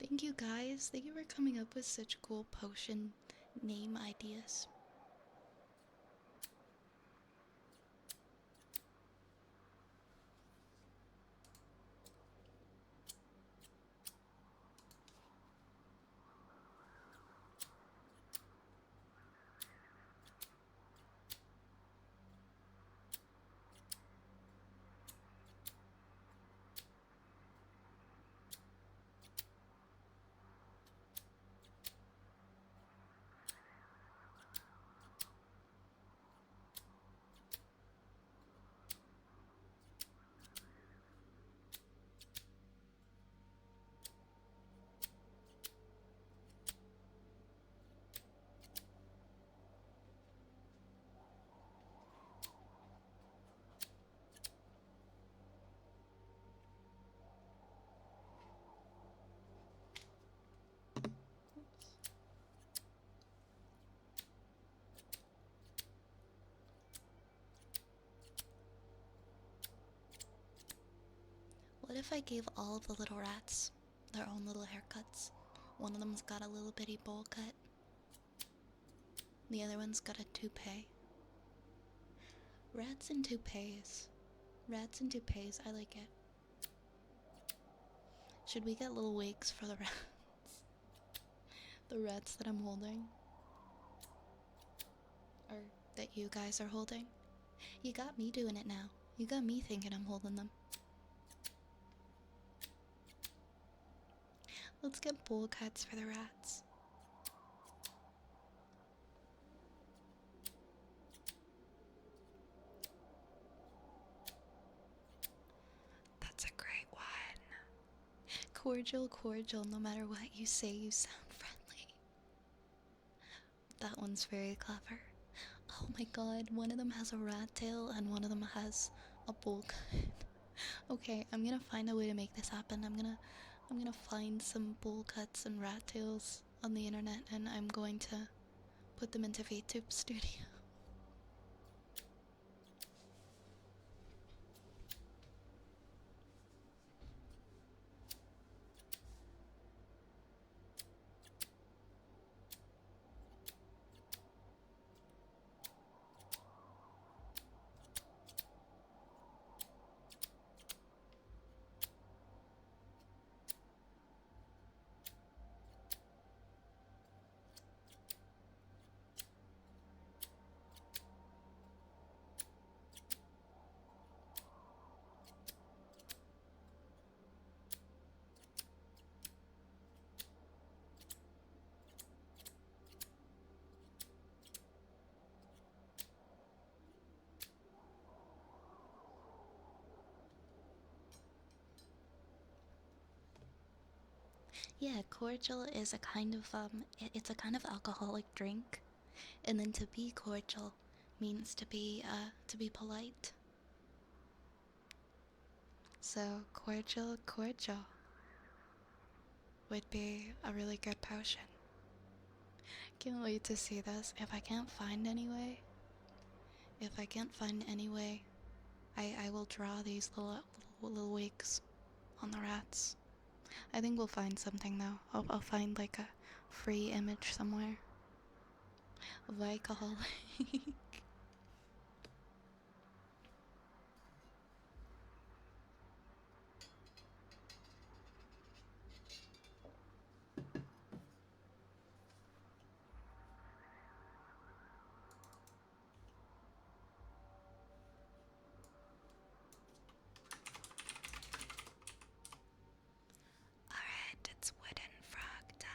Speaker 1: Thank you guys. Thank you for coming up with such cool potion name ideas. What if I gave all of the little rats their own little haircuts? One of them's got a little bitty bowl cut. The other one's got a toupee. Rats and toupees. Rats and toupees, I like it. Should we get little wigs for the rats? The rats that I'm holding? Or that you guys are holding? You got me doing it now. You got me thinking I'm holding them. Let's get bowl cuts for the rats.
Speaker 2: That's a great one.
Speaker 1: Cordial, cordial, no matter what you say, you sound friendly. That one's very clever. Oh my god, one of them has a rat tail and one of them has a bowl cut. Okay, I'm gonna find a way to make this happen. I'm gonna find some bowl cuts and rat tails on the internet and I'm going to put them into VTube Studio. Yeah, cordial is a kind of it's a kind of alcoholic drink, and then to be cordial means to be polite. So cordial, cordial would be a really good potion. Can't wait to see this. If I can't find any way, I will draw these little wigs on the rats. I think we'll find something though. I'll find like a free image somewhere. Alcohol.
Speaker 2: Alright, it's wooden frog time.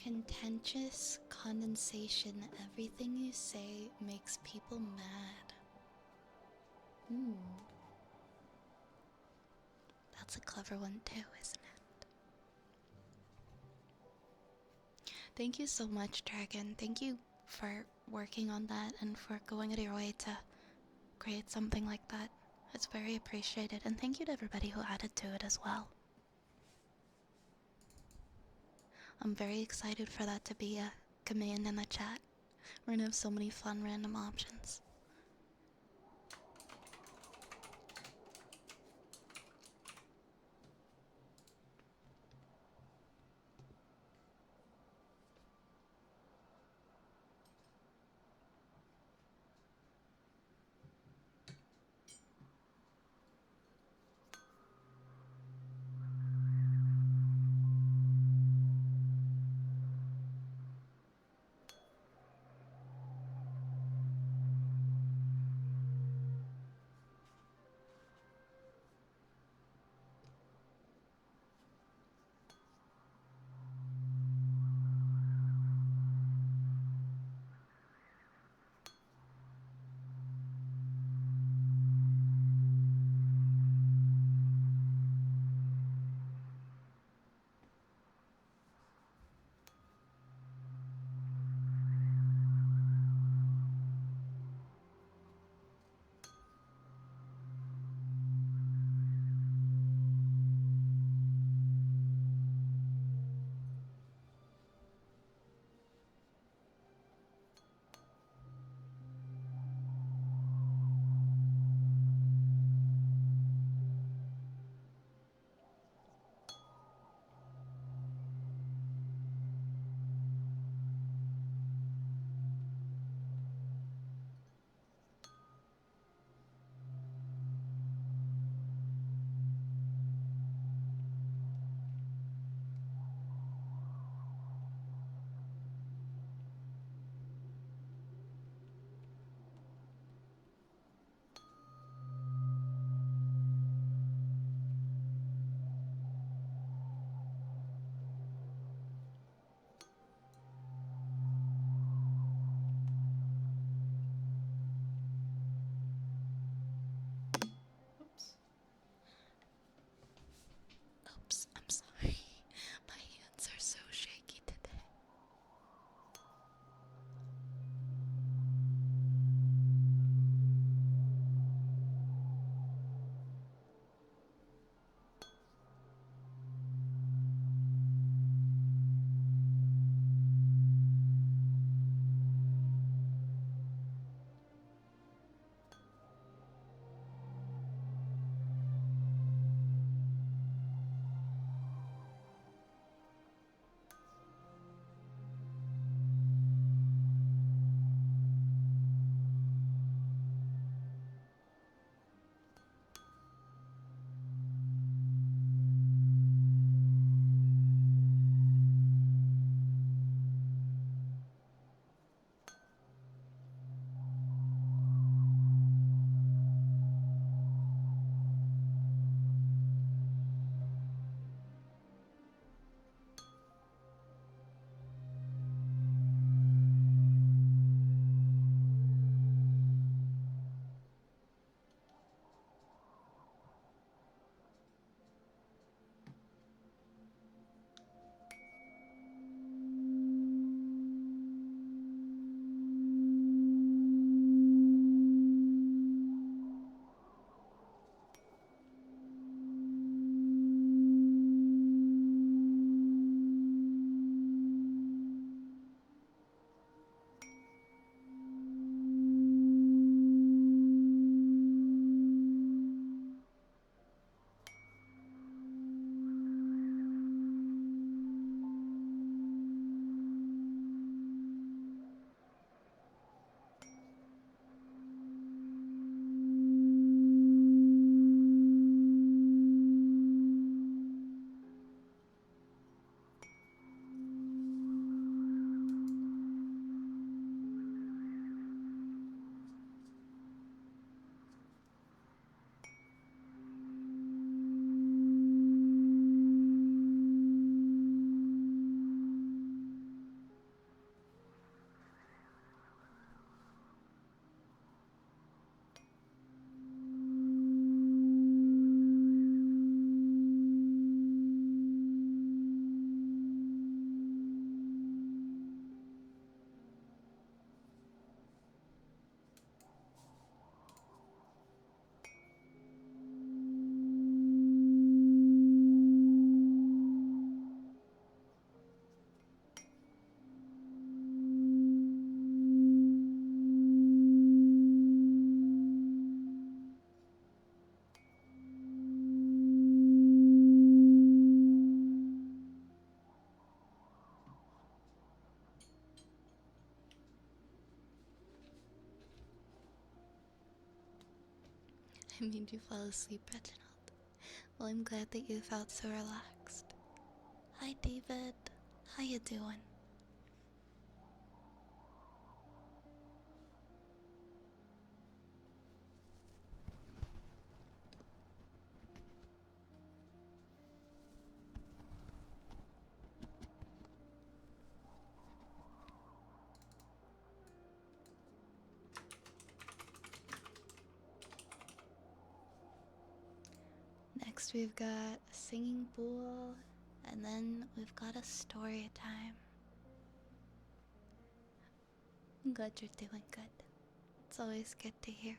Speaker 1: Contentious condensation. Everything you say makes people mad. Hmm. That's a clever one too, isn't it? Thank you so much, Dragon. Thank you for working on that and for going out of your way to create something like that. It's very appreciated, and thank you to everybody who added to it as well. I'm very excited for that to be a command in the chat. We're gonna have so many fun random options. I made you fall asleep, Reginald. Well, I'm glad that you felt so relaxed. Hi, David. How you doing? Next, we've got a singing pool, and then we've got a story time. I'm glad you're doing good. It's always good to hear.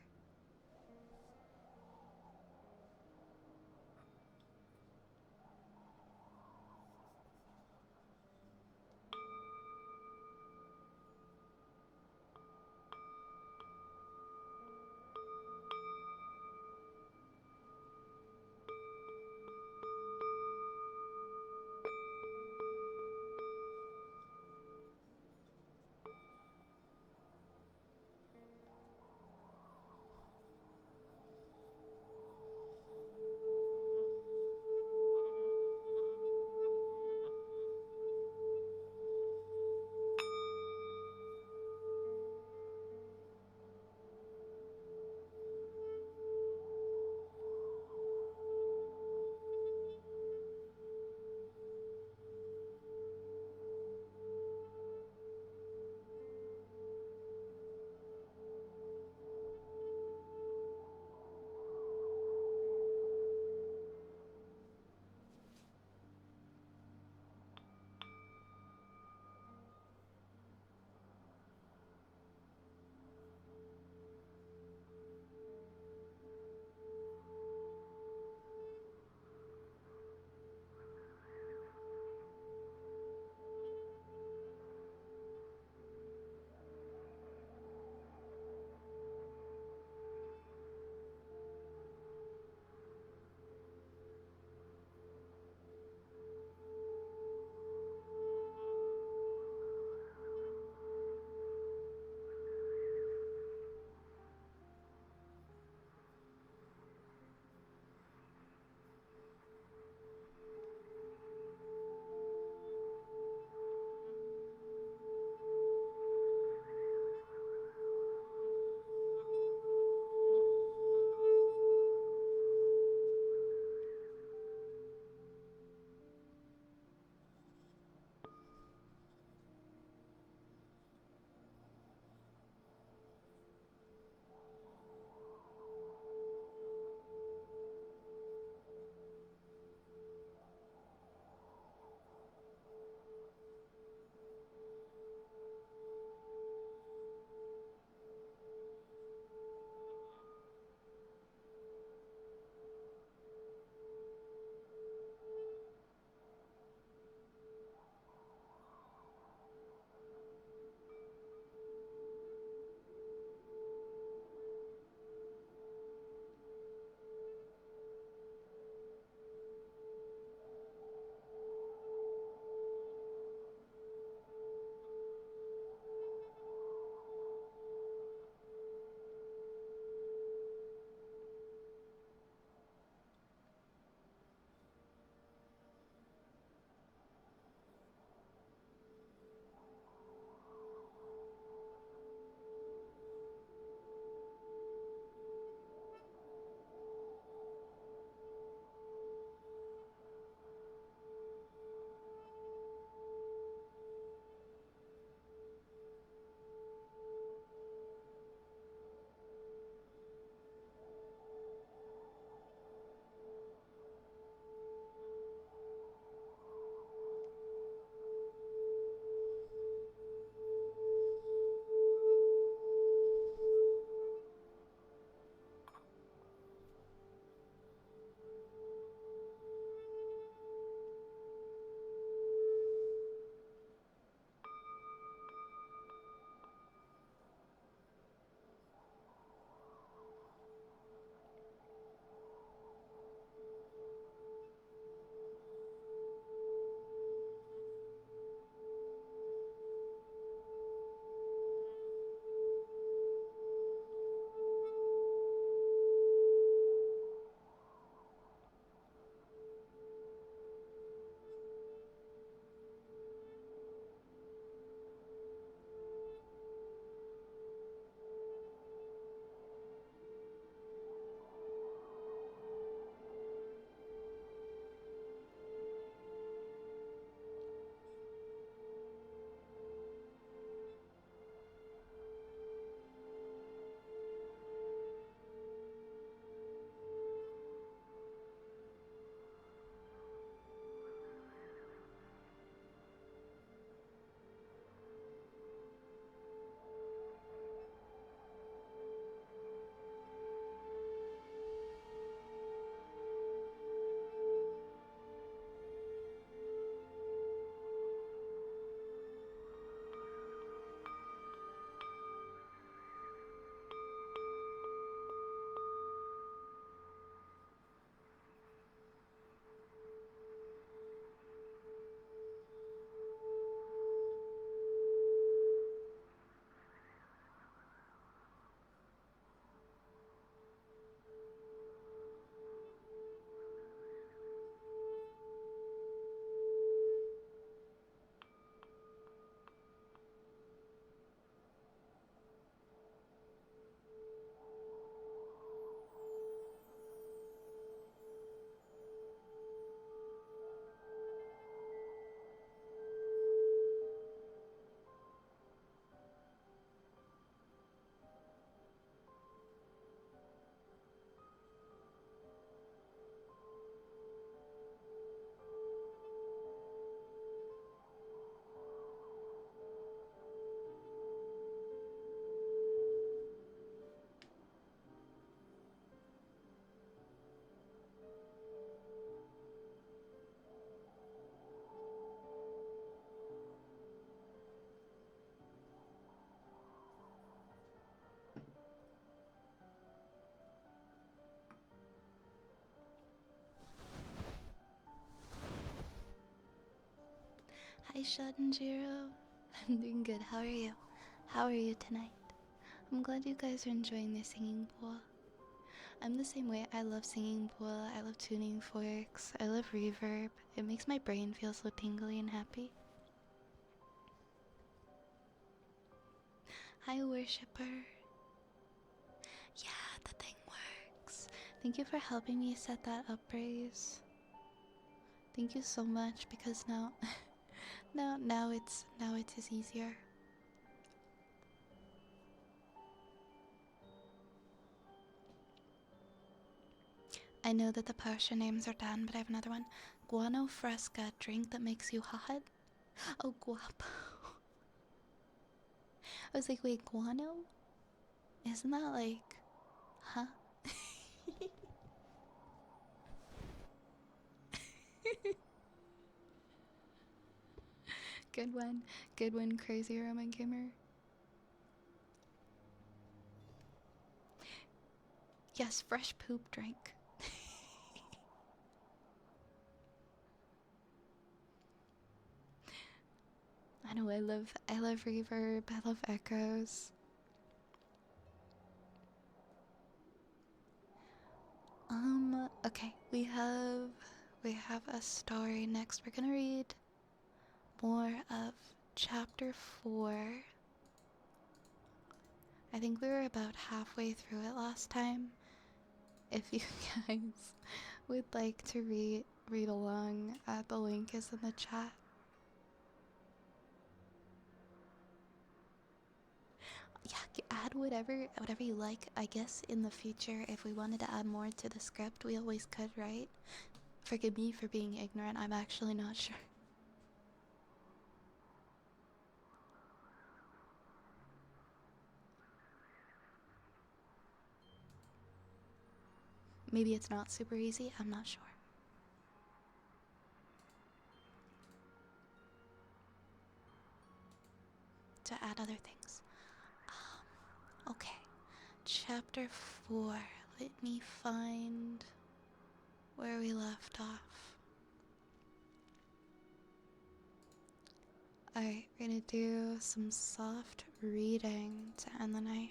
Speaker 1: Hi, Shanjiro. I'm doing good. How are you? How are you tonight? I'm glad you guys are enjoying the singing pool. I'm the same way. I love singing pool. I love tuning forks. I love reverb. It makes my brain feel so tingly and happy. Hi, worshipper. Yeah, the thing works. Thank you for helping me set that up, Braze. Thank you so much because now, now it is easier. I know that the potion names are done, but I have another one. Guano fresca, drink that makes you hot. Oh, guapo. I was like, wait, guano? Isn't that like, huh? Good one, crazy Roman gamer. Yes, fresh poop drink. I know, I love reverb, I love echoes. Okay, we have a story next. We're gonna read more of chapter 4. I think we were about halfway through it last time. If you guys would like to read along, the link is in the chat. Yeah, add whatever you like. I guess in the future, if we wanted to add more to the script, we always could, right? Forgive me for being ignorant. I'm actually not sure. Maybe it's not super easy. I'm not sure. To add other things. Okay. Chapter 4. Let me find where we left off. Alright, we're gonna do some soft reading to end the night.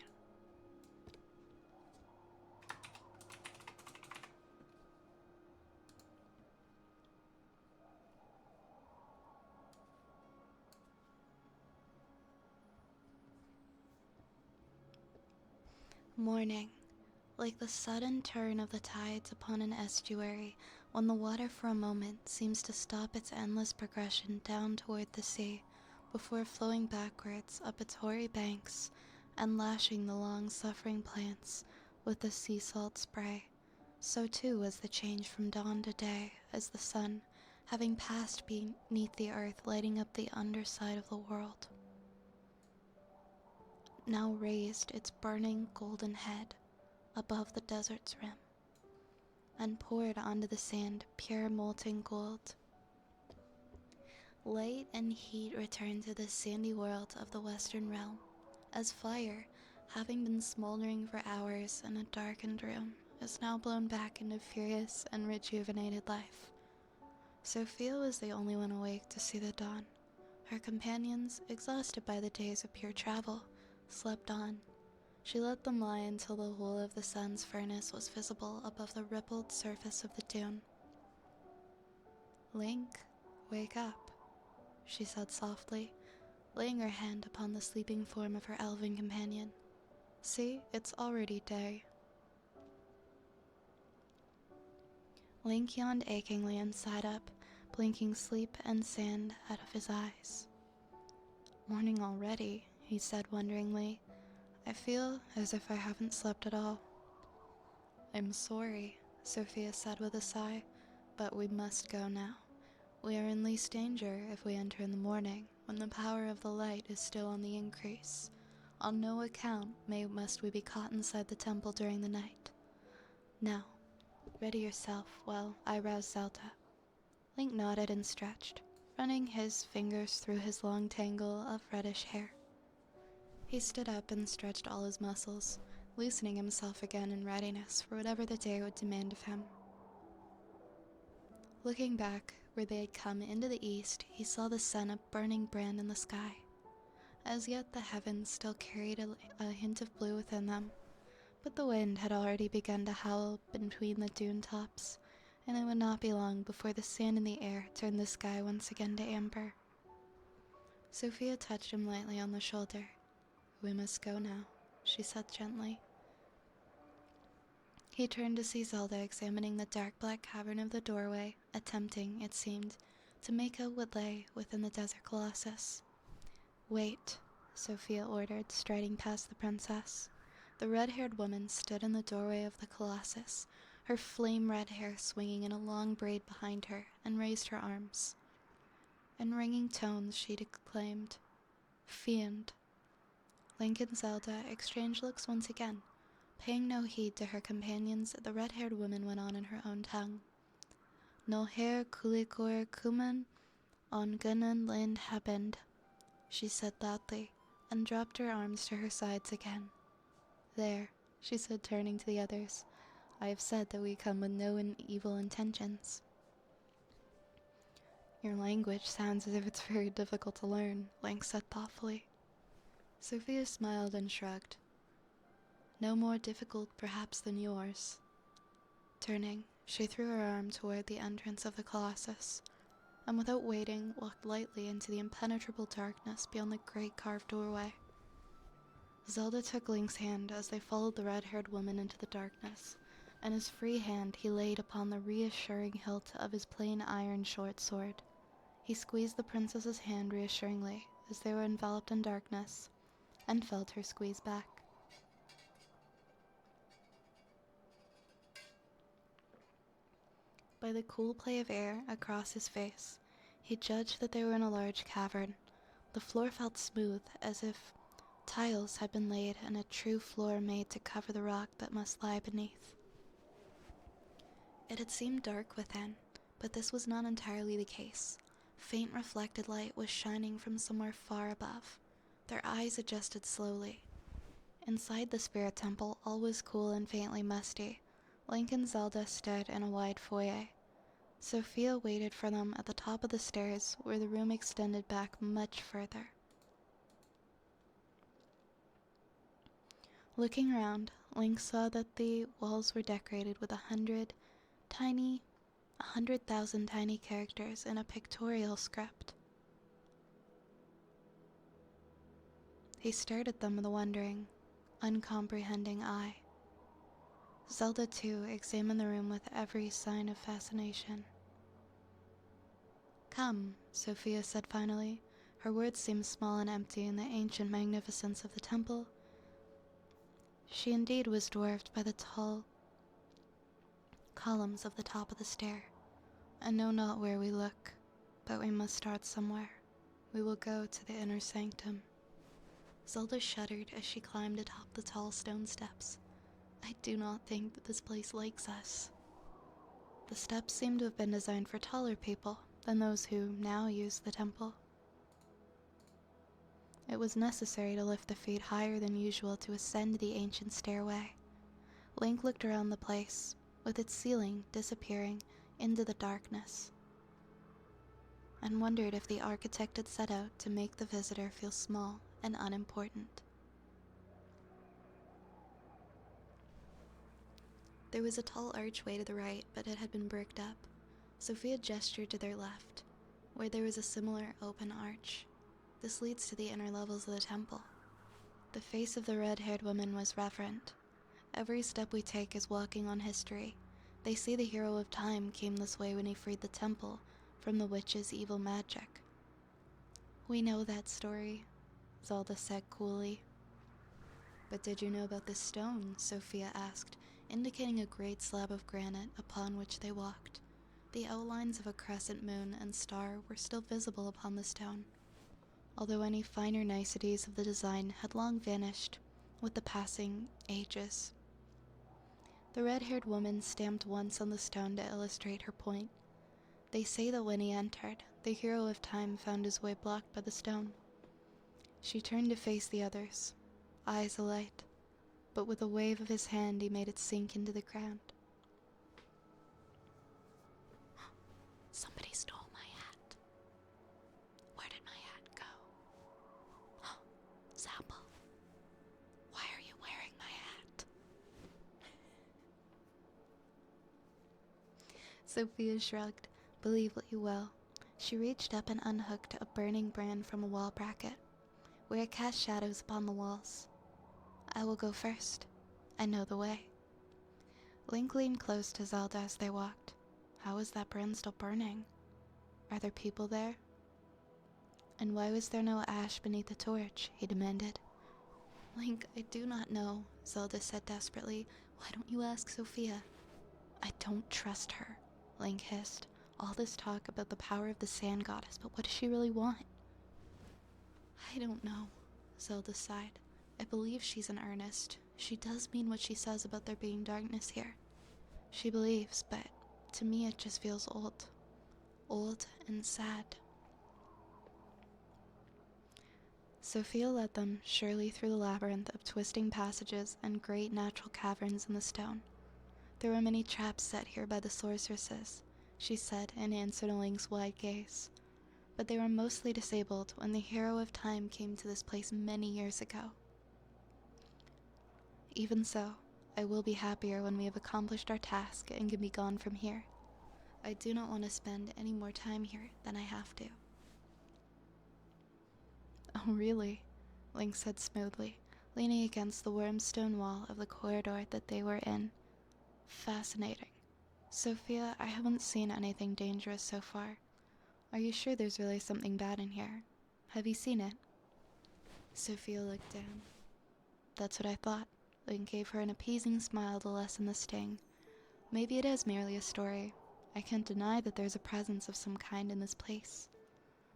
Speaker 1: Morning. Like the sudden turn of the tides upon an estuary, when the water for a moment seems to stop its endless progression down toward the sea, before flowing backwards up its hoary banks and lashing the long-suffering plants with the sea salt spray. So too was the change from dawn to day, as the sun, having passed beneath the earth, lighting up the underside of the world, now raised its burning golden head above the desert's rim, and poured onto the sand pure molten gold. Light and heat returned to the sandy world of the western realm, as fire, having been smoldering for hours in a darkened room, is now blown back into furious and rejuvenated life. Sophia was the only one awake to see the dawn. Her companions, exhausted by the days of pure travel, slept on. She let them lie until the whole of the sun's furnace was visible above the rippled surface of the dune. Link, wake up, she said softly, laying her hand upon the sleeping form of her elven companion. See, it's already day. Link yawned achingly and sat up, blinking sleep and sand out of his eyes. Morning already, he said wonderingly. I feel as if I haven't slept at all. I'm sorry, Sophia said with a sigh, but we must go now. We are in least danger if we enter in the morning, when the power of the light is still on the increase. On no account must we be caught inside the temple during the night. Now, ready yourself while I rouse Zelda. Link nodded and stretched, running his fingers through his long tangle of reddish hair. He stood up and stretched all his muscles, loosening himself again in readiness for whatever the day would demand of him. Looking back, Where they had come into the east, he saw the sun a burning brand in the sky. As yet the heavens still carried a hint of blue within them, but the wind had already begun to howl between the dune tops, and it would not be long before the sand in the air turned the sky once again to amber. Sophia touched him lightly on the shoulder. "We must go now," she said gently. He turned to see Zelda examining the dark black cavern of the doorway, attempting, it seemed, to make out what lay within the desert colossus. "Wait," Sophia ordered, striding past the princess. The red-haired woman stood in the doorway of the colossus, her flame-red hair swinging in a long braid behind her, and raised her arms. In ringing tones she declaimed, "Fiend." Link and Zelda exchanged looks once again. Paying no heed to her companions, the red-haired woman went on in her own tongue. "No hair kulikor kuman on gunan land habend," she said loudly, and dropped her arms to her sides again. "There," she said, turning to the others. "I have said that we come with no evil intentions." "Your language sounds as if it's very difficult to learn," Link said thoughtfully. Sophia smiled and shrugged. "No more difficult, perhaps, than yours." Turning, she threw her arm toward the entrance of the colossus, and without waiting, walked lightly into the impenetrable darkness beyond the great carved doorway. Zelda took Link's hand as they followed the red-haired woman into the darkness, and his free hand he laid upon the reassuring hilt of his plain iron short sword. He squeezed the princess's hand reassuringly as they were enveloped in darkness, and felt her squeeze back. By the cool play of air across his face, he judged that they were in a large cavern. The floor felt smooth, as if tiles had been laid and a true floor made to cover the rock that must lie beneath. It had seemed dark within, but this was not entirely the case. Faint reflected light was shining from somewhere far above. Their eyes adjusted slowly. Inside the spirit temple, all was cool and faintly musty. Link and Zelda stood in a wide foyer. Sophia waited for them at the top of the stairs, where the room extended back much further. Looking around, Link saw that the walls were decorated with 100,000 tiny characters in a pictorial script. He stared at them with a wondering, uncomprehending eye. Zelda, too, examined the room with every sign of fascination. "Come," Sophia said finally. Her words seemed small and empty in the ancient magnificence of the temple. She indeed was dwarfed by the tall columns of the top of the stair. "I know not where we look, but we must start somewhere. We will go to the inner sanctum." Zelda shuddered as she climbed atop the tall stone steps. "I do not think that this place likes us." The steps seemed to have been designed for taller people than those who now used the temple. It was necessary to lift the feet higher than usual to ascend the ancient stairway. Link looked around the place, with its ceiling disappearing into the darkness, and wondered if the architect had set out to make the visitor feel small and unimportant. There was a tall archway to the right, but it had been bricked up. Sophia gestured to their left, where there was a similar open arch. "This leads to the inner levels of the temple." The face of the red-haired woman was reverent. "Every step we take is walking on history. They say the hero of time came this way when he freed the temple from the witch's evil magic." "We know that story," Zelda said coolly. "But did you know about this stone?" Sophia asked, indicating a great slab of granite upon which they walked. The outlines of a crescent moon and star were still visible upon the stone, although any finer niceties of the design had long vanished with the passing ages. The red-haired woman stamped once on the stone to illustrate her point. "They say that when he entered, the hero of time found his way blocked by the stone." She turned to face the others, eyes alight, but with a wave of his hand he made it sink into the ground. "Somebody stole Sophia shrugged. Believe what you will. She reached up and unhooked a burning brand from a wall bracket, where it cast shadows upon the walls. I will go first. I know the way. Link leaned close to Zelda as they walked. How was that brand still burning? Are there people there? And why was there no ash beneath the torch? He demanded. Link, I do not know, Zelda said desperately. Why don't you ask Sophia? I don't trust her, Link hissed. All this talk about the power of the sand goddess, but what does she really want? I don't know, Zelda sighed. I believe she's in earnest. She does mean what she says about there being darkness here. She believes, but to me it just feels old. Old and sad. Sophia led them surely through the labyrinth of twisting passages and great natural caverns in the stone. There were many traps set here by the sorceresses, she said in answer to Link's wide gaze. But they were mostly disabled when the hero of time came to this place many years ago. Even so, I will be happier when we have accomplished our task and can be gone from here. I do not want to spend any more time here than I have to. Oh, really? Link said smoothly, leaning against the wormstone wall of the corridor that they were in. Fascinating. Sophia, I haven't seen anything dangerous so far. Are you sure there's really something bad in here? Have you seen it? Sophia looked down. That's what I thought. Link gave her an appeasing smile to lessen the sting. Maybe it is merely a story. I can't deny that there's a presence of some kind in this place.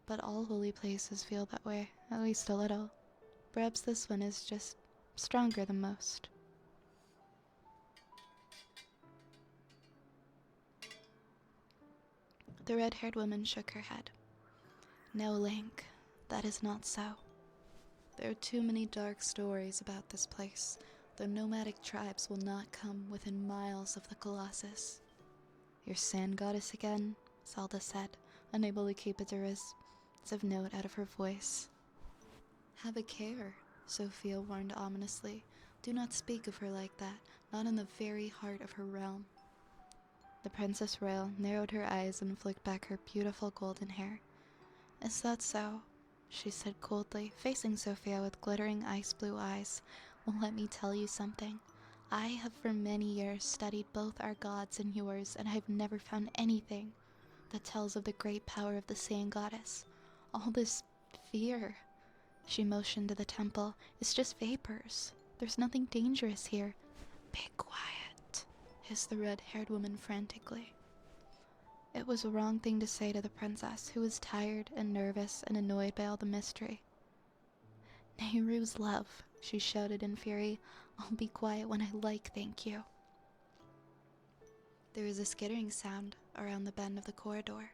Speaker 1: But all holy places feel that way, at least a little. Perhaps this one is just stronger than most. The red-haired woman shook her head. No, Link, that is not so. There are too many dark stories about this place. The nomadic tribes will not come within miles of the Colossus. Your sand goddess again? Zelda said, unable to keep a derisive note out of her voice. Have a care, Sophia warned ominously. Do not speak of her like that, not in the very heart of her realm. The Princess Royal narrowed her eyes and flicked back her beautiful golden hair. Is that so? She said coldly, facing Sophia with glittering ice-blue eyes. Well, let me tell you something. I have for many years studied both our gods and yours, and I have never found anything that tells of the great power of the sand goddess. All this fear, she motioned to the temple, is just vapors. There's nothing dangerous here. Be quiet, hissed the red-haired woman frantically. It was a wrong thing to say to the princess, who was tired and nervous and annoyed by all the mystery. Nehru's love, she shouted in fury. I'll be quiet when I like, thank you. There was a skittering sound around the bend of the corridor.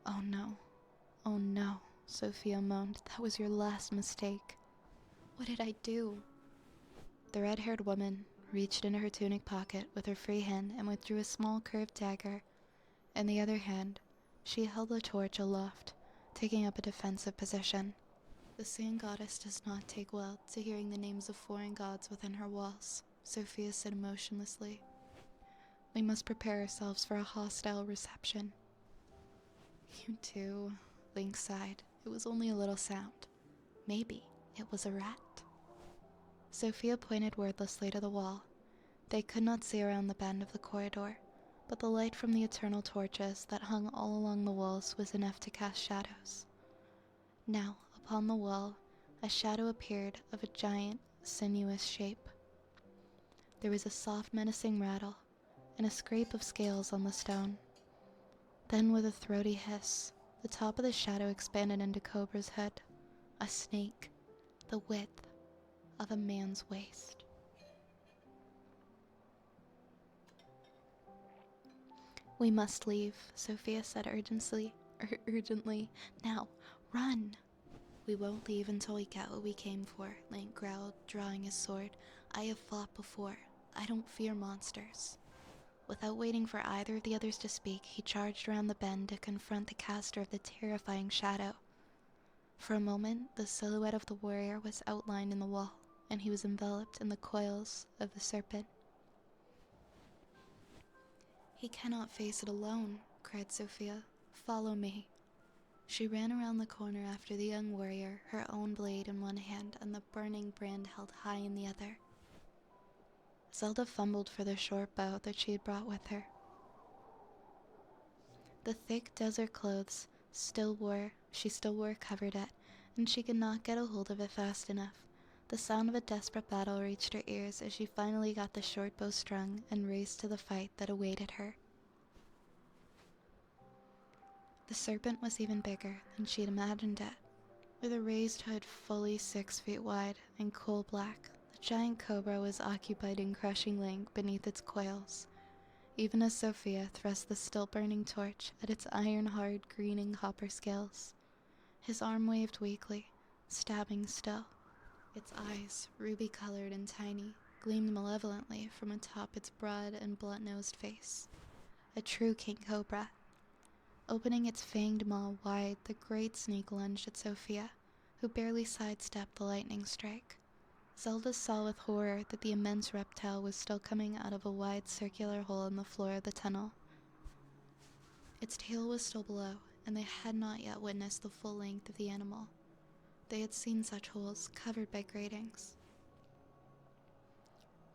Speaker 1: Oh no, Sophia moaned. That was your last mistake. What did I do? The red-haired woman reached into her tunic pocket with her free hand and withdrew a small curved dagger. In the other hand, she held the torch aloft, taking up a defensive position. The sand goddess does not take well to hearing the names of foreign gods within her walls, Sophia said emotionlessly. We must prepare ourselves for a hostile reception. You too, Link sighed. It was only a little sound. Maybe it was a rat. Sophia pointed wordlessly to the wall. They could not see around the bend of the corridor, but the light from the eternal torches that hung all along the walls was enough to cast shadows. Now, upon the wall, a shadow appeared of a giant, sinuous shape. There was a soft, menacing rattle, and a scrape of scales on the stone. Then, with a throaty hiss, the top of the shadow expanded into Cobra's head, a snake, the width of a man's waist. We must leave, Sophia said urgently. Now, run! We won't leave until we get what we came for, Link growled, drawing his sword. I have fought before. I don't fear monsters. Without waiting for either of the others to speak, he charged around the bend to confront the caster of the terrifying shadow. For a moment, the silhouette of the warrior was outlined in the wall, and he was enveloped in the coils of the serpent. He cannot face it alone, cried Sophia. Follow me. She ran around the corner after the young warrior, her own blade in one hand and the burning brand held high in the other. Zelda fumbled for the short bow that she had brought with her. The thick desert clothes she still wore covered it, and she could not get a hold of it fast enough. The sound of a desperate battle reached her ears as she finally got the short bow strung and raced to the fight that awaited her. The serpent was even bigger than she had imagined it. With a raised hood fully 6 feet wide and coal black, the giant cobra was occupied in crushing Link beneath its coils, even as Sophia thrust the still-burning torch at its iron-hard greening copper scales. His arm waved weakly, stabbing still. Its eyes, ruby-colored and tiny, gleamed malevolently from atop its broad and blunt-nosed face. A true king cobra. Opening its fanged maw wide, the great snake lunged at Sophia, who barely sidestepped the lightning strike. Zelda saw with horror that the immense reptile was still coming out of a wide circular hole in the floor of the tunnel. Its tail was still below, and they had not yet witnessed the full length of the animal. They had seen such holes covered by gratings.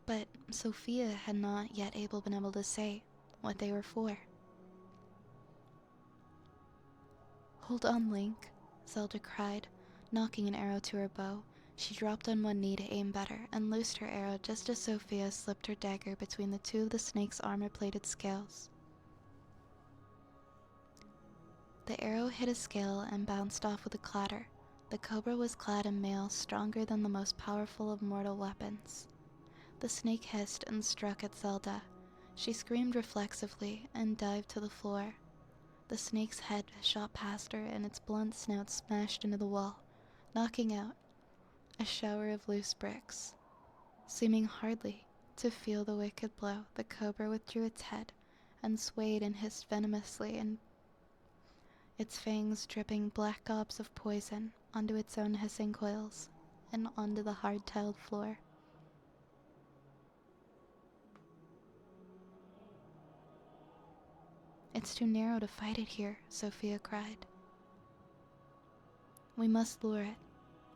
Speaker 1: But Sophia had not yet been able to say what they were for. "Hold on, Link," Zelda cried, knocking an arrow to her bow. She dropped on one knee to aim better, and loosed her arrow just as Sophia slipped her dagger between the two of the snake's armor-plated scales. The arrow hit a scale and bounced off with a clatter. The cobra was clad in mail stronger than the most powerful of mortal weapons. The snake hissed and struck at Zelda. She screamed reflexively and dived to the floor. The snake's head shot past her and its blunt snout smashed into the wall, knocking out a shower of loose bricks. Seeming hardly to feel the wicked blow, the cobra withdrew its head and swayed and hissed venomously, and its fangs dripping black gobs of poison onto its own hissing coils and onto the hard-tiled floor. "It's too narrow to fight it here," Sophia cried. "We must lure it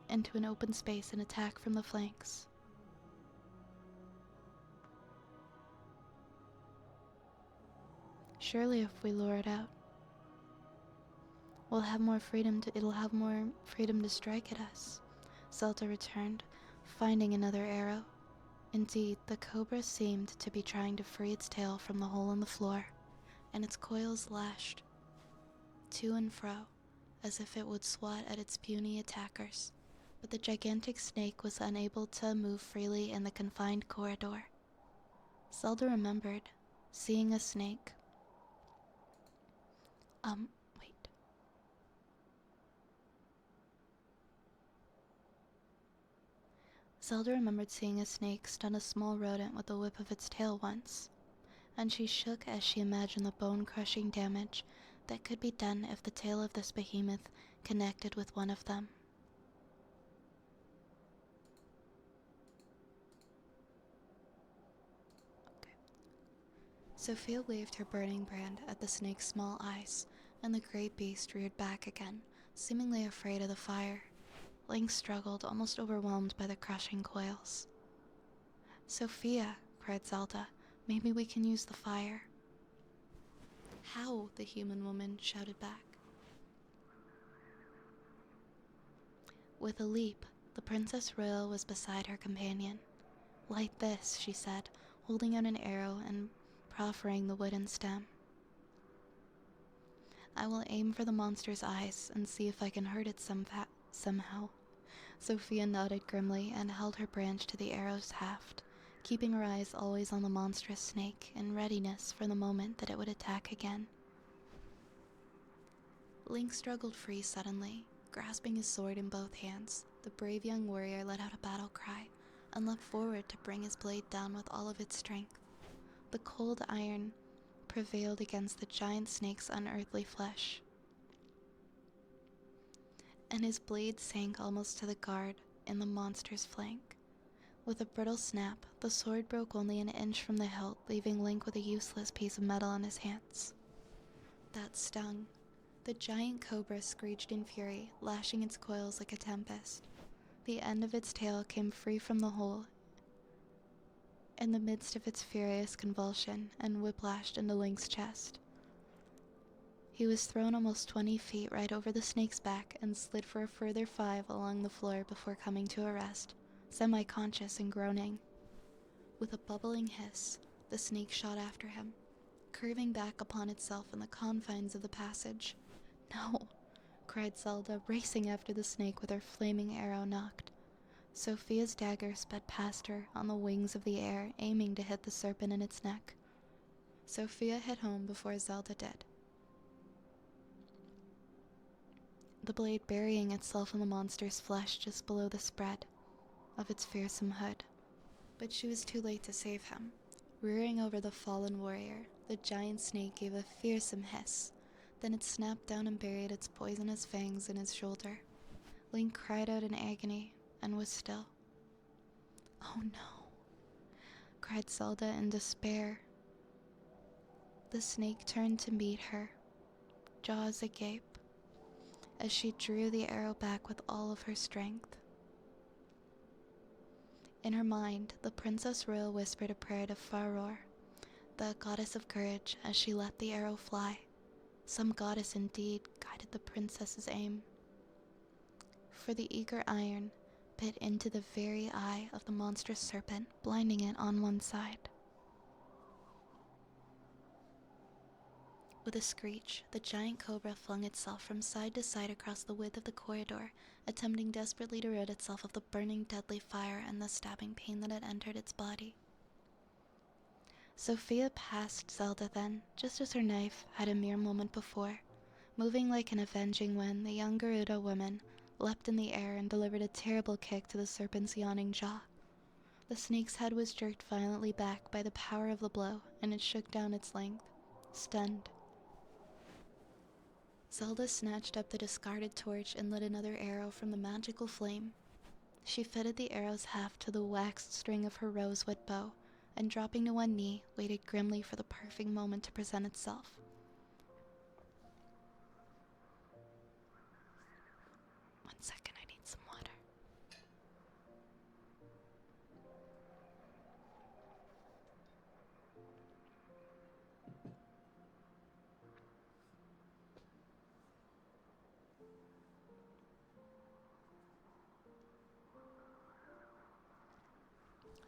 Speaker 1: into an open space and attack from the flanks." "Surely if we lure it out, it'll have more freedom to strike at us," Zelda returned, finding another arrow. Indeed, the cobra seemed to be trying to free its tail from the hole in the floor, and its coils lashed to and fro as if it would swat at its puny attackers. But the gigantic snake was unable to move freely in the confined corridor. Zelda remembered seeing a snake. Wait. Zelda remembered seeing a snake stun a small rodent with the whip of its tail once, and she shook as she imagined the bone-crushing damage that could be done if the tail of this behemoth connected with one of them. Sophia waved her burning brand at the snake's small eyes, and the great beast reared back again, seemingly afraid of the fire. Link struggled, almost overwhelmed by the crushing coils. "Sophia," cried Zelda, "maybe we can use the fire." "How?" the human woman shouted back. With a leap, the Princess Royal was beside her companion. "Light this," she said, holding out an arrow and proffering the wooden stem. "I will aim for the monster's eyes and see if I can hurt it somehow." Sophia nodded grimly and held her branch to the arrow's haft, keeping her eyes always on the monstrous snake in readiness for the moment that it would attack again. Link struggled free suddenly, grasping his sword in both hands. The brave young warrior let out a battle cry and leapt forward to bring his blade down with all of its strength. The cold iron prevailed against the giant snake's unearthly flesh, and his blade sank almost to the guard in the monster's flank. With a brittle snap, the sword broke only an inch from the hilt, leaving Link with a useless piece of metal in his hands. That stung. The giant cobra screeched in fury, lashing its coils like a tempest. The end of its tail came free from the hole in the midst of its furious convulsion and whiplashed into Link's chest. He was thrown almost 20 feet right over the snake's back and slid for a further 5 along the floor before coming to a rest, semi-conscious and groaning. With a bubbling hiss, the snake shot after him, curving back upon itself in the confines of the passage. "No!" cried Zelda, racing after the snake with her flaming arrow knocked. Sophia's dagger sped past her on the wings of the air, aiming to hit the serpent in its neck. Sophia hit home before Zelda did, the blade burying itself in the monster's flesh just below the spread of its fearsome hood. But she was too late to save him. Rearing over the fallen warrior, the giant snake gave a fearsome hiss. Then it snapped down and buried its poisonous fangs in his shoulder. Link cried out in agony and was still. "Oh no," cried Zelda in despair. The snake turned to meet her, jaws agape, as she drew the arrow back with all of her strength. In her mind, the Princess Royal whispered a prayer to Faror, the goddess of courage, as she let the arrow fly. Some goddess indeed guided the princess's aim. For the eager iron bit into the very eye of the monstrous serpent, blinding it on one side. With a screech, the giant cobra flung itself from side to side across the width of the corridor, attempting desperately to rid itself of the burning deadly fire and the stabbing pain that had entered its body. Sophia passed Zelda then, just as her knife had a mere moment before. Moving like an avenging wind, the young Gerudo woman leapt in the air and delivered a terrible kick to the serpent's yawning jaw. The snake's head was jerked violently back by the power of the blow, and it shook down its length, stunned. Zelda snatched up the discarded torch and lit another arrow from the magical flame. She fitted the arrow's haft to the waxed string of her rosewood bow, and dropping to one knee, waited grimly for the perfect moment to present itself. One second, I need some water.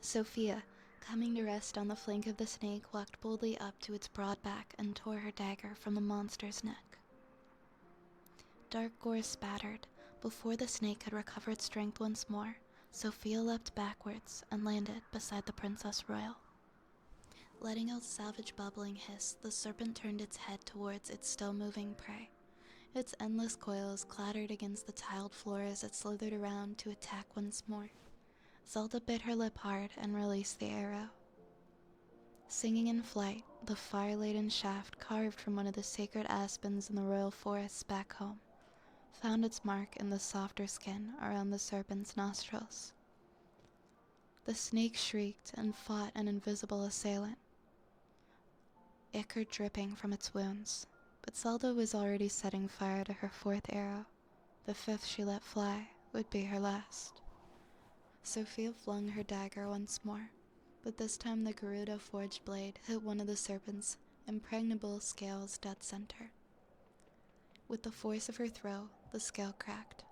Speaker 1: Sophia, coming to rest on the flank of the snake, walked boldly up to its broad back and tore her dagger from the monster's neck. Dark gore spattered. Before the snake could recover its strength once more, Sophia leapt backwards and landed beside the Princess Royal. Letting out a savage bubbling hiss, the serpent turned its head towards its still-moving prey. Its endless coils clattered against the tiled floor as it slithered around to attack once more. Zelda bit her lip hard and released the arrow. Singing in flight, the fire-laden shaft carved from one of the sacred aspens in the royal forests back home found its mark in the softer skin around the serpent's nostrils. The snake shrieked and fought an invisible assailant, ichor dripping from its wounds, but Zelda was already setting fire to her 4th arrow. The 5th she let fly would be her last. Sophia flung her dagger once more, but this time the Gerudo forged blade hit one of the serpent's impregnable scales dead center. With the force of her throw, the scale cracked,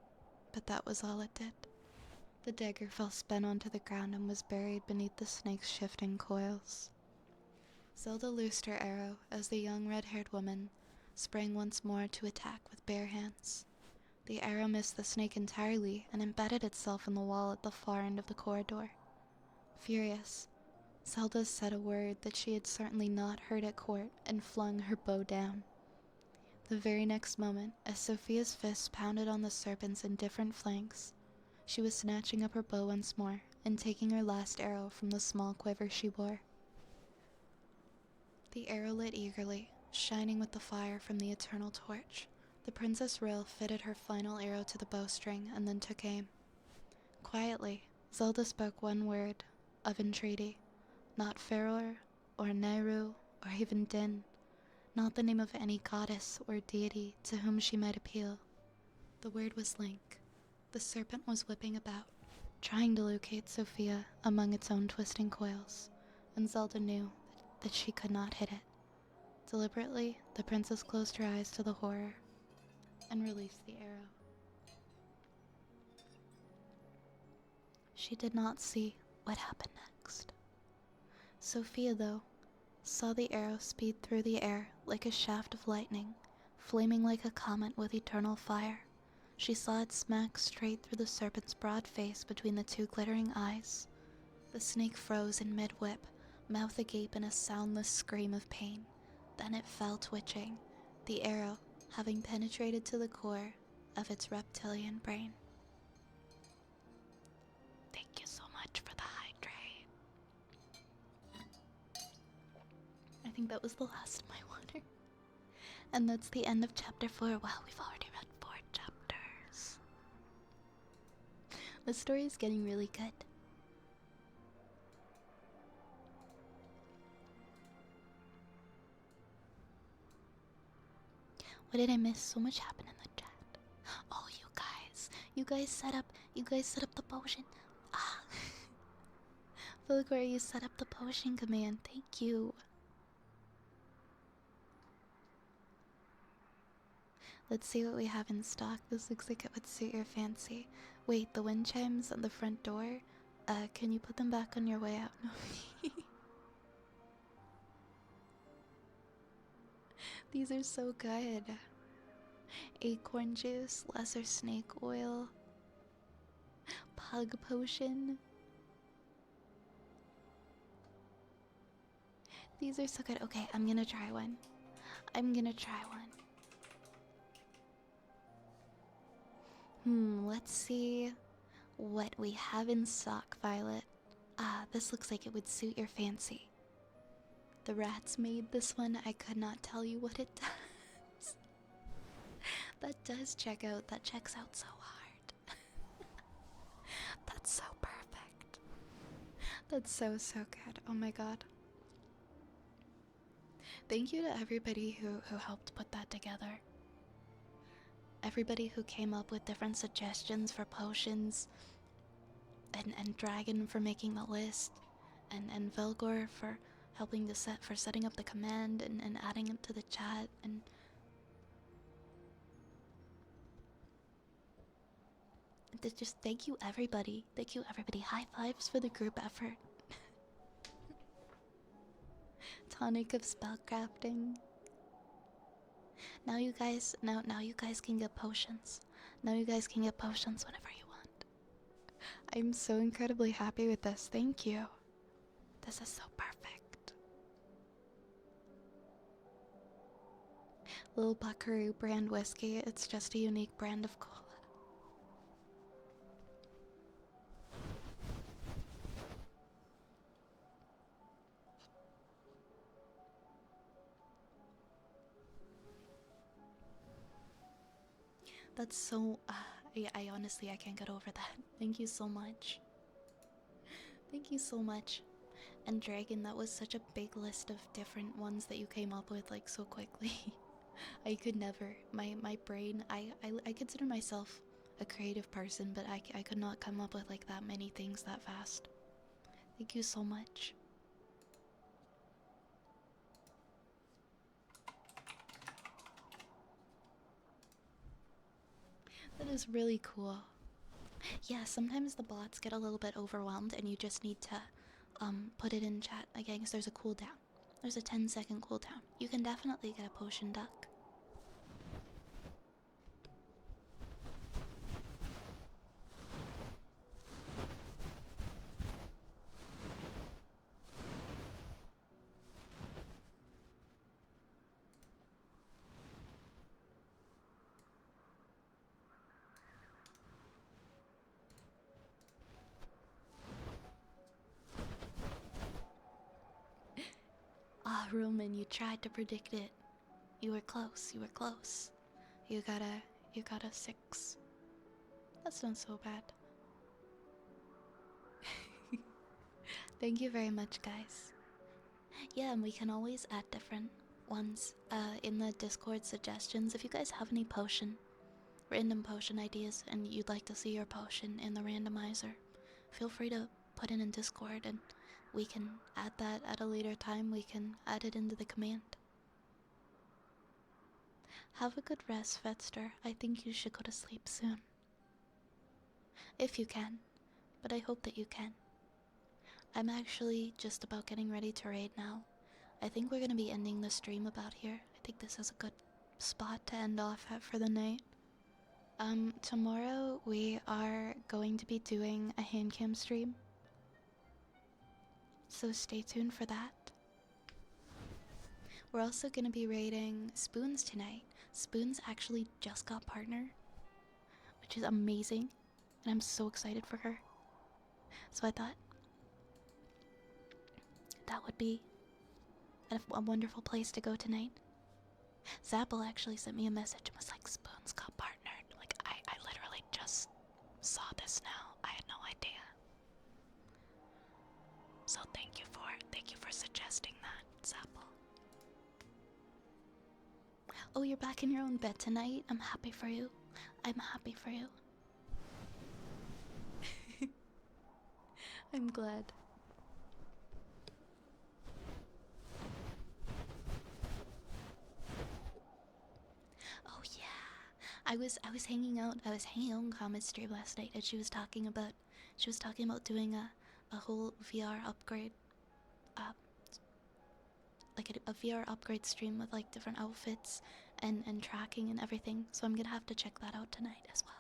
Speaker 1: but that was all it did. The dagger fell spent onto the ground and was buried beneath the snake's shifting coils. Zelda loosed her arrow as the young red-haired woman sprang once more to attack with bare hands. The arrow missed the snake entirely and embedded itself in the wall at the far end of the corridor. Furious, Zelda said a word that she had certainly not heard at court and flung her bow down. The very next moment, as Sophia's fists pounded on the serpent's indifferent flanks, she was snatching up her bow once more and taking her last arrow from the small quiver she wore. The arrow lit eagerly, shining with the fire from the eternal torch. The Princess Royal fitted her final arrow to the bowstring and then took aim. Quietly, Zelda spoke one word of entreaty, not Feror or Nehru or even Din, not the name of any goddess or deity to whom she might appeal. The word was Link. The serpent was whipping about, trying to locate Sophia among its own twisting coils, and Zelda knew that she could not hit it. Deliberately, the princess closed her eyes to the horror and released the arrow. She did not see what happened next. Sophia, though, saw the arrow speed through the air like a shaft of lightning, flaming like a comet with eternal fire. She saw it smack straight through the serpent's broad face between the two glittering eyes. The snake froze in mid-whip, mouth agape in a soundless scream of pain. Then it fell twitching, the arrow having penetrated to the core of its reptilian brain.
Speaker 2: Thank you so much for the hydrate.
Speaker 1: I think that was the last of my water. And that's the end of chapter 4. Wow, we've already read 4 chapters. The story is getting really good. What did I miss? So much happened in the chat. Oh, you guys set up the potion. Ah, Philgore, you set up the potion command. Thank you. Let's see what we have in stock. This looks like it would suit your fancy. Wait, the wind chimes on the front door? Can you put them back on your way out? No. These are so good. Acorn juice, lesser snake oil, pug potion. These are so good. Okay, I'm gonna try one. Let's see what we have in stock, Violet. Ah, this looks like it would suit your fancy. The rats made this one. I could not tell you what it does. That does check out. That checks out so hard. That's so perfect. That's so good. Oh my god. Thank you to everybody who helped put that together. Everybody who came up with different suggestions for potions, and Dragon for making the list, and Velgor for helping to setting up the command and adding it to the chat, and just thank you everybody. Thank you everybody. High fives for the group effort. Tonic of spellcrafting. Now you guys can get potions. Now you guys can get potions whenever you want. I'm so incredibly happy with this. Thank you. This is so perfect. Little Buckaroo brand whiskey. It's just a unique brand of cola. That's so, I honestly, I can't get over that. Thank you so much. Thank you so much. And Dragon, that was such a big list of different ones that you came up with, like, so quickly. I could never. My brain, I consider myself a creative person, but I could not come up with, like, that many things that fast. Thank you so much. That is really cool. Yeah, sometimes the bots get a little bit overwhelmed and you just need to put it in chat again because there's a cooldown. There's a 10-second cooldown. You can definitely get a potion duck. Ah, Roman, you tried to predict it. You were close, you were close. You got a 6. That's not so bad. Thank you very much, guys. Yeah, and we can always add different ones in the Discord suggestions. If you guys have any random potion ideas, and you'd like to see your potion in the randomizer, feel free to put it in Discord and we can add that at a later time. We can add it into the command. Have a good rest, Vetster. I think you should go to sleep soon. If you can, but I hope that you can. I'm actually just about getting ready to raid now. I think we're gonna be ending the stream about here. I think this is a good spot to end off at for the night. Tomorrow we are going to be doing a handcam stream, so stay tuned for that. We're also gonna be raiding Spoons tonight. Spoons actually just got partner, which is amazing, and I'm so excited for her. So I thought that would be a wonderful place to go tonight. Zapple actually sent me a message and was like, Spoons got partnered. Like, I literally just saw this now. I had no idea. So thank you for suggesting that, Zapple. Oh, you're back in your own bed tonight? I'm happy for you. I'm happy for you. I'm glad. Oh yeah. I was hanging out on Comet's stream last night, and she was talking about doing a whole VR upgrade, like a VR upgrade stream with like different outfits and tracking and everything. So I'm gonna have to check that out tonight as well.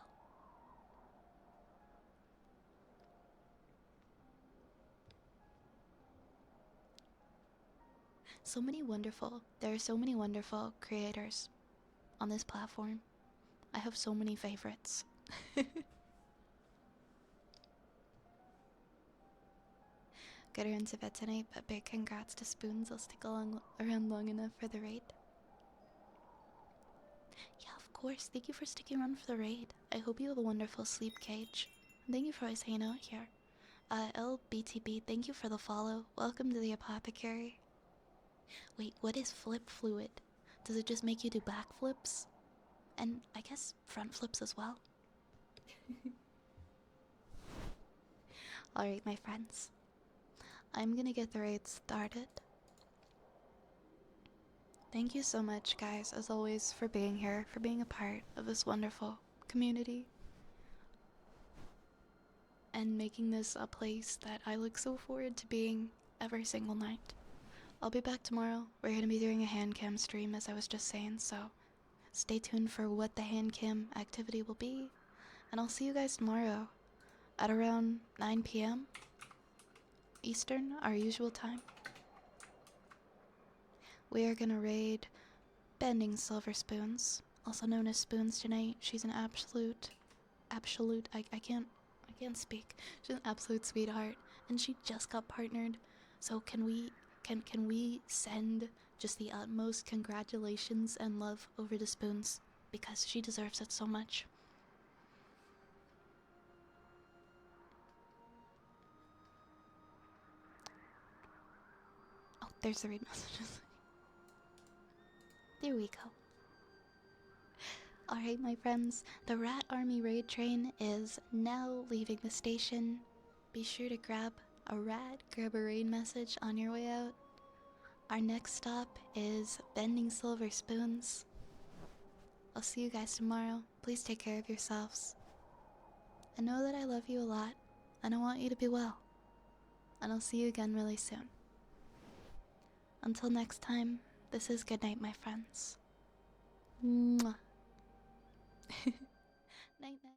Speaker 1: There are so many wonderful creators on this platform. I have so many favorites. Get her into bed tonight, but big congrats to Spoons. I'll stick around long enough for the raid. Yeah, of course. Thank you for sticking around for the raid. I hope you have a wonderful sleep, Cage. And thank you for always hanging out here. LBTB, thank you for the follow. Welcome to the apothecary. Wait, what is flip fluid? Does it just make you do backflips? And I guess front flips as well? Alright, my friends. I'm gonna get the raid started. Thank you so much, guys, as always, for being here, for being a part of this wonderful community, and making this a place that I look so forward to being every single night. I'll be back tomorrow. We're gonna be doing a hand cam stream, as I was just saying, so stay tuned for what the hand cam activity will be, and I'll see you guys tomorrow at around 9 p.m. Eastern, our usual time. We are gonna raid Bending Silver Spoons, also known as Spoons tonight. She's an absolute, I can't speak. She's an absolute sweetheart, and she just got partnered. So can we send just the utmost congratulations and love over to Spoons, because she deserves it so much. Oh, there's the raid messages. There we go. Alright, my friends, the Rat Army raid train is now leaving the station. Be sure to grab a raid message on your way out. Our next stop is Bending Silver Spoons. I'll see you guys tomorrow. Please take care of yourselves. And know that I love you a lot, and I want you to be well. And I'll see you again really soon. Until next time, this is good night, my friends. Mwah. Night night.